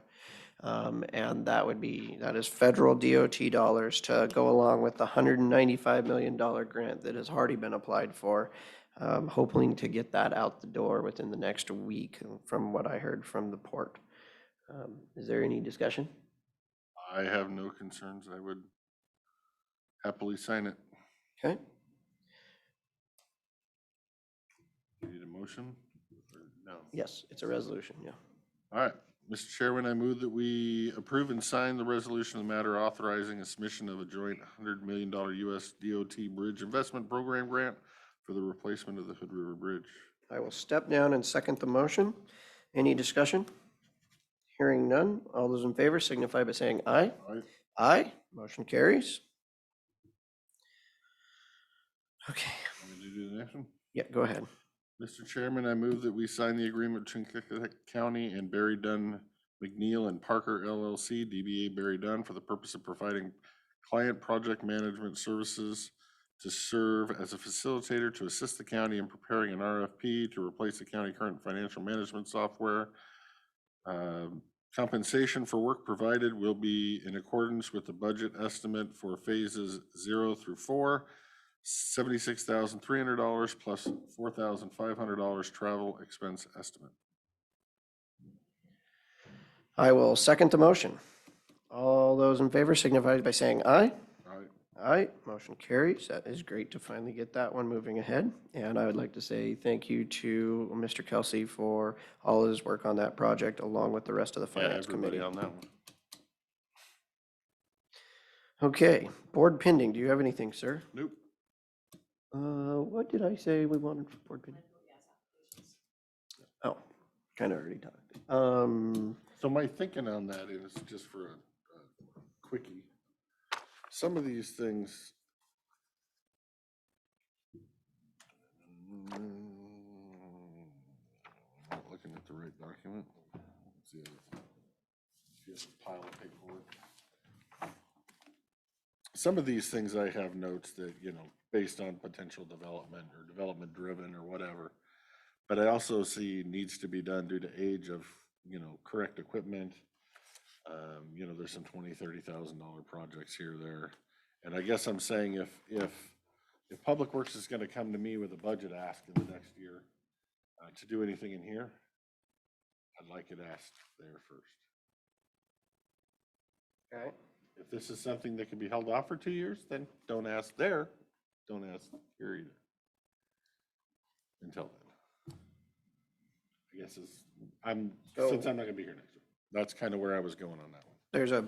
And that is federal DOT dollars to go along with the $195 million grant that has already been applied for. Hoping to get that out the door within the next week, from what I heard from the port. Is there any discussion? I have no concerns. I would happily sign it. Okay, Do you need a motion? Or no. yes, it's a resolution, yeah. All right, Mr. Chairman, I move that we approve and sign the resolution of the matter authorizing a submission of a joint $100 million US DOT Bridge Investment Program grant for the replacement of the Hood River Bridge. I will step down and second the motion. Any discussion? Hearing none. All those in favor signify by saying aye. Aye. Aye, motion carries. Okay, Want me to do the next one? yeah, go ahead. Mr. Chairman, I move that we sign the agreement between Klickitat County and Barry Dunn McNeil and Parker LLC, DBA Barry Dunn, for the purpose of providing client project management services to serve as a facilitator to assist the county in preparing an RFP to replace the county current financial management software. Compensation for work provided will be in accordance with the budget estimate for phases 0 through 4, $76,300 plus $4,500 travel expense estimate. I will second the motion. All those in favor signify by saying aye. Aye. Aye, motion carries. That is great to finally get that one moving ahead. And I would like to say thank you to Mr. Kelsey for all his work on that project, along with the rest of the finance Everybody committee. on that one. Okay, board pending. Do you have anything, sir? Nope. What did I say we wanted for board pending? Oh, kind of already talked. So my thinking on that is, just for a quickie, some of these things. Not looking at the right document. Let's see. Just a pile of paperwork. Some of these things I have notes that, based on potential development or development driven or whatever. But I also see needs to be done due to age of, correct equipment. There's some $20,000-$30,000 projects here or there. And I guess I'm saying if Public Works is gonna come to me with a budget ask in the next year to do anything in here, I'd like it asked there first. Okay. If this is something that can be held off for 2 years, then don't ask there, don't ask here either. Until then. I guess since I'm not gonna be here next week. that's kind of where I was going on that one. There's a,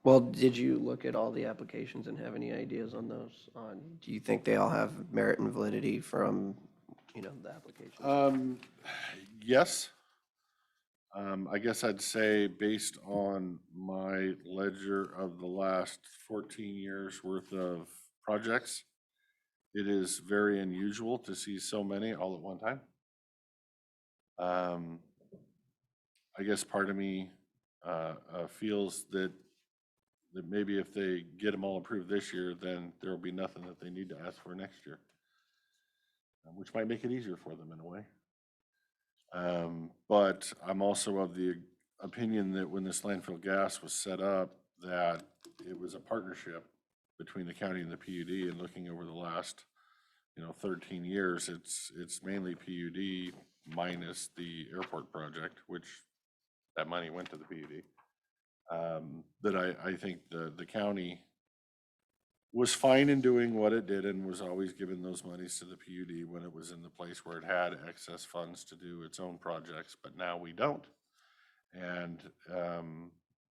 well, did you look at all the applications and have any ideas on those? Do you think they all have merit and validity from, the applications? Yes. I guess I'd say based on my ledger of the last 14 years worth of projects, it is very unusual to see so many all at one time. I guess part of me feels that maybe if they get them all approved this year, then there'll be nothing that they need to ask for next year, which might make it easier for them in a way. But I'm also of the opinion that when this landfill gas was set up, that it was a partnership between the county and the PUD, and looking over the last, 13 years, it's mainly PUD minus the airport project, which that money went to the PUD. That I think the county was fine in doing what it did and was always giving those monies to the PUD when it was in the place where it had excess funds to do its own projects, but now we don't. And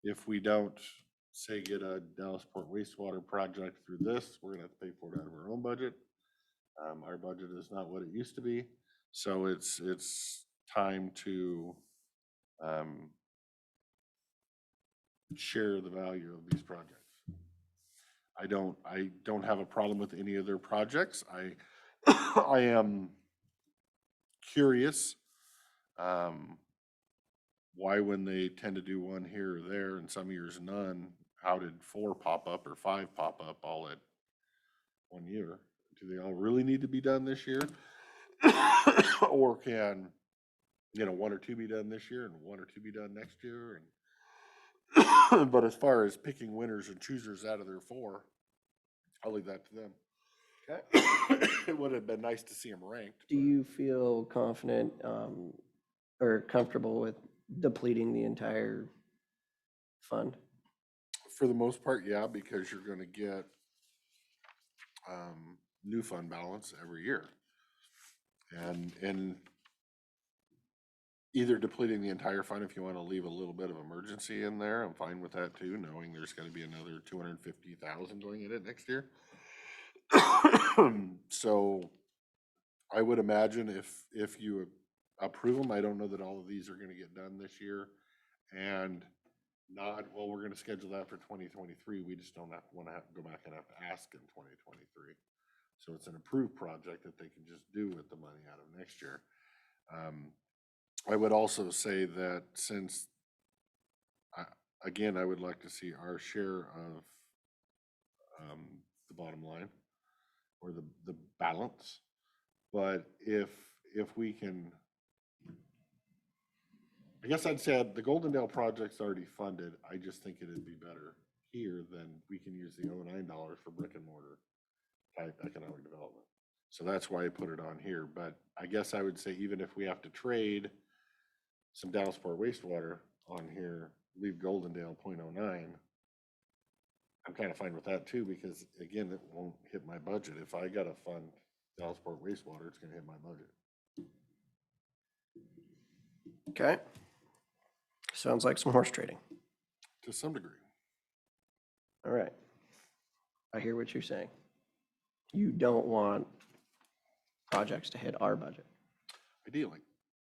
if we don't, say, get a Dallasport wastewater project through this, we're gonna have to pay for it out of our own budget. Our budget is not what it used to be, so it's time to share the value of these projects. I don't have a problem with any of their projects. I am curious why when they tend to do one here or there and some years none, how did 4 pop up or 5 pop up all at 1 year? Do they all really need to be done this year? Or can, 1 or 2 be done this year and 1 or 2 be done next year? And but as far as picking winners and choosers out of their 4, I'll leave that to them. Okay. It would have been nice to see them ranked. Do you feel confident or comfortable with depleting the entire fund? For the most part, yeah, because you're gonna get new fund balance every year. And either depleting the entire fund, if you wanna leave a little bit of emergency in there, I'm fine with that too, knowing there's gonna be another 250,000 going in it next year. So I would imagine if you approve them, I don't know that all of these are gonna get done this year. And not, well, we're gonna schedule that for 2023. We just don't wanna have to go back and have to ask in 2023. So it's an approved project that they can just do with the money out of next year. I would also say that since, again, I would like to see our share of the bottom line or the balance. But if we can, I guess I'd say the Goldendale project's already funded. I just think it'd be better here than we can use the O9 dollars for brick and mortar type economic development. So that's why I put it on here. But I guess I would say even if we have to trade some Dallasport wastewater on here, leave Goldendale 0.09, I'm kind of fine with that too, because again, it won't hit my budget. If I gotta fund Dallasport wastewater, it's gonna hit my budget. Okay. Sounds like some horse trading. To some degree. All right. I hear what you're saying. You don't want projects to hit our budget. Ideally.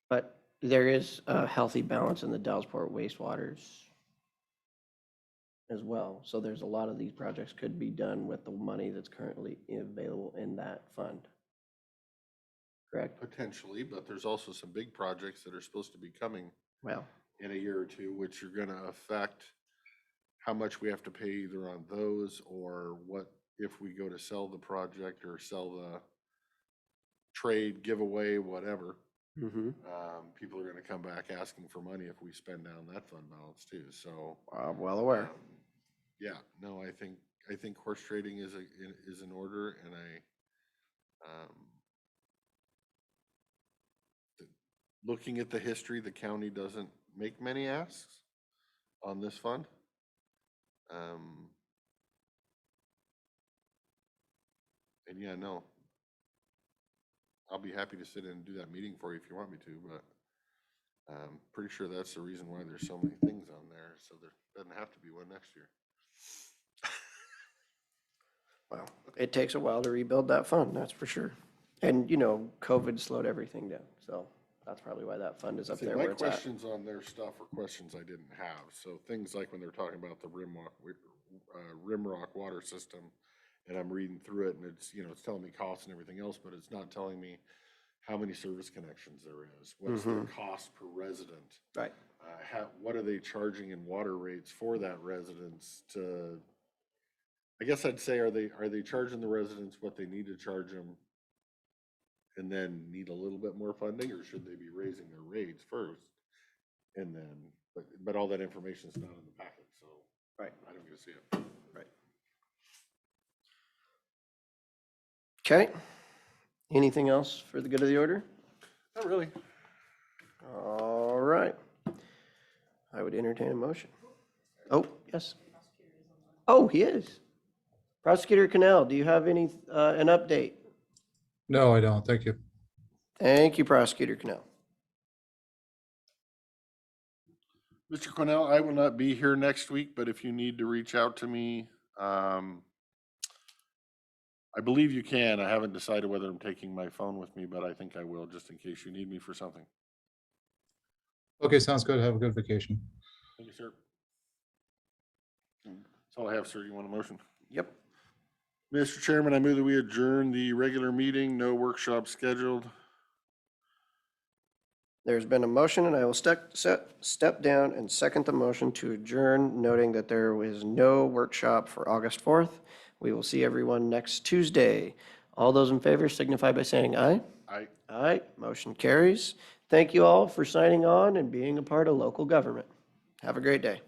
But there is a healthy balance in the Dallasport wastewaters as well. So there's a lot of these projects could be done with the money that's currently available in that fund. Correct? Potentially, but there's also some big projects that are supposed to be coming Well, in a year or two, which are gonna affect how much we have to pay either on those or what if we go to sell the project or sell the trade, giveaway, whatever. People are gonna come back asking for money if we spend down that fund balance too, so. I'm well aware. Yeah, no, I think horse trading is in order, and looking at the history, the county doesn't make many asks on this fund. And yeah, no, I'll be happy to sit in and do that meeting for you if you want me to, but Pretty sure that's the reason why there's so many things on there, so there doesn't have to be one next year. Well, it takes a while to rebuild that fund, that's for sure. And, COVID slowed everything down, so that's probably why that fund is up See, there my where it's at. questions on their stuff are questions I didn't have. So things like when they're talking about the Rimrock water system, and I'm reading through it, and it's, it's telling me costs and everything else, but it's not telling me how many service connections there is. What's the cost per resident? Right. What are they charging in water rates for that residence to, I guess I'd say, are they charging the residents what they need to charge them and then need a little bit more funding, or should they be raising their rates first? And then, but all that information is not in the packet, so. Right. I don't get to see it. Right. Okay. Anything else for the good of the order? Not really. All right. I would entertain a motion. Oh, yes. Oh, he is. Prosecutor Cannell, do you have an update? No, I don't. Thank you. Thank you, Prosecutor Cannell. Mr. Cornell, I will not be here next week, but if you need to reach out to me, I believe you can. I haven't decided whether I'm taking my phone with me, but I think I will, just in case you need me for something. Okay, sounds good. Have a good vacation. Thank you, sir. That's all I have, sir. You want a motion? Yep. Mr. Chairman, I move that we adjourn the regular meeting, no workshop scheduled. There's been a motion, and I will step down and second the motion to adjourn, noting that there is no workshop for August 4th. We will see everyone next Tuesday. All those in favor signify by saying aye. Aye. Aye, motion carries. Thank you all for signing on and being a part of local government. Have a great day.